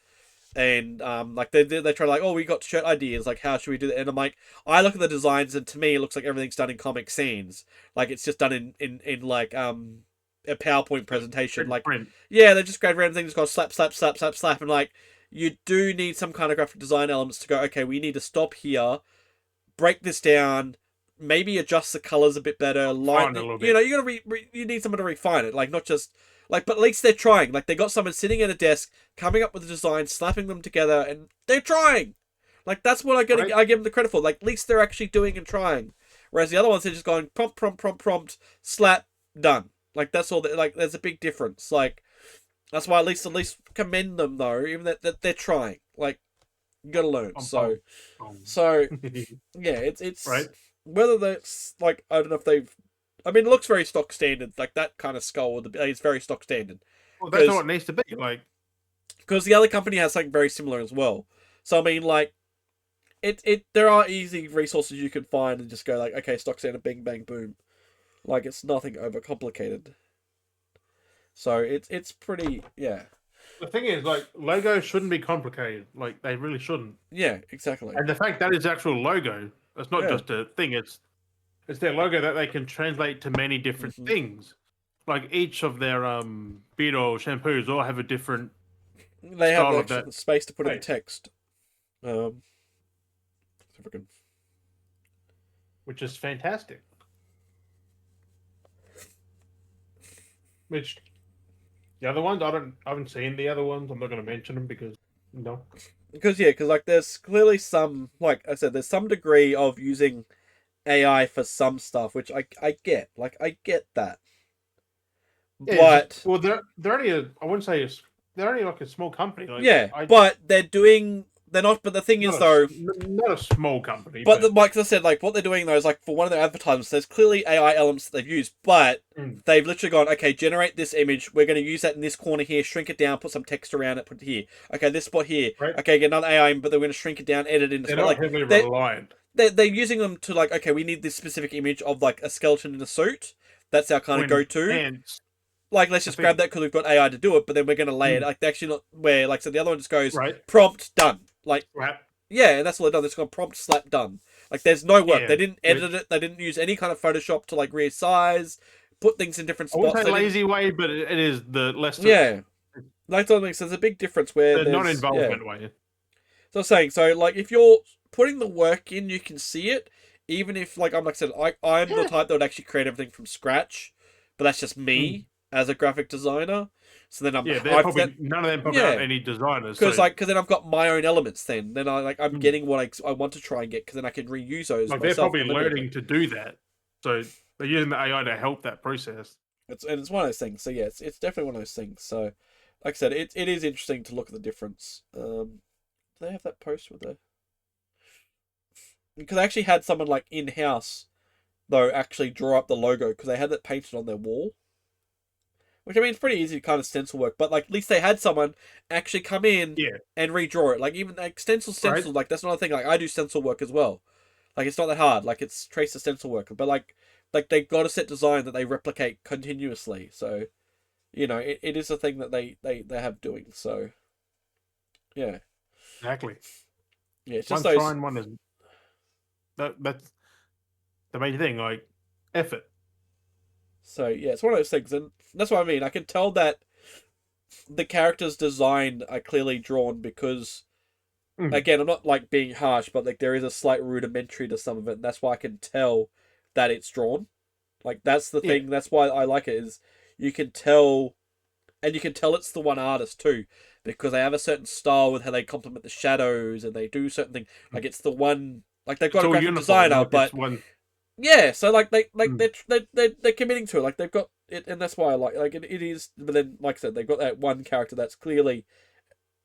And like they try to like, oh, we got shirt ideas, like how should we do that? And I'm like, I look at the designs and to me it looks like everything's done in Comic Sans, like it's just done in like a PowerPoint presentation. Like, print. yeah, they just grab random things, go slap, slap, slap, slap, slap, and like you do need some kind of graphic design elements to go. Okay, we need to stop here, break this down, maybe adjust the colors a bit better, Refine it a little bit. you gotta you need someone to refine it, like not just like, but at least they're trying. Like they got someone sitting at a desk, coming up with a design, slapping them together, and they're trying. Like that's what Right. I give them the credit for. Like at least they're actually doing and trying. Whereas the other ones are just going prompt, prompt, prompt, prompt, slap, done. Like that's all. Like there's a big difference. Like that's why at least commend them though, even that they're trying. Like you gotta learn. So yeah, it's Right. whether that's like I don't know if they've. I mean, it looks very stock standard. Like that kind of skull is very stock standard. Well, that's all it needs to be. Like, because the other company has something very similar as well. So I mean, like, there are easy resources you can find and just go like, okay, stock standard, bing, bang, boom. Like it's nothing overcomplicated. So it's pretty, yeah. the thing is, like, logos shouldn't be complicated. Like, they really shouldn't. Yeah, exactly. And the fact that is actual logo, it's not Yeah. just a thing. It's their logo that they can translate to many different things. Like each of their beard oil shampoos all have a different. They have style the of actual that. space to put in Right. text. Um, if I can. Which is fantastic. Which the other ones, I haven't seen the other ones. I'm not going to mention them because no. Because like there's clearly some, like I said, there's some degree of using AI for some stuff, which I get. Like I get that. Yeah, But well, they're only I wouldn't say they're only like a small company. Like, yeah, but they're not. But the thing is, though, not a small company. but like I said, like what they're doing though is like for one of their advertisements, there's clearly AI elements that they've used, but they've literally gone, okay, generate this image. We're going to use that in this corner here, shrink it down, put some text around it, put it here. Okay, this spot here. Right. Okay, get another AI, but they're going to shrink it down, edit it into. They're not heavily reliant. They're using them to like, okay, we need this specific image of like a skeleton in a suit. That's our kind of go-to. Like, let's just grab that because we've got AI to do it, but then we're going to lay it. Like, they actually not where, like, so the other one just goes prompt done. Like, yeah, and that's all they've done. It's got prompt slap done. Like, there's no work. They didn't edit it. They didn't use any kind of Photoshop to like resize, put things in different spots. I wouldn't say lazy way, but it is the less. Yeah, like something. So there's a big difference where the non-involvement way. So I'm saying, so like, if you're putting the work in, you can see it. Even if, like I said, I'm the type that would actually create everything from scratch, but that's just me as a graphic designer. So then I'm none of them probably aren't any designers. Because then I've got my own elements. Then I'm getting what I want to try and get because then I can reuse those. Like they're probably learning to do that, so they're using the AI to help that process. It's one of those things. So yeah, it's definitely one of those things. So, like I said, it is interesting to look at the difference. Do they have that post with the? Because I actually had someone like in house, though, actually draw up the logo because they had it painted on their wall. Which I mean, it's pretty easy kind of stencil work, but like at least they had someone actually come in and redraw it. Like even like stencil, like that's not a thing. Like I do stencil work as well. Like it's not that hard. Like it's trace the stencil work, but like they got a set design that they replicate continuously. So, it is a thing that they have doing. So, yeah, exactly. Yeah, it's just one trying, one isn't. That's the main thing. Like effort. So yeah, it's one of those things, and that's what I mean. I can tell that the characters' design are clearly drawn because, again, I'm not like being harsh, but like there is a slight rudimentary to some of it, and that's why I can tell that it's drawn. Like that's the thing. That's why I like it is you can tell, and you can tell it's the one artist too, because they have a certain style with how they complement the shadows and they do certain things. Like it's the one. Like they've got a graphic designer, but. Yeah, so like they're committing to it. Like they've got it, and that's why I like it. It is, but then like I said, they've got that one character that's clearly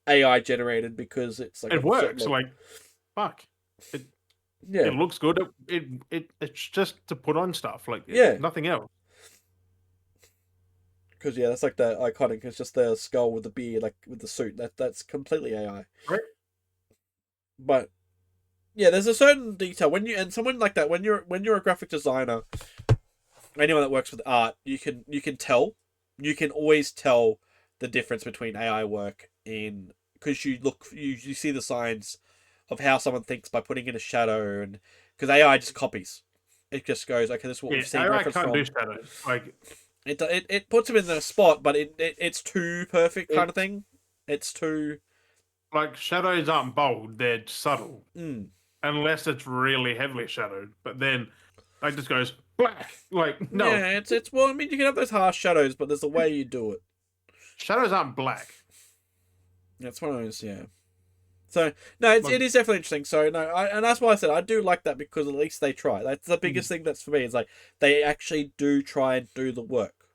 AI generated because it's like it works. Like fuck, it looks good. It's just to put on stuff. Like nothing else. Because that's like the iconic. It's just the skull with the beard, like with the suit. That's completely AI. Right. But yeah, there's a certain detail and someone like that when you're a graphic designer, anyone that works with art, you can tell, you can always tell the difference between AI work in because you see the signs of how someone thinks by putting in a shadow and because AI just copies. It just goes, okay, this is what Yeah, we've seen AI reference can't do from. shadows. Like It puts him in the spot, but it's too perfect kind of it's thing. It's too. like shadows aren't bold; they're subtle, Mm. unless it's really heavily shadowed. But then, it just goes black. Like no, Yeah, it's well. I mean, you can have those harsh shadows, but there's a way you do it. shadows aren't black. It's one of those, yeah. So no, Like, it is definitely interesting. So no, and that's why I said I do like that because at least they try. That's the biggest thing that's for me. Is like they actually do try and do the work,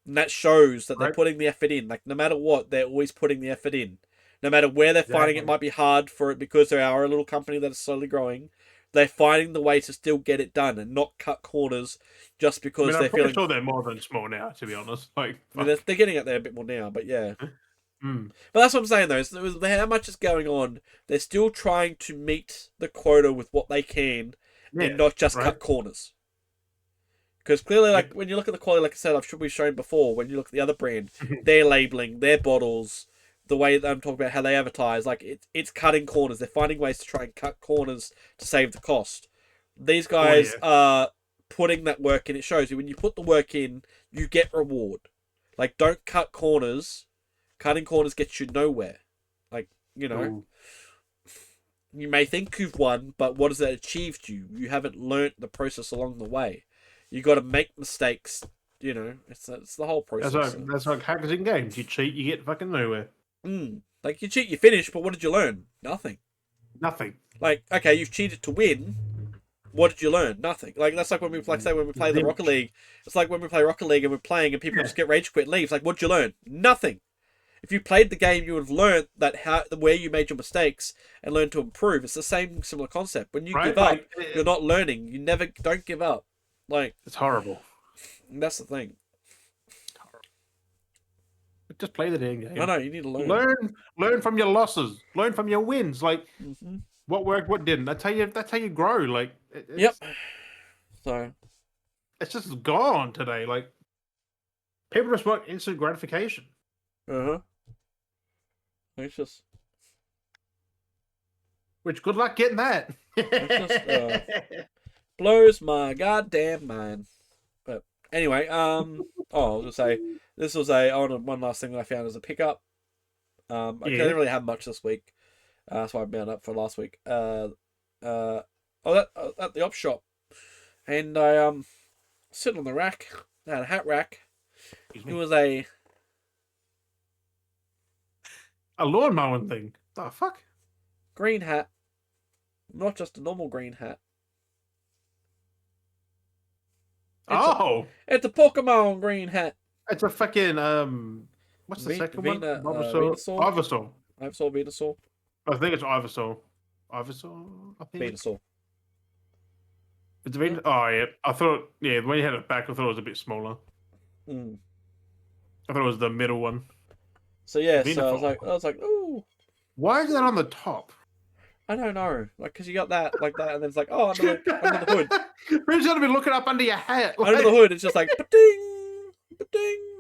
and that shows that they're right? putting the effort in. Like no matter what, they're always putting the effort in. No matter where they're finding it Exactly. might be hard for it because they are a little company that is slowly growing. They're finding the way to still get it done and not cut corners just I mean, because I'm they're pretty feeling. sure they're more than small now. To be honest, like I mean, fuck. they're getting out there a bit more now, but yeah. Mm. But that's what I'm saying though. Is how much is going on? They're still trying to meet the quota with what they can, Yeah, and not just right. cut corners. Because clearly, like Yep. when you look at the quality, like I said, we've shown before. When you look at the other brand, their labeling, their bottles, the way that I'm talking about how they advertise, like it's cutting corners. They're finding ways to try and cut corners to save the cost. These Oh guys yeah. are putting that work in. It shows you when you put the work in, you get reward. Like don't cut corners. Cutting corners gets you nowhere. Like you know, Ooh. you may think you've won, but what has that achieved you? You haven't learnt the process along the way. You got to make mistakes. You know, it's the whole process. So. That's like hackers in games. You cheat, you get fucking nowhere. Like you cheat, you finish, but what did you learn? Nothing. Nothing. Like okay, you've cheated to win. What did you learn? Nothing. Like that's like when we play the Rocket Zilch. League. It's like when we play Rocket League and we're playing and people Yeah. just get rage quit and leave. It's like what did you learn? Nothing. If you played the game, you would have learned that where you made your mistakes and learned to improve. It's the same similar concept. When you give Right. up, Like you're not learning. You never don't give up. Like it's horrible. that's the thing. Just play the damn I game. know you need to learn. Learn from your losses. Learn from your wins. Like Mm-hmm. what worked, what didn't. That's how you grow. Like Yep. So it's just gone today. Like people just want instant gratification. uh huh. It's just Which good luck getting that. blows my goddamn mind. But anyway, oh, I was gonna say this was one last thing that I found as a pickup. I Yeah. didn't really have much this week, so I bound up for last week. At the op shop, and I sitting on the rack. They had a hat rack. Excuse It me. was a A lawn mowing thing. The fuck? green hat, not just a normal green hat. It's a Pokemon green hat. It's a fucking what's the second one? Venusaur. Ivysaur. Ivysaur, Venusaur, I think it's Ivysaur. Ivysaur, I think. Venusaur. It's a Venus. Oh yeah. I thought when you had it back I thought it was a bit smaller. Mm. I thought it was the middle one. So yeah, Venusaur. I was like, ooh, Why is that on the top? I don't know, like because you got that like that, and then it's like, oh, under the hood, Who's gonna be looking up under your hat? under the hood, it's just like, ba-ding, ba-ding.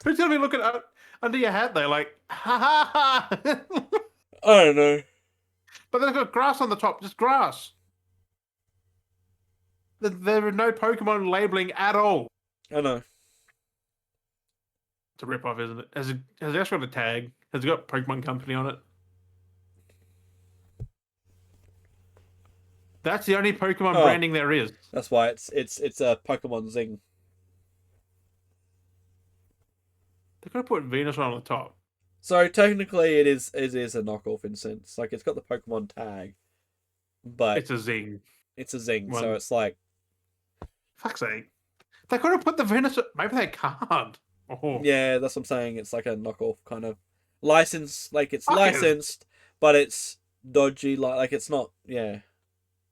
Who's gonna be looking up under your hat though? Like, ha ha ha. I don't know. But they've got grass on the top, just grass. There are no Pokemon labeling at all. I know. It's a rip off, isn't it? Has it actually got a tag? Has it got Pokemon Company on it? That's the only Pokemon branding there is. That's why it's a Pokemon Zing. They're gonna put Venus on the top. So technically, it is a knockoff in a sense. Like it's got the Pokemon tag, but It's a Zing. it's a Zing. One. So it's like, Fuck's sake. They could have put the Venus. Maybe they can't. Oh. yeah, that's what I'm saying. It's like a knockoff kind of license. Like it's Fuck licensed, but it's dodgy. Like it's not. Yeah.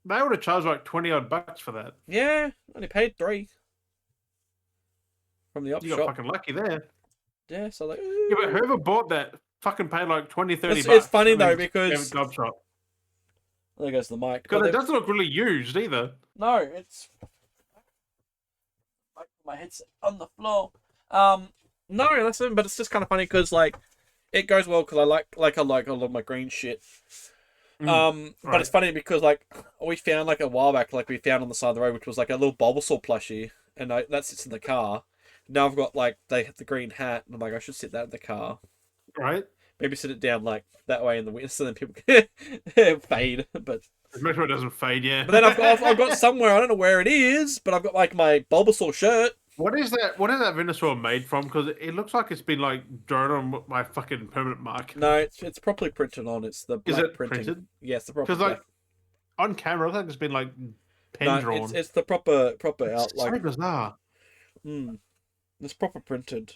They would have charged like 20 odd bucks for that. Yeah, only paid $3 from the op You shop. got fucking lucky there. Yeah, so like, Yeah, but whoever bought that fucking pay like 20, 30 It's bucks. funny and then though just give it because Gov Shop. there goes the mic. Because it doesn't look really used either. No, it's like my headset on the floor. No, listen, but it's just kind of funny because like it goes well because I like a lot of my green shit. But right. it's funny because like we found like a while back, like we found on the side of the road, which was like a little Bulbasaur plushie, and that sits in the car. Now I've got like the green hat, and I'm like I should sit that in the car. Right. Maybe sit it down like that way in the winter, so then people can fade. But make sure it doesn't fade, yeah. But then I've got somewhere, I don't know where it is, but I've got like my Bulbasaur shirt. What is that Venusaur made from? Because it looks like it's been like drawn on my fucking permanent mark. No, it's properly printed on. It's the black is it printing. printed? Yes, the proper. Because like on camera, I think it's been like pen drawn. It's the proper out It's like. so bizarre. It's proper printed.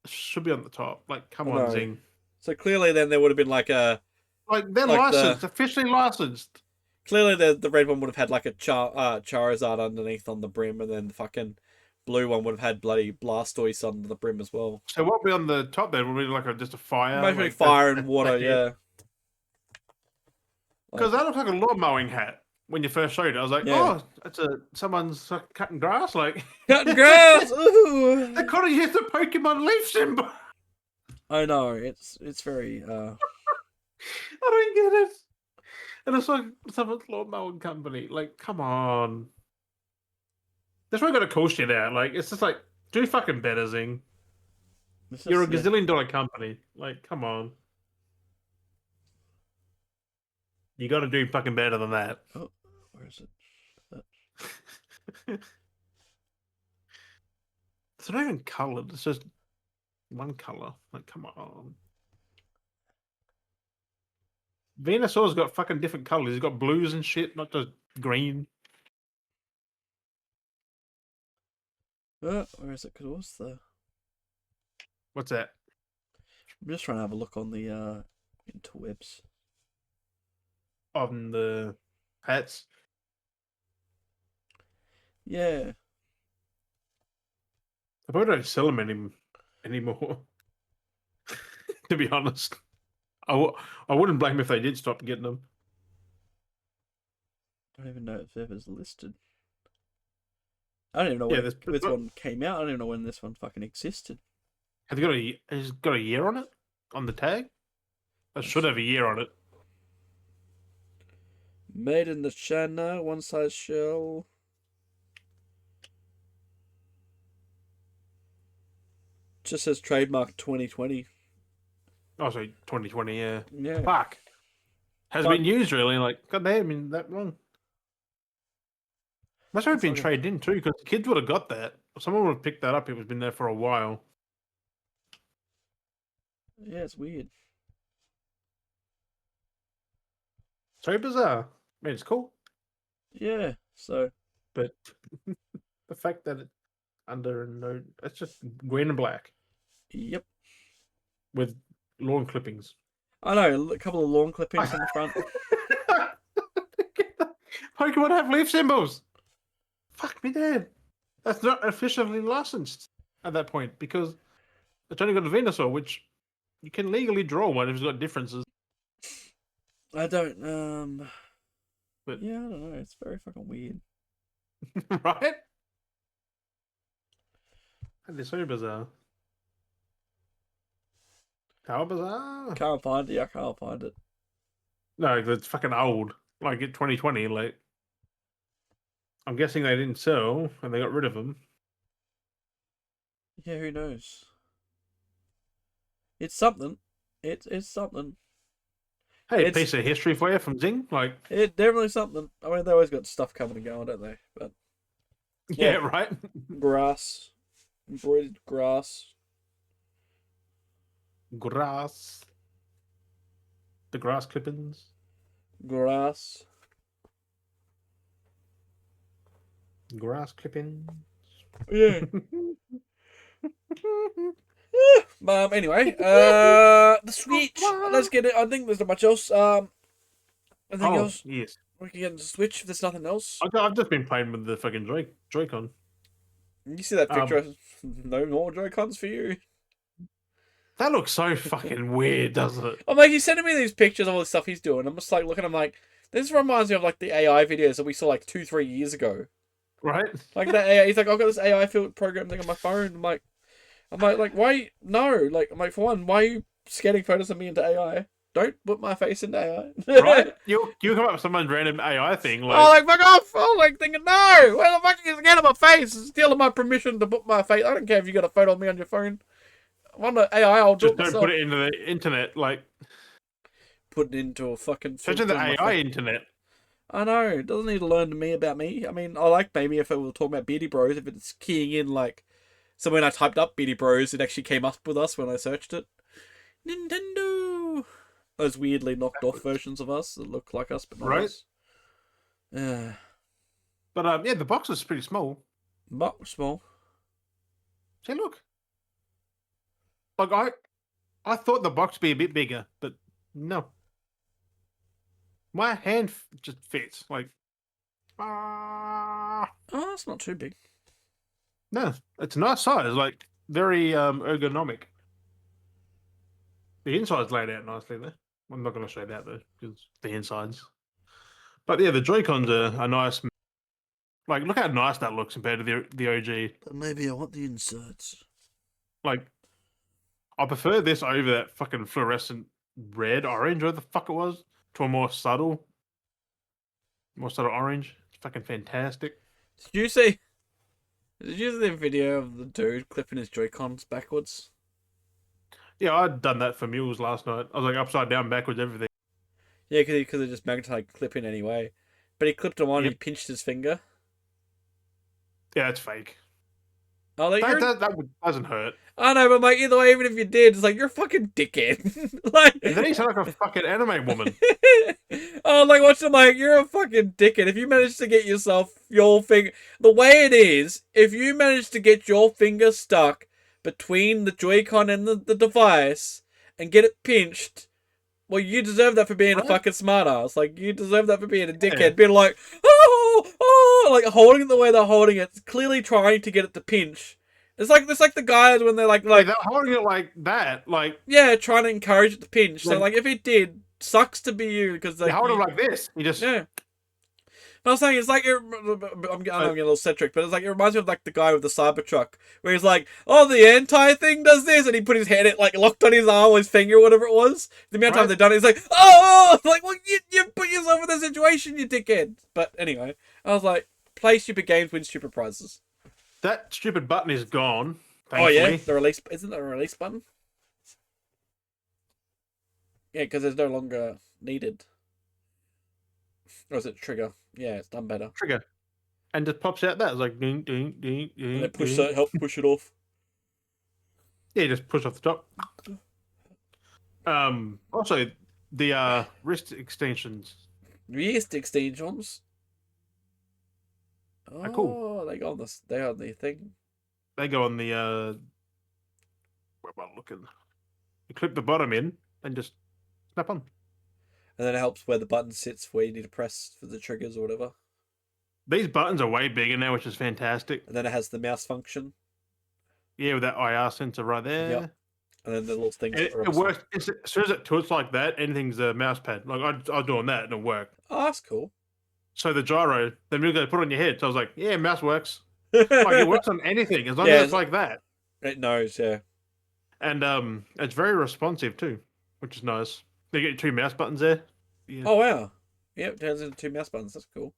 It should be on the top. Like, come on, Zing. So clearly, then there would have been like a. Like they're licensed, officially licensed. Clearly, the red one would have had like a Charizard underneath on the brim, and then the fucking blue one would have had bloody Blastoise under the brim as well. So what would be on the top then? Would be like just a fire? Mostly like fire and water, yeah. Because that looks like a lawn mowing hat when you first showed it. I was like, oh, it's someone's cutting grass. Like cutting grass. Ooh. They could have used the Pokemon leaf symbol. I know it's very. I don't get it. And it's like someone's lawn mowing company. Like, come on. That's why I got to call shit out. Like, it's just like, do fucking better, Zing. You're a gazillion-dollar company. Like, come on. You got to do fucking better than that. Oh, where is it? It's not even coloured. It's just one colour. Like, come on. Venusaur's got fucking different colours. He's got blues and shit, not just green. Where is it? Because what's the... What's that? I'm just trying to have a look on the interwebs. On the hats? Yeah. I probably don't sell them anymore. To be honest. I wouldn't blame if they did stop getting them. I don't even know if it's listed. I don't even know when this one came out. I don't even know when this one fucking existed. Has it got a year on it? On the tag? It should have a year on it. Made in the China, one size shell. Just says trademark 2020. Oh, sorry, 2020, yeah. Yeah. Fuck. Has been used really, like, god damn, I mean, that long. Must have been traded in too, because kids would have got that. Someone would have picked that up if it's been there for a while. Yeah, it's weird. So bizarre. I mean, it's cool. Yeah, so. But the fact that it's under a note, it's just green and black. Yep. With lawn clippings. I know, a couple of lawn clippings on the front. Pokemon have leaf symbols. Fuck me dead. That's not officially licensed at that point because it's only got a Venusaur, which you can legally draw one if it's got differences. I don't, but yeah, I don't know. It's very fucking weird. Right? That is so bizarre. How bizarre? Can't find it. I can't find it. No, it's fucking old. Like in 2020, like I'm guessing they didn't sell and they got rid of them. Yeah, who knows? It's something. It's something. Hey, a piece of history for you from Zing. Like it's definitely something. I mean, they always got stuff coming and going, don't they? But yeah, right. Grass, embroidered grass. Grass. The grass clippings. Grass. Grass clippings. Yeah. Anyway, the Switch. Let's get it. I think there's not much else. Anything else? Yes. We can get into Switch if there's nothing else. I've just been playing with the fucking Joy-Con. You see that picture? No more Joy-Cons for you. That looks so fucking weird, doesn't it? I'm like, he's sending me these pictures of all the stuff he's doing. I'm just like looking. I'm like, this reminds me of like the AI videos that we saw like 2-3 years ago. Right? Like that AI. He's like, I've got this AI field program thing on my phone. I'm like, why? No, like, I'm like, for one, why are you scanning photos of me into AI? Don't put my face into AI. Right? You come up with someone's random AI thing, Oh, like, like, fuck off! Oh, like, thinking, no! Where the fuck is it getting my face? It's stealing my permission to put my face. I don't care if you got a photo of me on your phone. I'm on the AI, I'll do just it don't myself. put it into the internet, like, Put it into a fucking especially filter the on my AI face. internet. I know, it doesn't need to learn to me about me. I mean, I like maybe if it were talking about Beardy Bros, if it's keying in, like, so when I typed up Beardy Bros, it actually came up with us when I searched it. Nintendo! Those weirdly knocked off versions of us that look like us, but not Right? us. Yeah. But yeah, the box is pretty small. But small. See, look. Like, I thought the box would be a bit bigger, but no. My hand just fits. Like, ah. Oh, it's not too big. No, it's a nice size. Like, very ergonomic. The inside's laid out nicely there. I'm not going to show that though, because the insides. But yeah, the Joy-Cons are nice. Like, look how nice that looks compared to the OG. But maybe I want the inserts. Like, I prefer this over that fucking fluorescent red, orange, whatever the fuck it was, to a more subtle orange. It's fucking fantastic. Did you see? Did you see the video of the dude clipping his Joy-Cons backwards? Yeah, I'd done that for mules last night. I was like upside down, backwards, everything. Yeah, because it just magnetized clipping anyway. But he clipped them on and Yep. he pinched his finger. Yeah, it's fake. Oh, like, That doesn't hurt. I know, but like either way, even if you did, it's like you're a fucking dickhead. Like, And then he sounded like a fucking anime woman. oh, like watching him, like you're a fucking dickhead. If you manage to get yourself your finger, the way it is, if you manage to get your finger stuck between the Joy-Con and the device and get it pinched, well, you deserve that for being a fucking smartass. Like you deserve that for being a dickhead, Yeah. being like, oh, like holding it the way they're holding it, clearly trying to get it to pinch. It's like the guys when they're like They're holding it like that, like yeah, trying to encourage it to pinch. So like, like if it did, sucks to be you because they like hold it like this. You just yeah. But I was saying it's like I'm getting a little centric, but it's like it reminds me of like the guy with the Cybertruck where he's like, oh, the anti thing does this, and he put his hand it like locked on his arm or his finger or whatever it was. The amount of time they've done it, he's like, oh, like well you put yourself in the situation, you dickhead. But anyway, I was like, play stupid games, win stupid prizes. that stupid button is gone. Oh yeah, Thankfully. the release isn't there a release button? Yeah, because it's no longer needed. Or is it trigger? Yeah, it's done better. Trigger. And just pops out that. It's like ding, ding, ding, ding. And it push ding. help push it off. Yeah, just push off the top. Also the wrist extensions. Wrist extensions. Oh, Cool. they got this. They on the thing. They go on the where am I looking? You clip the bottom in and just snap on. And then it helps where the button sits where you need to press for the triggers or whatever. These buttons are way bigger now, which is fantastic. And then it has the mouse function. Yeah, with that IR sensor right there. Yep. And then the little things. It works. As soon as it tilts like that, anything's a mouse pad. Like I was doing that and it worked. Oh, that's cool. So the gyro, then you're going to put it on your head. So I was like, yeah, mouse works. Like it works on anything as long as it's like that. It knows, yeah. And it's very responsive too, which is nice. You get 2 mouse buttons there. Yeah. Oh wow. Yep, turns into 2 mouse buttons. That's cool.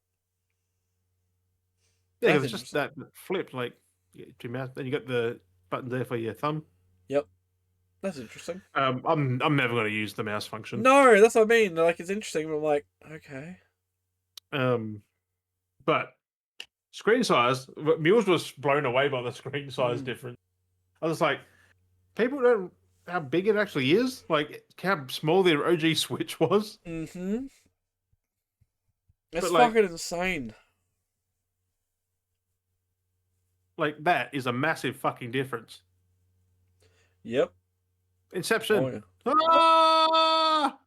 Yeah, That's it's just that flipped. Like you get 2 mouse, then you got the buttons there for your thumb. Yep. That's interesting. I'm never going to use the mouse function. No, that's what I mean. Like it's interesting, but I'm like, okay. But screen size, Mules was blown away by the screen size difference. I was like, people don't know how big it actually is. Like how small the OG Switch was. Mm-hmm. It's like, fucking insane. Like that is a massive fucking difference. Yep. Inception. Oh, yeah. Ah!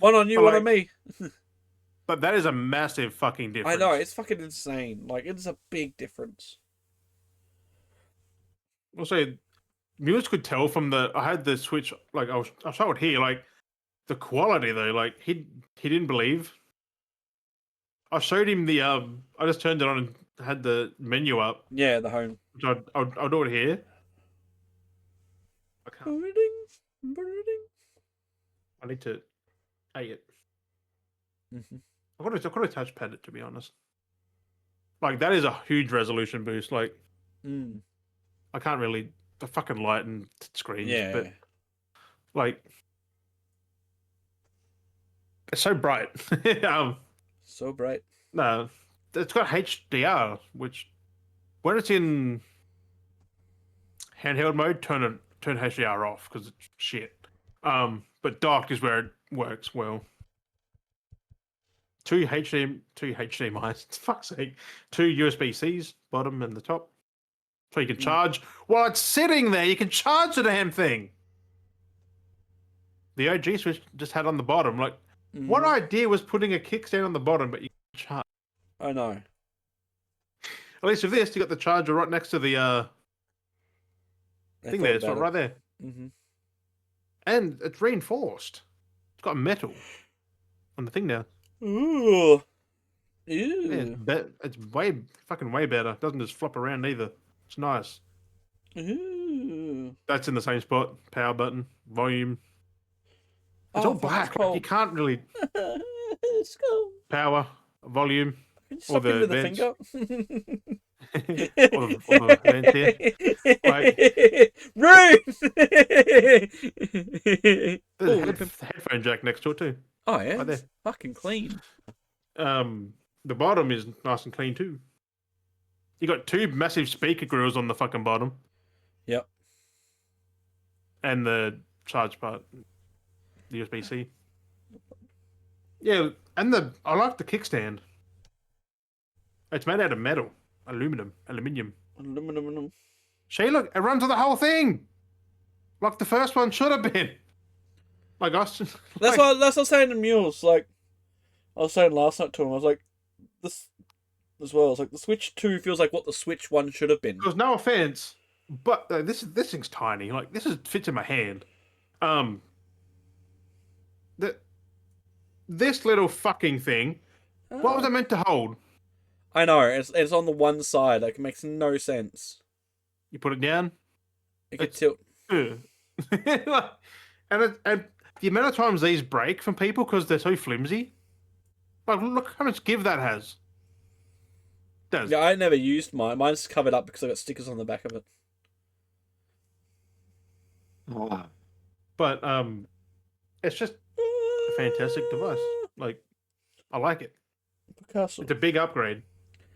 One on you, But one like- on me. But that is a massive fucking difference. I know, it's fucking insane. Like, it's a big difference. Also, Muse could tell from I had the Switch, like I'll show it here, like the quality though, like he didn't believe. I showed him I just turned it on and had the menu up. Yeah, the home. Which I'll do it here. I can't. I need to it. Mm-hmm. I've got to touchpad it, to be honest. Like that is a huge resolution boost. Like I can't really the fucking light and screens, but like it's so bright. So bright. No, it's got HDR, which when it's in handheld mode, turn HDR off because it's shit. But docked is where it works well. Two HDMI's, fuck's sake, two USB-Cs, bottom and the top. So you can charge while it's sitting there. You can charge the damn thing. The OG Switch just had on the bottom. Like, what idea was putting a kickstand on the bottom, but you can charge? I know. At least with this, you got the charger right next to the thing there. It's right there. And it's reinforced. It's got metal on the thing now. Ooh. Yeah, it's way better. It doesn't just flop around either. It's nice. Ooh. That's in the same spot. Power button, volume. It's all black. Like, you can't really. It's cold. Power, volume, or the with vents. or the vents here. Like, there's a headphone jack next to it too. Oh yeah, right there. Fucking clean. The bottom is nice and clean too. You got two massive speaker grills on the fucking bottom. Yep. And the charge part, the USB-C. Yeah, and I like the kickstand. It's made out of metal, aluminium. See, look, it runs on the whole thing, like the first one should have been. Like us. That's what I was saying to Mules. Like I was saying last night to him, I was like, this as well. It's like the Switch 2 feels like what the Switch 1 should have been. Because no offense, but this thing's tiny. Like this fits in my hand. This little fucking thing. What was it meant to hold? I know it's on the one side. Like it makes no sense. You put it down. It could tilt. And the amount of times these break from people because they're so flimsy. Like, look how much give that has. Yeah, I never used mine. Mine's covered up because I got stickers on the back of it. But it's just a fantastic device. Like, I like it. Picasso. It's a big upgrade.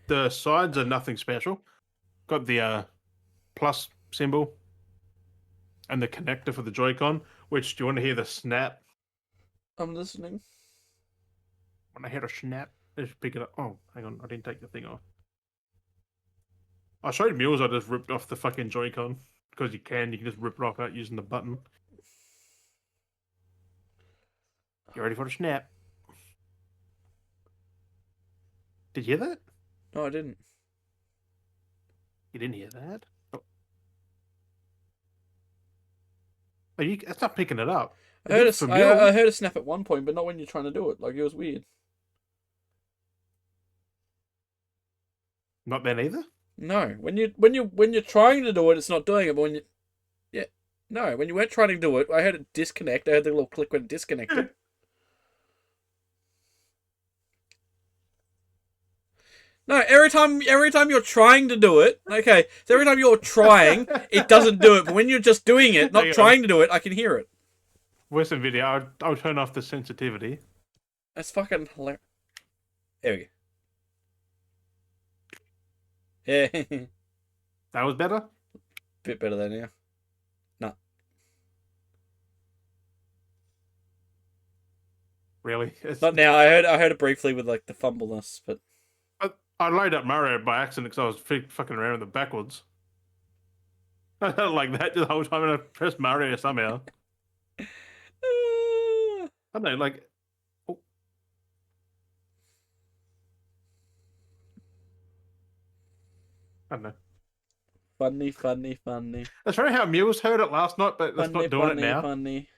The sides are nothing special. Got the plus symbol and the connector for the Joy-Con. Which, do you want to hear the snap? I'm listening. When I hear a snap, just pick it up. Oh, hang on, I didn't take the thing off. I showed Mules I just ripped off the fucking Joy-Con. Because you can just rip it off out using the button. You ready for the snap? Did you hear that? No, I didn't. You didn't hear that? Oh. It's not picking it up. I heard a snap at one point, but not when you're trying to do it. Like, it was weird. Not then either? No. When you're trying to do it, it's not doing it, but when you weren't trying to do it, I heard it disconnect. I heard the little click when it disconnected. No, every time you're trying to do it, okay, so every time you're trying, it doesn't do it. But when you're just doing it, not trying to do it, I can hear it. Where's the video? I'll turn off the sensitivity. That's fucking hilarious. There we go. Yeah. That was better? Bit better than now. Nah. Really? Not now. I heard it briefly with like the fumbleness, but I loaded up Mario by accident because I was fucking around with it backwards. I felt like that the whole time and I pressed Mario somehow. I don't know, like... Oh. I don't know. Funny, funny, funny. That's funny how Mules heard it last night, but that's Funny, not doing funny, it now. funny.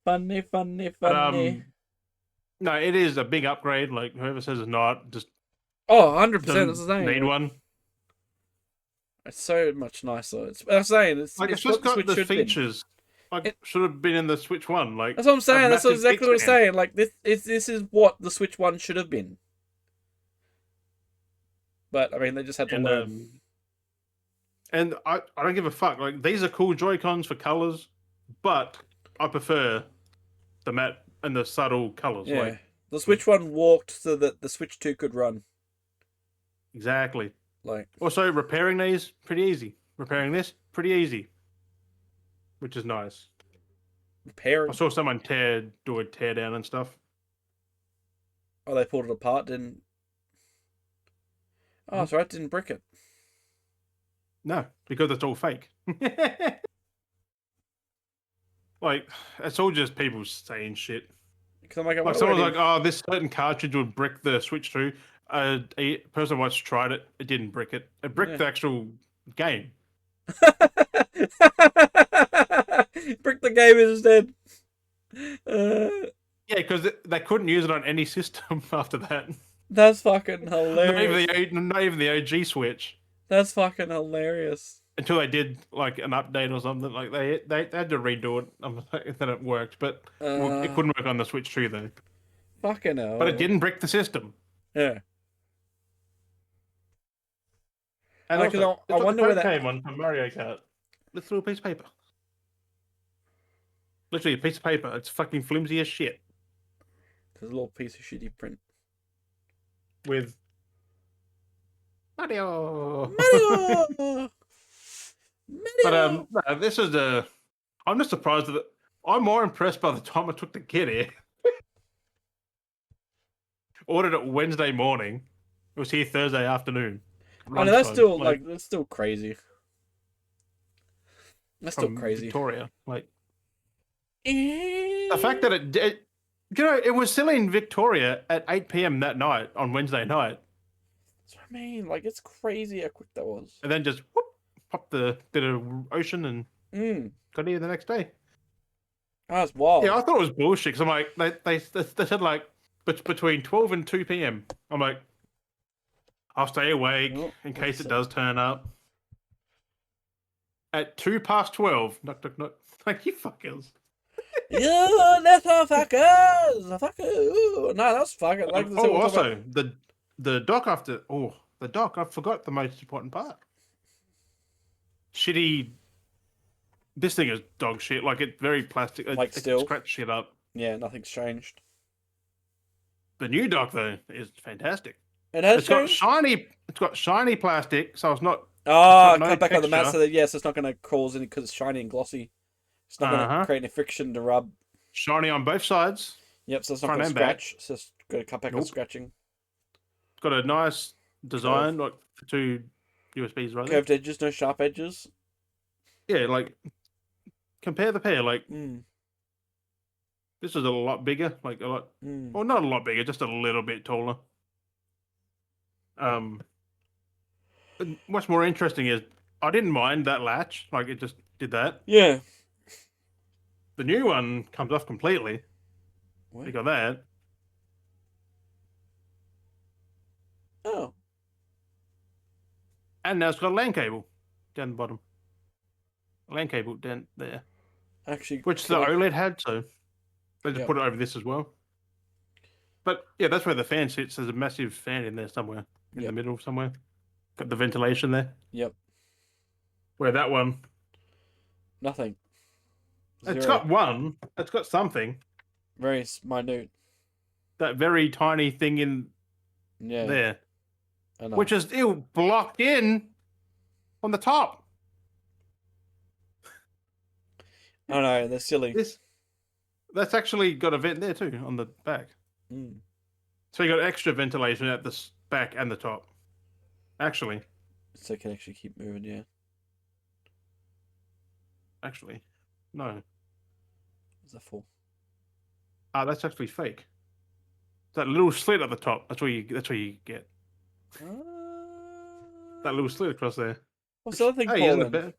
Funny, funny, But funny. no, it is a big upgrade. Like whoever says it's not, just Oh, 100%. That's doesn't the thing. need Like, one. it's so much nicer. I'm saying it's Like it's what just the got Switch the should have been. features. Like should have been in the Switch One. Like That's what I'm a saying. That's massive exactly what I'm kickstand. saying. Like this is what the Switch One should have been. But I mean, they just had to learn. And I don't give a fuck. Like these are cool Joy-Cons for colors, but I prefer the matte and the subtle colors. Yeah, Like the Switch One walked so that the Switch Two could run. exactly. Like Also, repairing these pretty easy. Repairing this pretty easy, which is nice. I repairing. saw someone do a tear down and stuff. Oh, they pulled it apart. Didn't. Oh, that's right. Didn't brick it. No, because it's all fake. Like it's all just people saying shit. Because I'm like, Like someone's like, "Oh, this certain cartridge would brick the Switch 2." A person once tried it. It didn't brick it. It bricked the actual game. Brick the game instead. Yeah, because they couldn't use it on any system after that. That's fucking hilarious. Not even the OG Switch. That's fucking hilarious. Until they did like an update or something, like they had to redo it. Then it worked, but it couldn't work on the Switch 2 though. Fucking hell. But it didn't brick the system. Yeah. And also, I wonder where that came on from Mario Kart. This little piece of paper. Literally a piece of paper. It's fucking flimsy as shit. There's a little piece of shitty print. With Mario. Mario! But no, this is I'm just surprised that I'm more impressed by the time it took to get here. Ordered it Wednesday morning. It was here Thursday afternoon. I know that's still that's still crazy. That's still crazy. Victoria, like the fact that it was still in Victoria at 8 p.m. that night on Wednesday night. That's what I mean. Like it's crazy how quick that was. And then just whoop, did an ocean and got here the next day. Oh, that's wild. Yeah, I thought it was bullshit. Cause I'm like, they said like between 12 and 2 p.m. I'm like, I'll stay awake in case it does turn up. At 12:02, knock. Like you fuckers. You little fuckers! Fuck you! No, that's fucking like. Also the dock the dock. I forgot the most important part. Shitty. This thing is dog shit. Like it's very plastic. Like it still scratch shit up. Yeah, nothing's changed. The new dock though is fantastic. It's got shiny plastic, so it's not. Oh, no cut back on the mat texture. so that yes, it's not going to cause any because it's shiny and glossy. It's not going to create any friction to rub. Shiny on both sides. Yep, so it's not going to scratch. So it's going to cut back on scratching. It's got a nice design, like for two USBs right there. Curved edges, no sharp edges. Yeah, like compare the pair. Like this is a lot bigger. Like a lot. Well, not a lot bigger, just a little bit taller. What's more interesting is I didn't mind that latch. Like it just did that. Yeah. The new one comes off completely. What? You got that. Oh. And now it's got a LAN cable down the bottom. A LAN cable down there. Actually, which the OLED had, so they just put it over this as well. But yeah, that's where the fan sits. There's a massive fan in there somewhere, in the middle somewhere. Got the ventilation there. Yep. Where that one, nothing. It's got one. It's got something. Very minute. That very tiny thing in there, which is still blocked in on the top. I know, they're silly. That's actually got a vent there too on the back. So you got extra ventilation at the back and the top. Actually. So it can actually keep moving, yeah. Actually, no. What's that for? That's actually fake. That little slit at the top. That's where you get. that little slit across there. What's the other thing Hey, for isn't it then? better?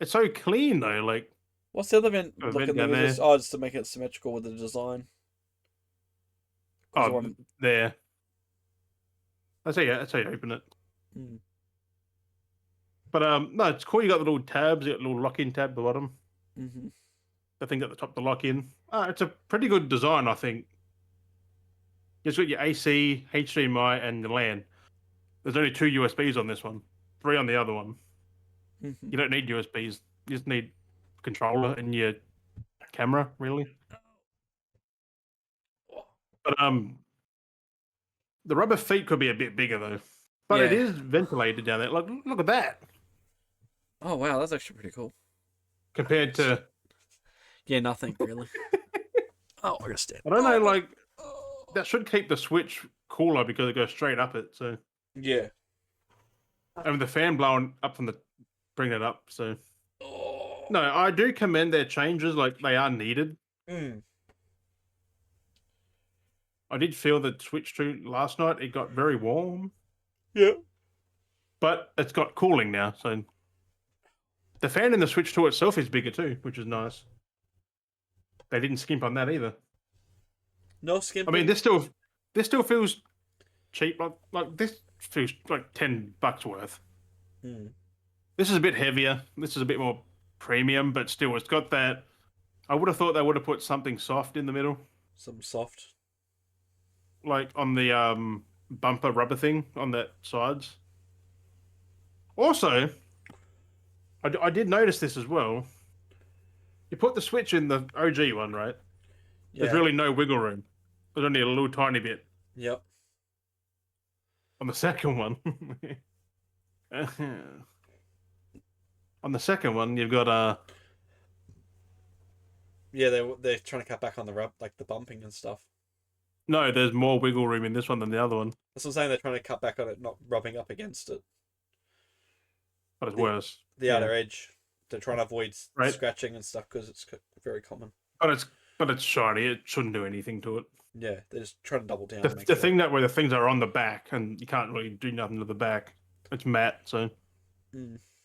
It's so clean though. Like What's the other vent got a looking vent thing? down Is there. this? Oh, just to make it symmetrical with the design. Oh, there. That's how you open it. Mm. But no, it's cool. You got the little tabs. You got a little lock-in tab at the bottom. Mm-hmm. The thing at the top to lock in. It's a pretty good design, I think. It's got your AC, HDMI, and the LAN. There's only 2 USBs on this one, 3 on the other one. Mm-hmm. You don't need USBs. You just need controller and your camera, really. But the rubber feet could be a bit bigger though. But it Yeah. is ventilated down there. Look at that. Oh wow, that's actually pretty cool. Compared to Yeah, nothing really. Oh, I gotta stand. I don't know, like that should keep the Switch cooler because it goes straight up it. So Yeah. and the fan blowing up from the bring it up. So Oh. no, I do commend their changes. Like they are needed. Mm. I did feel the Switch 2 last night. It got very warm. Yeah. But it's got cooling now, so the fan in the Switch 2 itself is bigger too, which is nice. They didn't skimp on that either. No skimping. I mean, this still feels cheap. Like this feels like $10 worth. Mm. This is a bit heavier. This is a bit more premium, but still, it's got that. I would have thought they would have put something soft in the middle, Some soft. like on the bumper rubber thing on the sides. Also, I did notice this as well. You put the Switch in the OG one, right? Yeah. There's really no wiggle room. There's only a little tiny bit. Yep. On the second one. On the second one, you've got Yeah, they're trying to cut back on the like the bumping and stuff. no, there's more wiggle room in this one than the other one. That's what I'm saying. They're trying to cut back on it, not rubbing up against it. But it's worse. The outer edge. They're trying to avoid right? scratching and stuff because it's very common. But it's shiny. It shouldn't do anything to it. Yeah, they're just trying to double down. The thing that where the things are on the back and you can't really do nothing to the back. It's matte, so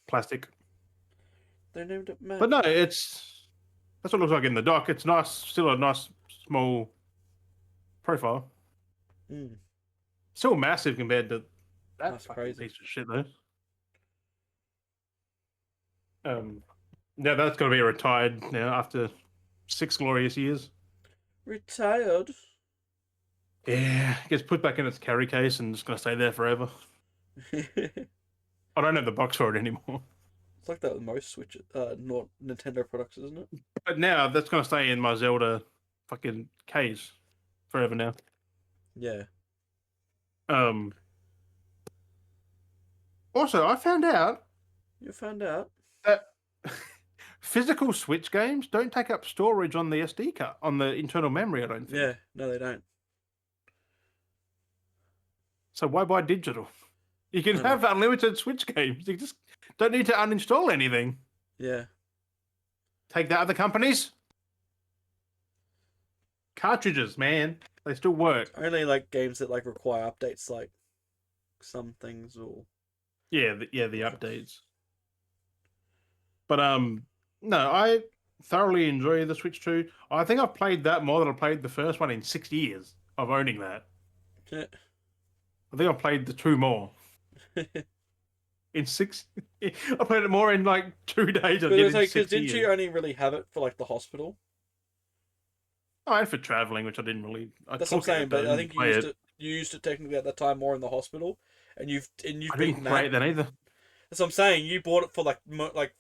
plastic. They named it matte. But no, that's what it looks like in the dock. It's nice, still a nice small profile. Still massive compared to that. That's crazy piece of shit though. Now that's going to be retired now after 6 glorious years. Retired? Yeah, it gets put back in its carry case and it's going to stay there forever. I don't have the box for it anymore. It's like that with most Switch, not Nintendo products, isn't it? But now that's going to stay in my Zelda fucking case forever now. Yeah. Also, I found out. You found out that physical Switch games don't take up storage on the SD card, on the internal memory, I don't think. Yeah, no, they don't. So why buy digital? You can have unlimited Switch games. You just don't need to uninstall anything. Yeah. Take that, other companies. Cartridges, man. They still work. Only like games that like require updates, like some things or... Yeah, the updates. But no, I thoroughly enjoy the Switch 2. I think I've played that more than I played the first one in 6 years of owning that. Yeah. I think I played the 2 more. In 6... I played it more in like 2 days. Because didn't you only really have it for like the hospital? I had for traveling, which I didn't really... That's what I'm saying, but I think you used it technically at that time more in the hospital, and you've I didn't play it then either. That's what I'm saying. You bought it for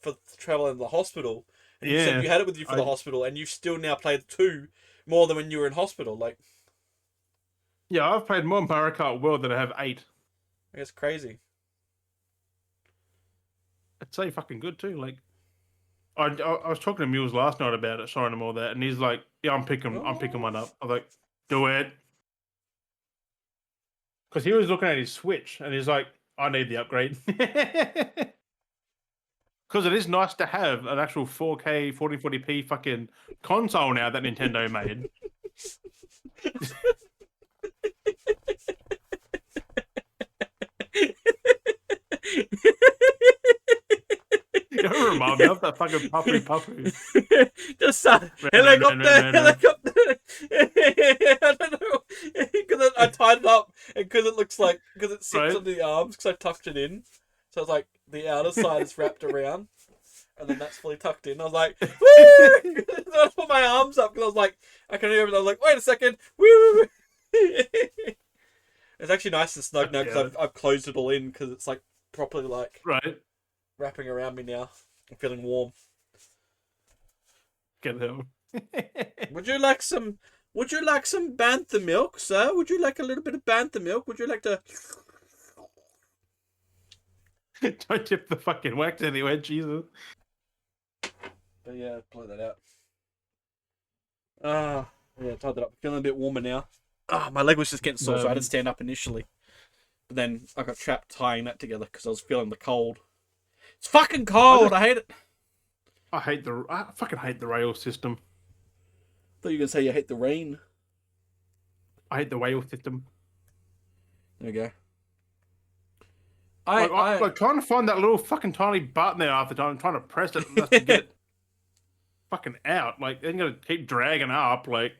for travel in the hospital, and you said you had it with you for the hospital, and you've still now played 2 more than when you were in hospital. Like, yeah, I've played more Mario Kart World than I have 8. It's crazy. It's so fucking good too. Like, I was talking to Mules last night about it, showing him all that, and he's like, "Yeah, I'm picking one up." I'm like, "Do it," because he was looking at his Switch, and he's like, "I need the upgrade." Because it is nice to have an actual 4K 4040p fucking console now that Nintendo made. remind me of that fucking puppy. Just Man, man, helicopter, man, man. helicopter. I don't know because I tied it up and because it sits Right? on the arms because I tucked it in, so it's like the outer side is wrapped around, and then that's fully tucked in. I was like, woo! So I put my arms up because I was like, I can hear it. I was like, wait a second, woo! It's actually nice and snug now because I've closed it all in because it's like properly like Right. wrapping around me now. I'm feeling warm. Get them. Would you like some? Would you like some banther milk, sir? Would you like a little bit of banther milk? Would you like to? Don't tip the fucking wax anyway, Jesus. But yeah, blow that out. Ah, yeah, tied that up. Feeling a bit warmer now. Ah, my leg was just getting sore, so I had to stand up initially. But then I got trapped tying that together because I was feeling the cold. It's fucking cold. I hate it. I fucking hate the rail system. I thought you were gonna say you hate the rain. I hate the rail system. There you go. Like trying to find that little fucking tiny button there after time, trying to press it just to get it fucking out. Like they're gonna keep dragging up. Like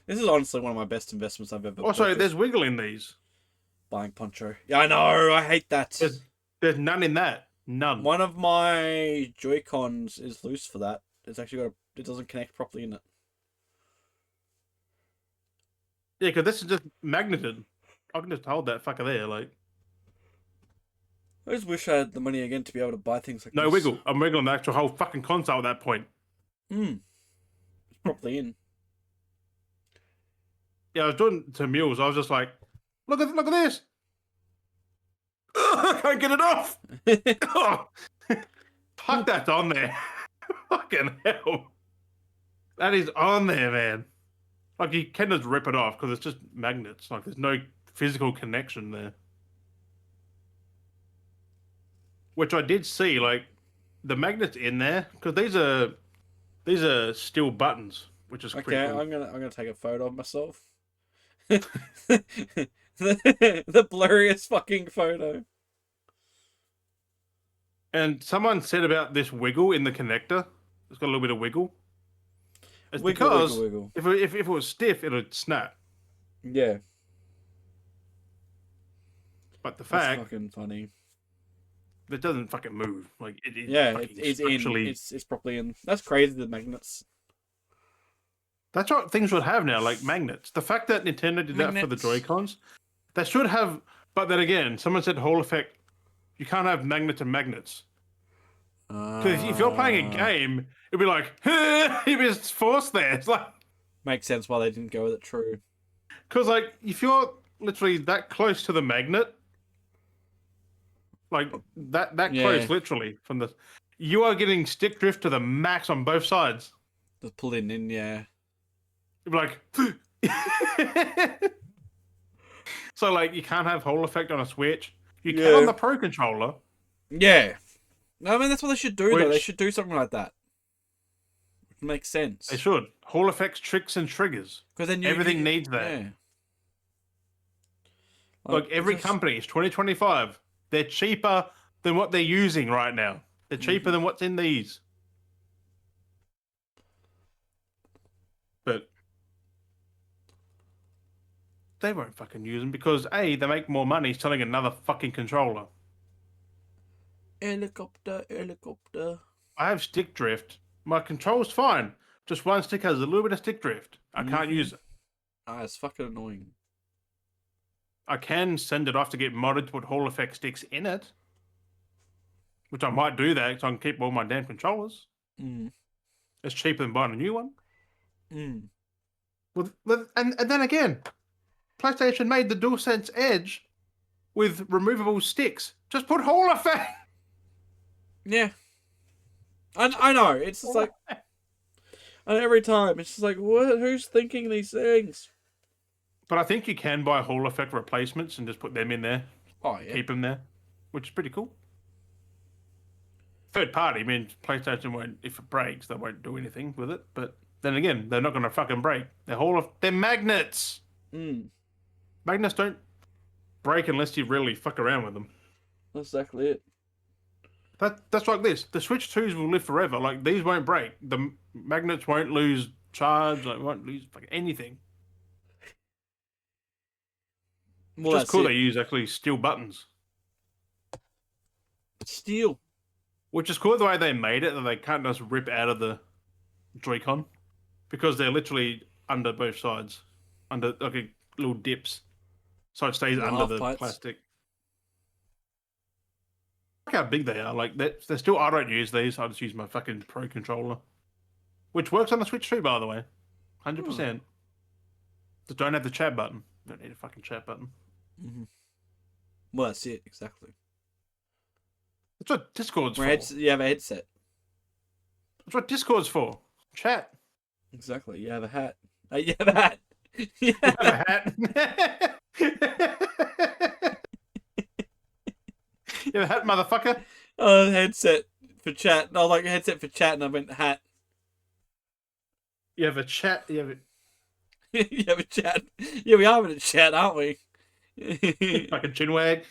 this is honestly one of my best investments I've ever. Also, purchased. there's wiggle in these. Buying poncho. Yeah, I know. I hate that. There's none in that. None. One of my Joy-Cons is loose for that. It's actually it doesn't connect properly in it. Yeah, because this is just magneted. I can just hold that fucker there, like. I just wish I had the money again to be able to buy things like No this. wiggle. I'm wiggling the actual whole fucking console at that point. It's properly in. Yeah, I was doing to mules. I was just like, look at this. I can't get it off. Fuck, that's on there. Fucking hell. That is on there, man. Like, you can just rip it off because it's just magnets. Like, there's no physical connection there. Which I did see, like, the magnets in there, because these are steel buttons, which is pretty cool. I'm gonna take a photo of myself. the blurriest fucking photo. And someone said about this wiggle in the connector. It's got a little bit of wiggle. It's because wiggle. If it was stiff, it would snap. Yeah. But the fact that's fucking funny. It doesn't fucking move. Like it's in. It's properly in. That's crazy. The magnets. That's what things would have now, like magnets. The fact that Nintendo did that for the Joy-Cons, they should have. But then again, someone said Hall Effect, you can't have magnets and magnets. Because if you're playing a game, it'd be like, you'd be just forced there. It's like makes sense why they didn't go with it. True. Because like if you're literally that close to the magnet, like that close, literally from the, you are getting stick drift to the max on both sides. Just pull in, yeah. You'd be like, so like you can't have Hall Effect on a Switch. You can on the Pro controller. Yeah. I mean that's what they should do though. They should do something like that. It makes sense. They should. Hall Effects, tricks, and triggers. Because then everything needs that. Yeah. Like every company, it's 2025. They're cheaper than what they're using right now. They're cheaper than what's in these. But they won't fucking use them because A, they make more money selling another fucking controller. Helicopter. I have stick drift. My control's fine. Just one stick has a little bit of stick drift. I can't use it. It's fucking annoying. I can send it off to get modded to put Hall Effect sticks in it. Which I might do that so I can keep all my damn controllers. It's cheaper than buying a new one. And then again, PlayStation made the DualSense Edge with removable sticks. Just put Hall Effect. Yeah. I know. It's just like, and every time it's just like, what? Who's thinking these things? But I think you can buy Hall Effect replacements and just put them in there. Oh yeah. Keep them there, which is pretty cool. Third party, I mean, PlayStation won't, if it breaks, they won't do anything with it. But then again, they're not going to fucking break. They're magnets. Magnets don't break unless you really fuck around with them. That's exactly it. That's like this. The Switch 2s will live forever. Like these won't break. The magnets won't lose charge. Like won't lose fucking anything. It's Well, just that's cool it. they use actually steel buttons. Steel. Which is cool the way they made it, that they can't just rip out of the Joy-Con. Because they're literally under both sides. Under like little dips. So it stays The under half the pints. plastic. Look how big they are. Like they're still I don't use these, I just use my fucking Pro controller. Which works on the Switch too, by the way. 100%. Just don't have the chat button. Don't need a fucking chat button. Mm-hmm. Well, that's it, exactly. That's what Discord's for. You have a headset. That's what Discord's for. Chat. Exactly. You have a hat. You have a hat. You have a hat. You have a hat, motherfucker. Oh, headset for chat. I was like a headset for chat, and I went hat. You have a chat. You have a You have a chat. Yeah, we are having a chat, aren't we? fucking chinwag.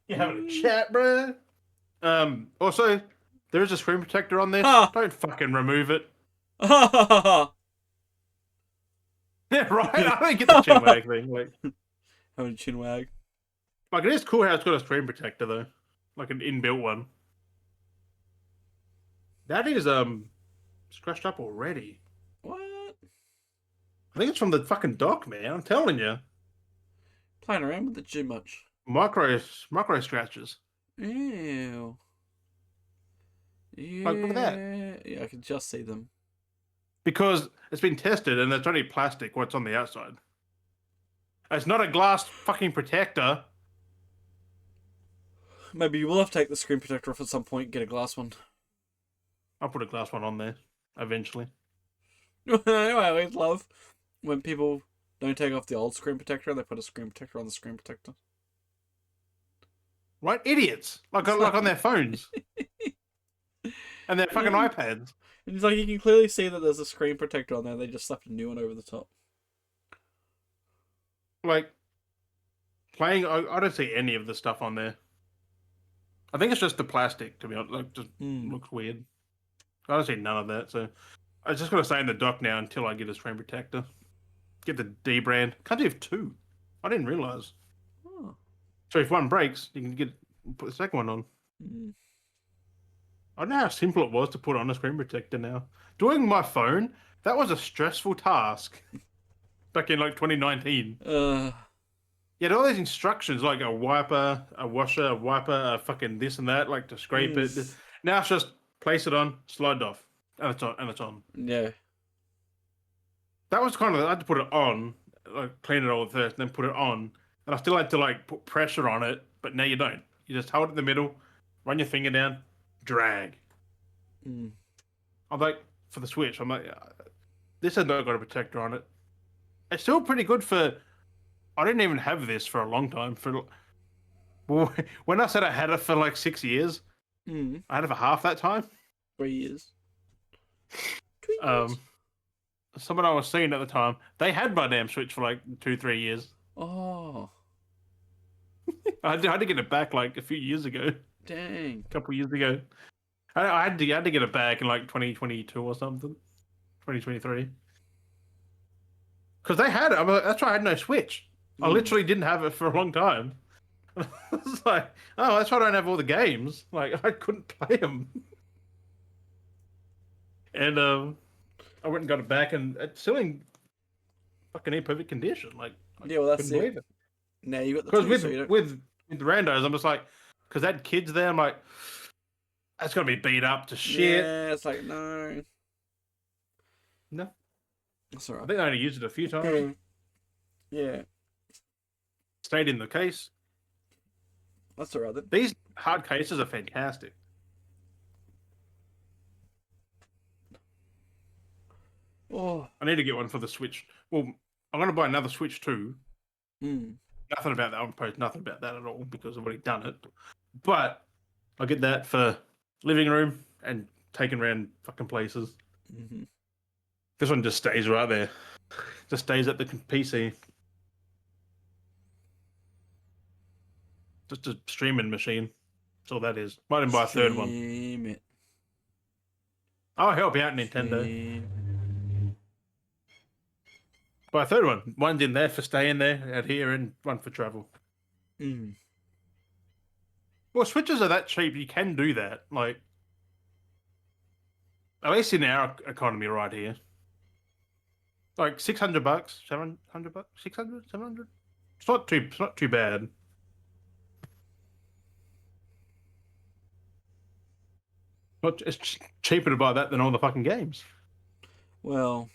You having a chat, bro? Also, there is a screen protector on this. Huh. Don't fucking remove it. Having Yeah, right. I don't get the chinwag thing. a chin wag. Like it is cool how it's got a screen protector though, like an inbuilt one. That is scratched up already. What? I think it's from the fucking dock, man. I'm telling you. Playing around with it too much. Micro scratches. Ew. Yeah. Like, look at that. Yeah, I can just see them. Because it's been tested and it's only plastic what's on the outside. It's not a glass fucking protector. Maybe you will have to take the screen protector off at some point and get a glass one. I'll put a glass one on there eventually. I always love when people don't take off the old screen protector and they put a screen protector on the screen protector. Right? Idiots. Like on their phones. And their fucking iPads. And it's like you can clearly see that there's a screen protector on there. They just slapped a new one over the top. Like, playing, I don't see any of the stuff on there. I think it's just the plastic, to be honest. Like, just looks weird. I don't see none of that, so I was just going to stay in the dock now until I get a screen protector. Get the D brand. Can't you have two? I didn't realise. Oh. So if one breaks, you can put the second one on. I don't know how simple it was to put on a screen protector now. Doing my phone, that was a stressful task. Back in like 2019. You had all these instructions like a wiper, a washer, a wiper, a fucking this and that, like to scrape it. Now it's just place it on, slide it off, and it's on. Yeah. That was kind of I had to put it on, like clean it all first, and then put it on, and I still had to like put pressure on it. But now you don't. You just hold it in the middle, run your finger down, drag. I'm like for the Switch. I'm like, this has not got a protector on it. It's still pretty good for. I didn't even have this for a long time. When I said I had it for like 6 years, I had it for half that time. 3 years. Someone I was seeing at the time, they had my damn Switch for like 2-3 years. Oh. I had to get it back like a few years ago. Dang. A couple years ago. I had to get it back in like 2022 or something. 2023. Because they had it. That's why I had no Switch. I literally didn't have it for a long time. It's like, oh, that's why I don't have all the games. Like, I couldn't play them. And I went and got it back, and it's still in fucking perfect condition. Like, yeah, well, that's it. Now you got the because two, with the randos, I'm just like, because that kid's there, I'm like, that's gonna be beat up to shit. Yeah, it's like no. That's alright. I think I only used it a few times. Yeah. Stayed in the case. That's alright then. These hard cases are fantastic. Oh. I need to get one for the Switch. Well, I'm going to buy another Switch too. Nothing about that. I won't post nothing about that at all because I've already done it. But I'll get that for living room and taking around fucking places. This one just stays right there. Just stays at the PC. Just a streaming machine. That's all that is. Might even buy a third one. Damn it. I'll help you out, Nintendo. Buy a third one. One's in there for staying there, out here, and one for travel. Mm. Well, Switches are that cheap. You can do that. Like, at least in our economy right here. Like $600, $700, 600, 700. It's not too bad. It's cheaper to buy that than all the fucking games. Well,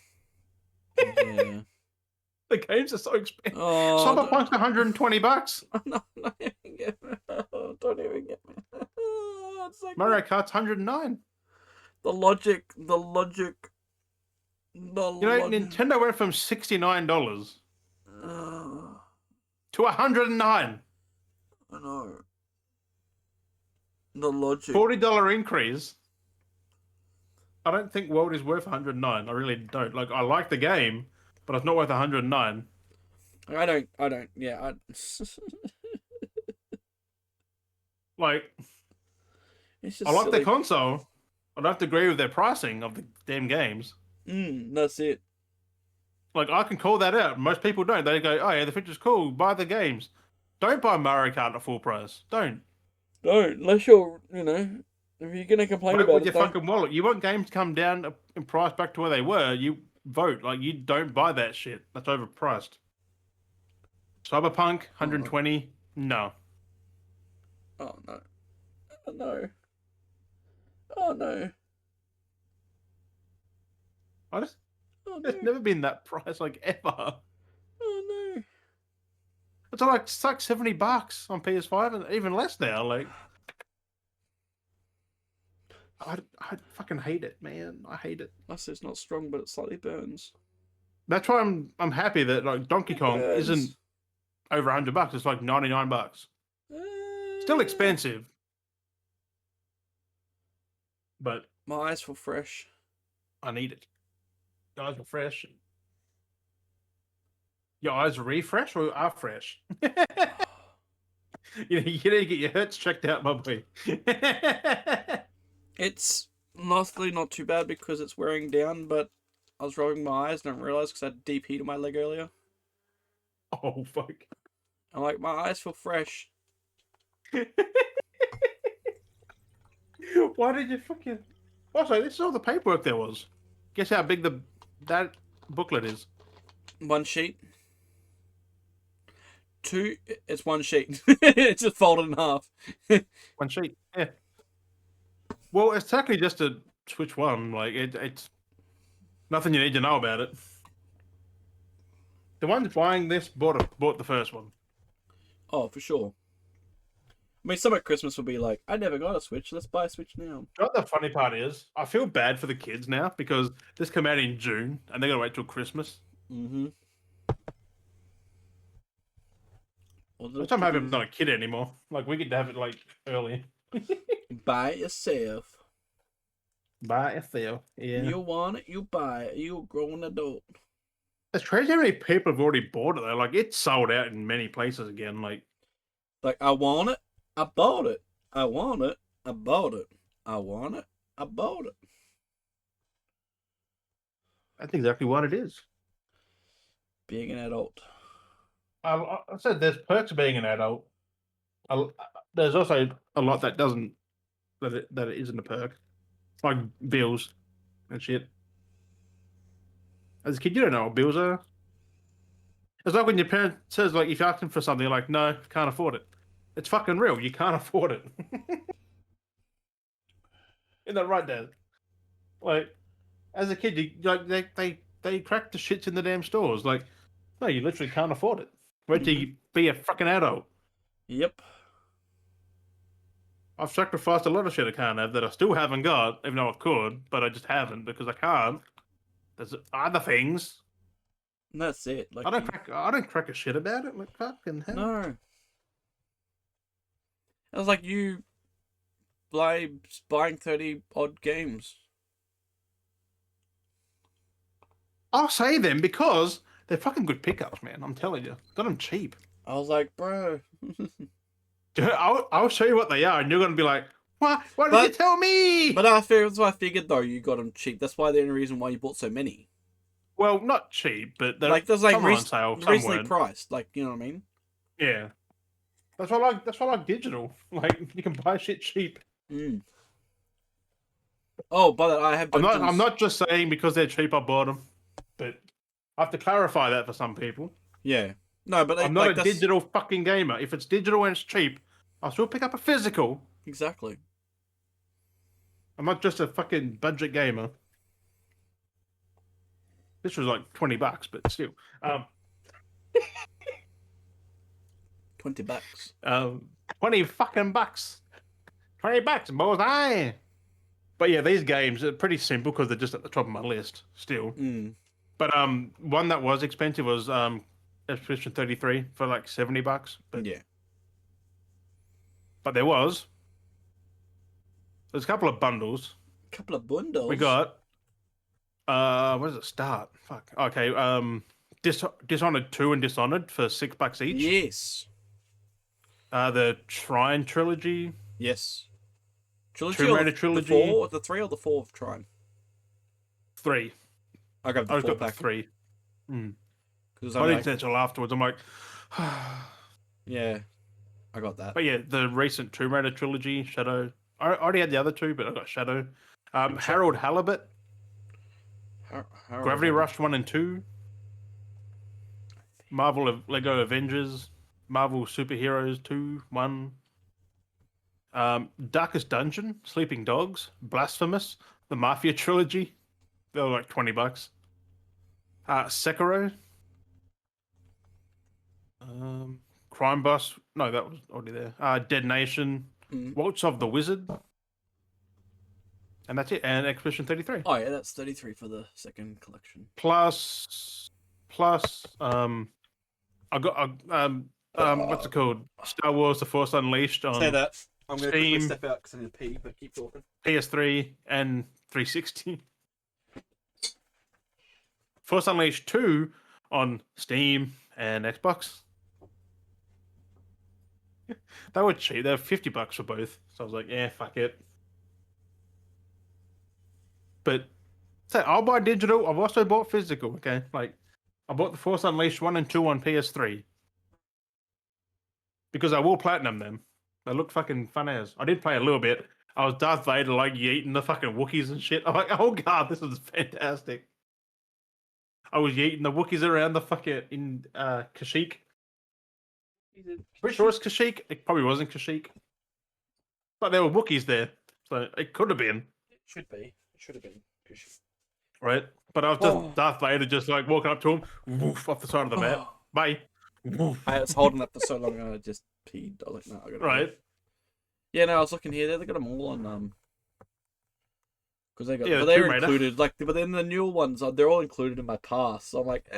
yeah. The games are so expensive. Oh, Cyberpunk's $120. No, don't even get me. Don't even get me. It's like Mario Kart's $109. the logic. You know, Nintendo went from $69 to $109. I know. The logic. $40 increase. I don't think World is worth $109. I really don't. Like, I like the game, but it's not worth $109. I don't. Yeah. Like, It's just I like silly. the console. I don't have to agree with their pricing of the damn games. That's it. Like, I can call that out. Most people don't. They go, oh yeah, the feature's cool. Buy the games. Don't buy Mario Kart at full price. Don't. Unless you're, if you're gonna complain Vote about with it, your fucking wallet. You want games to come down in price back to where they were, you vote. Like, you don't buy that shit. That's overpriced. Cyberpunk, 120. No. Oh no. Oh no. Oh no. It's never been that price, like, ever. Oh no. It's like $70 on PS5 and even less now. Like, I fucking hate it, man. I hate it. Plus, it's not strong, but it slightly burns. That's why I'm happy that like Donkey Kong isn't over $100. It's like $99. Still expensive, but my eyes feel fresh. I need it. Your eyes are fresh. Your eyes are refresh or are fresh? You need to get your hertz checked out, my boy. It's mostly not too bad because it's wearing down, but I was rubbing my eyes and I didn't realize because I had deep heat in my leg earlier. Oh, fuck. I'm like, my eyes feel fresh. Why did you fucking... Also, this is all the paperwork there was. Guess how big that booklet is? One sheet. It's one sheet. It's just folded in half. One sheet, yeah. Well, it's technically just a Switch One. Like, it's nothing you need to know about it. The ones buying this bought the first one. Oh, for sure. I mean, some at Christmas will be like, I never got a Switch, let's buy a Switch now. You know what the funny part is? I feel bad for the kids now because this came out in June and they got to wait till Christmas. Mm-hmm. Which I'm happy I'm not a kid anymore. Like, we get to have it, like, early. Buy it yourself. Buy it yourself, yeah. You want it, you buy it. You a grown adult. It's crazy how many people have already bought it, though. Like, it's sold out in many places again. Like, I want it, I bought it. I want it, I bought it. I want it, I bought it. that's exactly what it is. Being an adult. I said there's perks of being an adult. There's also a lot that doesn't, that it isn't a perk. Like bills and shit. As a kid, you don't know what bills are. It's like when your parent says, like, if you ask them for something, you're like, no, can't afford it. It's fucking real. You can't afford it. Isn't that right, Dad? Like, as a kid, you like they crack the shits in the damn stores. Like, no, you literally can't afford it. Wait till you be a fucking adult. Yep. I've sacrificed a lot of shit I can't have that I still haven't got, even though I could, but I just haven't because I can't. There's other things. And that's it. Like, I don't crack a shit about it. Like, fucking hell. No. It was like you buying 30 odd games. I'll say them because they're fucking good pickups, man. I'm telling you. Got them cheap. I was like, bro. Do I'll show you what they are, and you're gonna be like, "What? Why did you tell me?" But that's why I figured though you got them cheap. That's why the only reason why you bought so many. Well, not cheap, but Like there's like some are on sale, some recently weren't. priced. Like you know what I mean? Yeah, that's why I like. That's why I like digital. Like you can buy shit cheap. Mm. Oh, but I have dungeons. I'm not just saying because they're cheap I bought them, but I have to clarify that for some people. Yeah. No, but I'm not a digital fucking gamer. If it's digital and it's cheap, I'll still pick up a physical. Exactly. I'm not just a fucking budget gamer. This was like $20, but still. 20 bucks. 20 fucking bucks. $20, bullseye. But yeah, these games are pretty simple because they're just at the top of my list still. Mm. But one that was expensive was Expedition 33 for like $70. But Yeah. But there's a couple of bundles. A couple of bundles. We got where does it start? Fuck. Okay, Dishonored 2 and Dishonored for $6 each. Yes. The Shrine trilogy. Yes. Trilogy. Tomb Raider trilogy. The 3 or the 4 of Trine? 3. I got the 4 got pack. the 3. Because I didn't until afterwards. I'm like, yeah, I got that. But yeah, the recent Tomb Raider trilogy, Shadow. I already had the other 2, but I got Shadow. Harold Halibut. Gravity Rush 1 and 2. Lego Avengers. Marvel Superheroes 2, 1. Darkest Dungeon, Sleeping Dogs, Blasphemous, the Mafia trilogy. They were like $20. Sekiro. Crime Boss. No, that was already there. Dead Nation. Waltz of the Wizard. And that's it. And Expedition 33. Oh yeah, that's 33 for the second collection. Plus, I got what's it called? Star Wars: The Force Unleashed on Say that. I'm going to quickly Steam, step out because I need to pee, but keep talking. PS3 and 360. Force Unleashed 2 on Steam and Xbox. They were cheap. They were $50 for both. So I was like, yeah, fuck it. But say I'll buy digital. I've also bought physical. Okay, like I bought the Force Unleashed 1 and 2 on PS3 because I will platinum them. They look fucking fun as. I did play a little bit. I was Darth Vader, like yeeting the fucking Wookiees and shit. I'm like, oh god, this is fantastic. I was yeeting the Wookiees around the fucking in Kashyyyk. Pretty sure it's Kashyyyk. It probably wasn't Kashyyyk, but there were Wookiees there, so it could have been. It should be. It should have been. Right, but I was just Darth Vader, just like walking up to him, woof, off the side of the map. Bye. Woof. I was holding up for so long, I just peed. I was like, no, I got Right. Yeah, no, I was looking here. They got them all on because they got, Yeah, but they're Tomb Raider. included. Like, but then the newer ones, they're all included in my pass. So I'm like,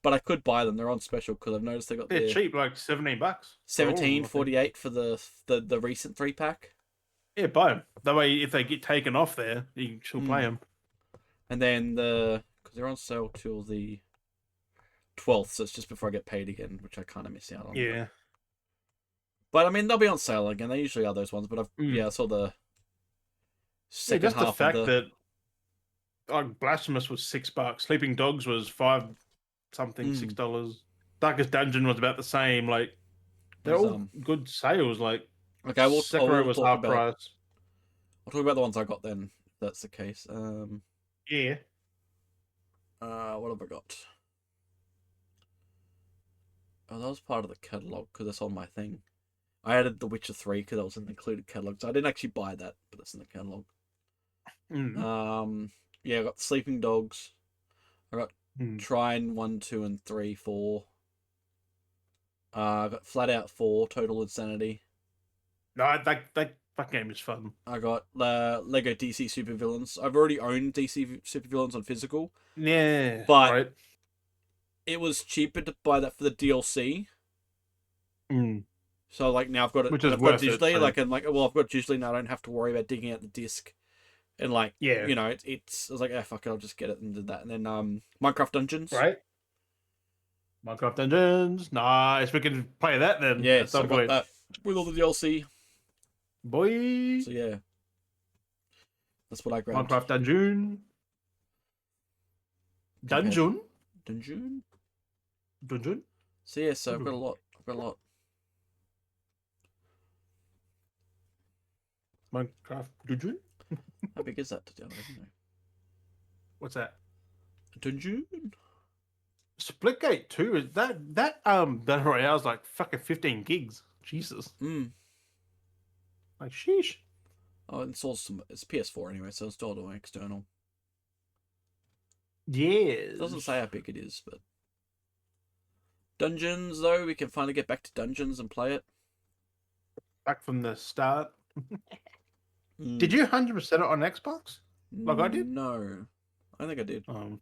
but I could buy them. They're on special because I've noticed they got They're cheap, like $17. 17.48 for the recent 3-pack. Yeah, buy them. That way, if they get taken off there, you can still play them. And then because they're on sale till the 12th, so it's just before I get paid again, which I kind of miss out on. Yeah. But I mean, they'll be on sale again. They usually are those ones. But I saw the second just half. The fact that like Blasphemous was $6, Sleeping Dogs was $5 something, $6. Darkest Dungeon was about the same. Like they're all good sales. Like okay, Sekiro was half price. I'll talk about the ones I got then. If that's the case. Yeah. What have I got? Oh, that was part of the catalog because it's on my thing. I added The Witcher 3 because that was in the included catalog, so I didn't actually buy that, but it's in the catalog. Yeah, I got Sleeping Dogs. I got Trine 1, 2, and 3, 4. I got Flat Out 4, Total Insanity. No, that game is fun. I got Lego DC Supervillains. I've already owned DC Supervillains on physical. Yeah, but it was cheaper to buy that for the DLC. So like now I've got it, which is worth digitally. It, so. Like and like, well, I've got digitally now. I don't have to worry about digging out the disc. And like, you know, it's I was like, fuck it, I'll just get it and did that. And then Minecraft Dungeons. Right. Minecraft Dungeons. Nice. We can play that then. Yeah, at some point. with all the DLC. Boy. So yeah, that's what I grabbed. Minecraft Dungeon. Compared Dungeon? Dungeon. Dungeon? So yeah, so I've got a lot. Minecraft Dungeon? How big is that to download? What's that? Dungeon. Splitgate 2 is that Battle Royale's like fucking 15 gigs. Jesus. Like sheesh. Oh, it's PS4 anyway, so it's installed on external. Yes. It doesn't say how big it is, but Dungeons though, we can finally get back to Dungeons and play it. Back from the start. Did you 100% it on Xbox? Like I did? No. I think I did. Well,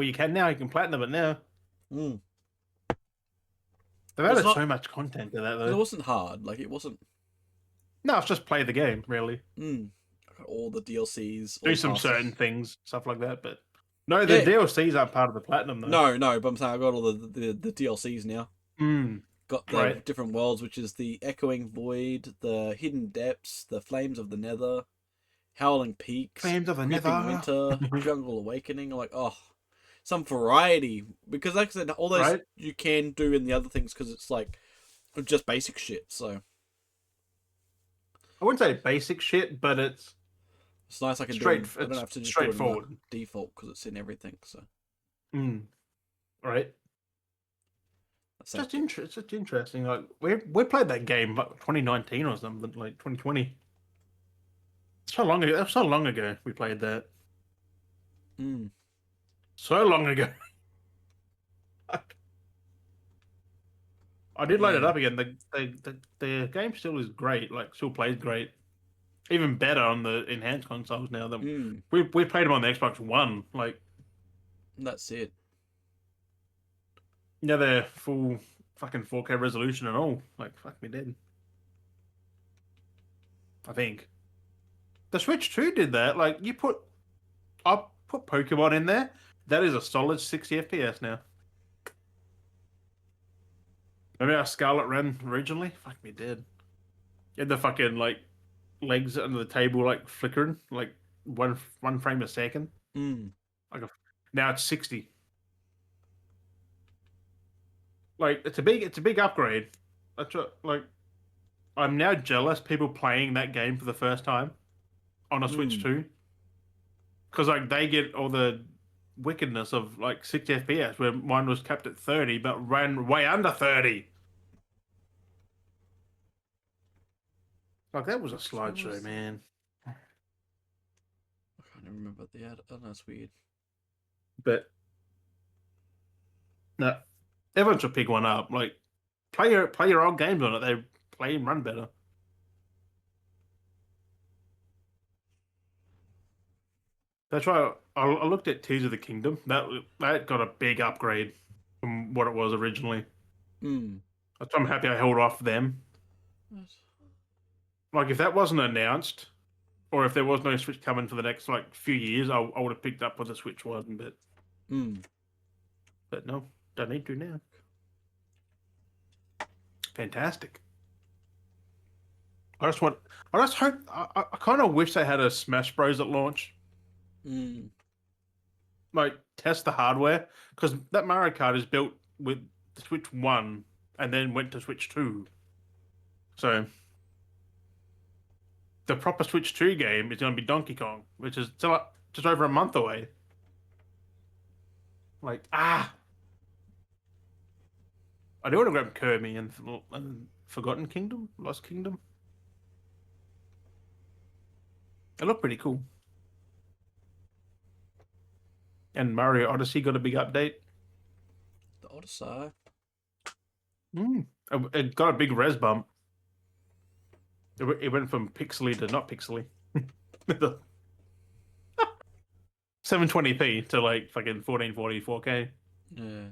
you can now. You can platinum it now. Mm. They've added so much content to that, though. It wasn't hard. Like, it wasn't... No, it's just play the game, really. All the DLCs. Do some certain things, stuff like that, but... No, the DLCs aren't part of the platinum, though. No, but I'm saying I got all the DLCs now. Got the different worlds, which is the Echoing Void, the Hidden Depths, the Flames of the Nether, Howling Peaks, Flames of the Nether, Winter, Jungle Awakening. Like, oh, some variety. Because like I said, all those you can do in the other things because it's like just basic shit. So I wouldn't say basic shit, but it's nice. I can I don't have to just straightforward do it default because it's in everything. So right. It's just interesting. Like we played that game like 2019 or something, like 2020. So long ago. So long ago we played that. So long ago. I did load it up again. The game still is great. Like still plays great. Even better on the enhanced consoles now. Than we played them on the Xbox One. Like that's it. Yeah, they're full fucking 4K resolution and all. Like, fuck me dead. I think. The Switch 2 did that. Like, I put Pokemon in there. That is a solid 60 FPS now. Remember how Scarlet ran originally? Fuck me dead. You had the fucking, like, legs under the table, like, flickering. Like, one frame a second. Like now it's 60. Like it's a big upgrade. That's what, like I'm now jealous people playing that game for the first time on a Switch 2 because like they get all the wickedness of like 60 FPS where mine was capped at 30 but ran way under 30. Like that was a slideshow, man. I can't even remember the ad. Oh, that's weird. But no, everyone should pick one up. Like play your old games on it. They play and run better. That's why I looked at Tears of the Kingdom. That got a big upgrade from what it was originally. That's why I'm happy I held off them. Like if that wasn't announced, or if there was no Switch coming for the next like few years, I would have picked up what the Switch was. But no, don't need to now. Fantastic. I just hope. I kind of wish they had a Smash Bros at launch. Like test the hardware because that Mario Kart is built with the Switch 1 and then went to Switch 2. So the proper Switch 2 game is going to be Donkey Kong, which is still just over a month away. Like I do want to grab Kirby and Forgotten Kingdom, Lost Kingdom. They look pretty cool. And Mario Odyssey got a big update. The Odyssey. It got a big res bump. It went from pixely to not pixely. 720p to like fucking 1440 4K. Yeah.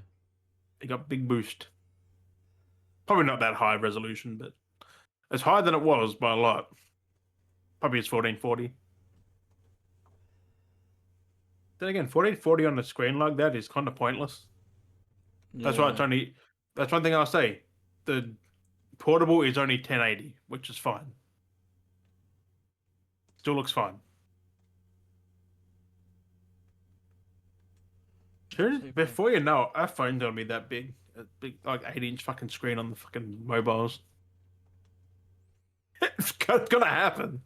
It got big boost. Probably not that high resolution, but it's higher than it was by a lot. Probably it's 1440. Then again, 1440 on the screen like that is kind of pointless. That's why it's only. That's one thing I'll say. The portable is only 1080, which is fine. Still looks fine. Sure, before you know it, our phone's gonna be that big. A big, like 8-inch fucking screen on the fucking mobiles. It's gonna happen.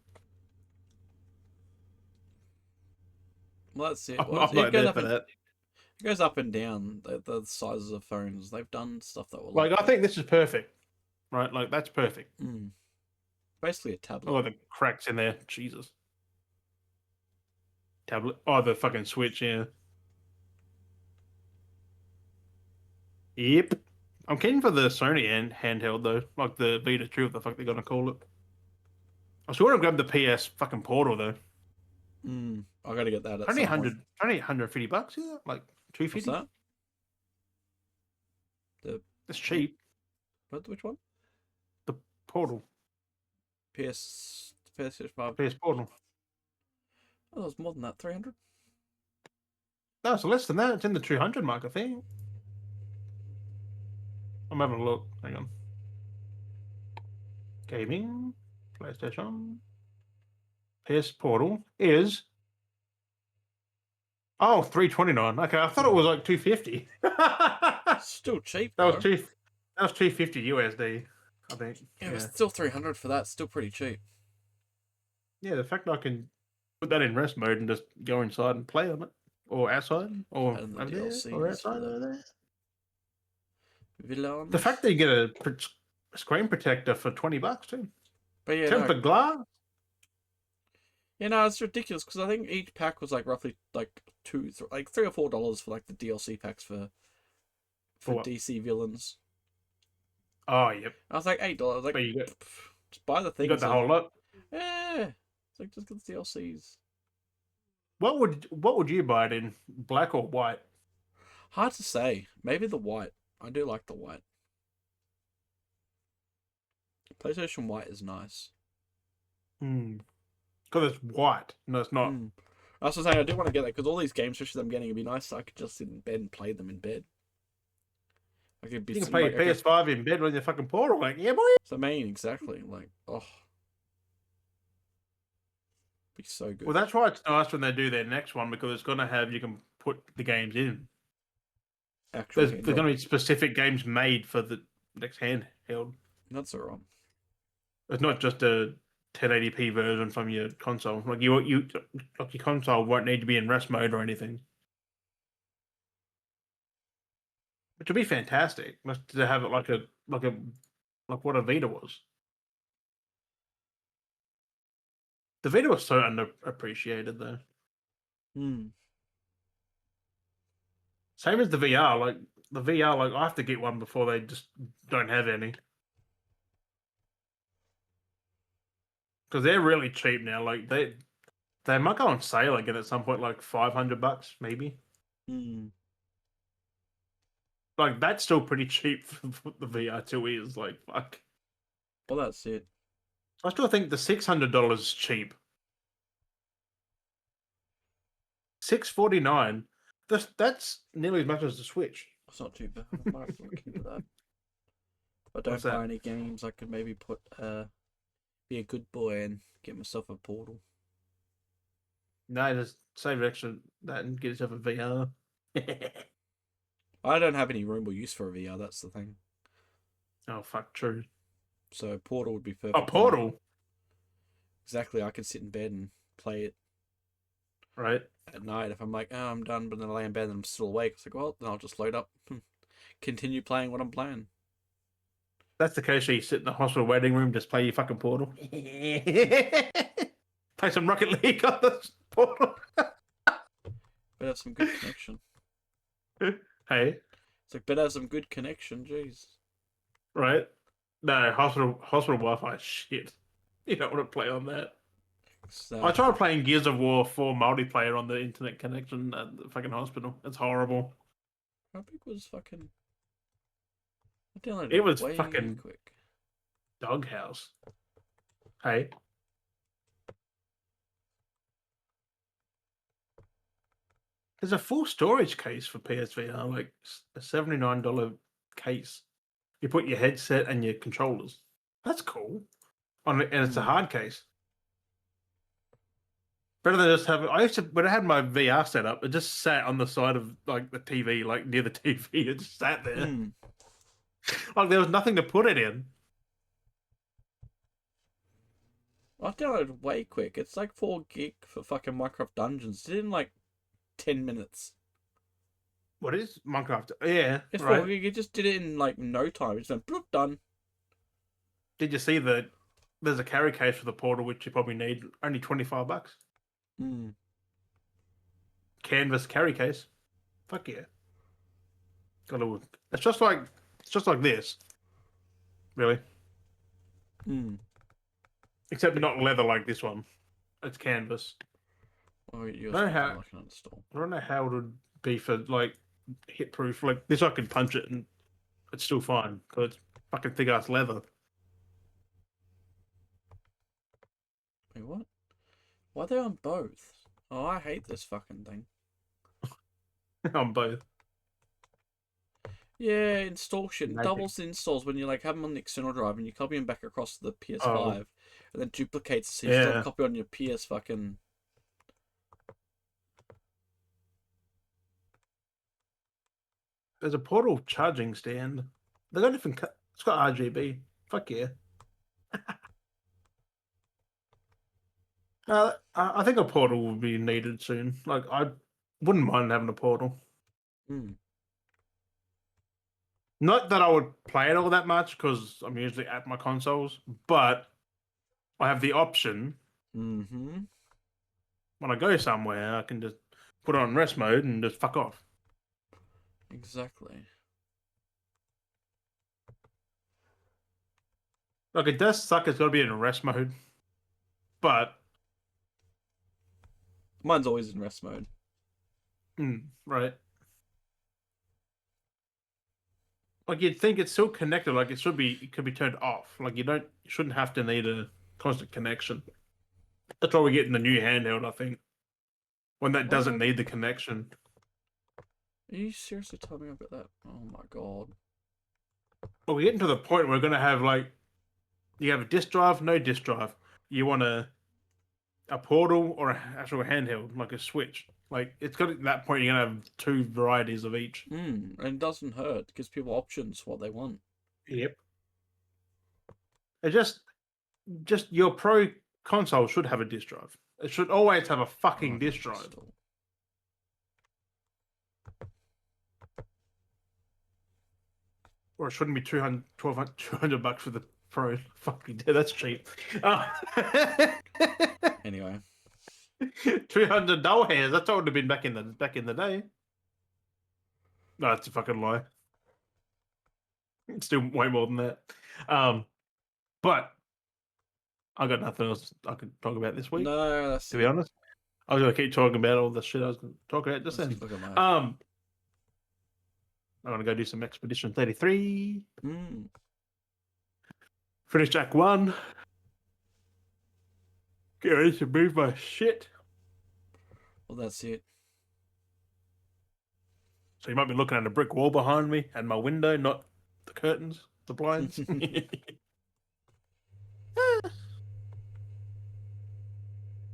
Well, that's it. I'm Well, not there for that. It goes up and down the sizes of phones. They've done stuff that will Like, I think this is perfect, right? Like, that's perfect. Basically a tablet. Oh, the cracks in there. Jesus. Tablet. Oh, the fucking Switch, yeah. Yep. I'm keen for the Sony handheld, though. Like the Vita 2, what the fuck they're gonna call it. I sort of grabbed the PS fucking Portal, though. I gotta get that at Only some point. only $150, yeah? Like, What's 250. that? It's cheap. Which one? The Portal. PS5. PS Portal. Oh, that was more than that. 300. No, it's less than that. It's in the 200 mark, I think. I'm having a look. Hang on. Gaming, PlayStation, PS Portal is 329. Okay, I thought it was like 250. Still cheap. That Though. was two. That was 250 USD. I think. Yeah, but still 300 for that. Still pretty cheap. Yeah, the fact that I can put that in rest mode and just go inside and play on it, or outside, or And the over there, DLCs or outside for over there. Villains. The fact that you get a screen protector for $20 too. But yeah, Tempered glass. Yeah, no, it's ridiculous because I think each pack was like roughly like $3 or $4 for like the DLC packs for DC villains. Oh, yep. I was like $8. Like, you got, just buy the thing. You got the whole lot. Yeah, it's like just get the DLCs. What would you buy it in? Black or white? Hard to say. Maybe the white. I do like the white. PlayStation White is nice. Because it's white. No, it's not. I was saying I do want to get that because all these games, especially I'm getting, it'd be nice. So I could just sit in bed and play them in bed. I could be. You can play your PS5 in bed with your fucking Portal. Like, yeah, boy. That's what I mean, exactly. Like, oh, be so good. Well, that's why it's nice when they do their next one because it's gonna have you can put the games in. There's gonna be specific games made for the next handheld. That's alright. It's not just a 1080p version from your console. Like your console won't need to be in rest mode or anything. Which would be fantastic. To have it like what a Vita was. The Vita was so underappreciated though. Same as the VR. Like the VR, like I have to get one before they just don't have any. Because they're really cheap now. Like they might go on sale again at some point, like $500 maybe. Like that's still pretty cheap for what the VR2 is. Like fuck. Well, that's it. I still think the $600 is cheap. $649. That's nearly as much as the Switch. That's not too bad. I might have to look into that. If I don't buy any games, I could maybe be a good boy and get myself a Portal. No, just save extra that and get yourself a VR. I don't have any room or use for a VR. That's the thing. Oh fuck, true. So Portal would be perfect. A Portal. Exactly. I could sit in bed and play it. Right. At night, if I'm like, oh, I'm done, but then I lay in bed and I'm still awake, it's like, well, then I'll just load up, continue playing what I'm playing. That's the case where you sit in the hospital waiting room, just play your fucking Portal. Play some Rocket League on the Portal. Better have some good connection. Hey. It's like, better have some good connection, jeez. Right? No, hospital Wi-Fi shit. You don't want to play on that. Exactly. I tried playing Gears of War 4 multiplayer on the internet connection at the fucking hospital. It's horrible. How big was fucking... I downloaded it was way fucking quick. Doghouse. Hey. There's a full storage case for PSVR, like a $79 case. You put your headset and your controllers. That's cool. And it's a hard case. Better than just having. I used to when I had my VR set up, it just sat on the side of like the TV, like near the TV. It just sat there. Like there was nothing to put it in. I downloaded way quick. It's like 4 gig for fucking Minecraft Dungeons. Did it in like 10 minutes. What is Minecraft? Yeah, It's right. 4 gig. It just did it in like no time. It just went bloop, done. Did you see that? There's a carry case for the Portal, which you probably need. Only $25. Canvas carry case. Fuck yeah. It's just like this. Really. Except not leather like this one. It's canvas. Oh, I don't know how it would be for like hit proof. Like this, I could punch it and it's still fine because it's fucking thick ass leather. Wait, what? Why are they on both? Oh, I hate this fucking thing. On both. Yeah, install shit. It doubles the installs when you like have them on the external drive and you copy them back across to the PS5, and then duplicates so you still copy on your PS fucking. There's a Portal charging stand. They got different. It's got RGB. Fuck yeah. I think a Portal will be needed soon. Like I wouldn't mind having a Portal. Not that I would play it all that much because I'm usually at my consoles, but I have the option. When I go somewhere, I can just put it on rest mode and just fuck off. Exactly. Like it does suck. It's got to be in rest mode, but mine's always in rest mode. Right. Like you'd think it's still connected. Like it could be turned off. Like you shouldn't have to need a constant connection. That's why we get in the new handheld, I think. When that doesn't need the connection. Are you seriously telling me about that? Oh my god. Well, we're getting to the point where we're gonna have like you have a disk drive, no disk drive. You want a Portal or an actual handheld, like a Switch. Like it's got at that point you're gonna have 2 varieties of each. And it doesn't hurt. It gives people options what they want. Yep. It just your Pro console should have a disk drive. It should always have a fucking disk drive. Or it shouldn't be $200 for the Pro. Fucking that's cheap. Anyway. $200 That's what would have been back in the day. No, that's a fucking lie. It's still way more than that. But I got nothing else I could talk about this week. No, that's to be honest. I was gonna keep talking about all the shit I was gonna talk about just then. I'm gonna go do some Expedition 33. Finish Act 1. Get ready to move my shit. Well, that's it. So you might be looking at a brick wall behind me and my window, not the curtains, the blinds.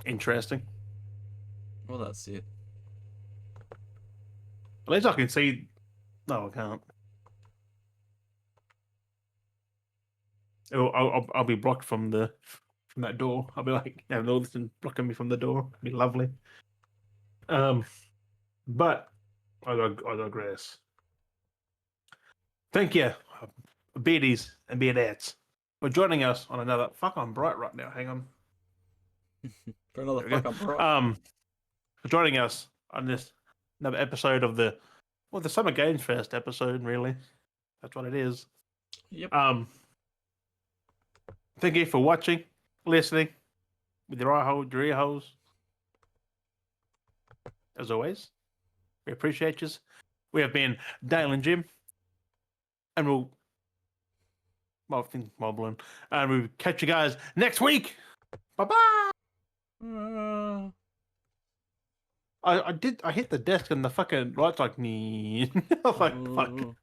Interesting. Well, that's it. At least I can see. No, I can't. I'll be blocked from that door. I'll be like having all this and blocking me from the door. It'd be lovely. But I digress. Thank you, Beardies and Beardettes, for joining us on another. Fuck, I'm bright right now. Hang on. For another fuck, I'm bright. For joining us on this another episode of the Summer Games Fest episode. Really, that's what it is. Yep. Thank you for watching, listening, with your ear holes. As always, we appreciate you. We have been Dale and Jim, and we'll catch you guys next week. Bye bye. I hit the desk and the fucking lights like me. I was like, fuck.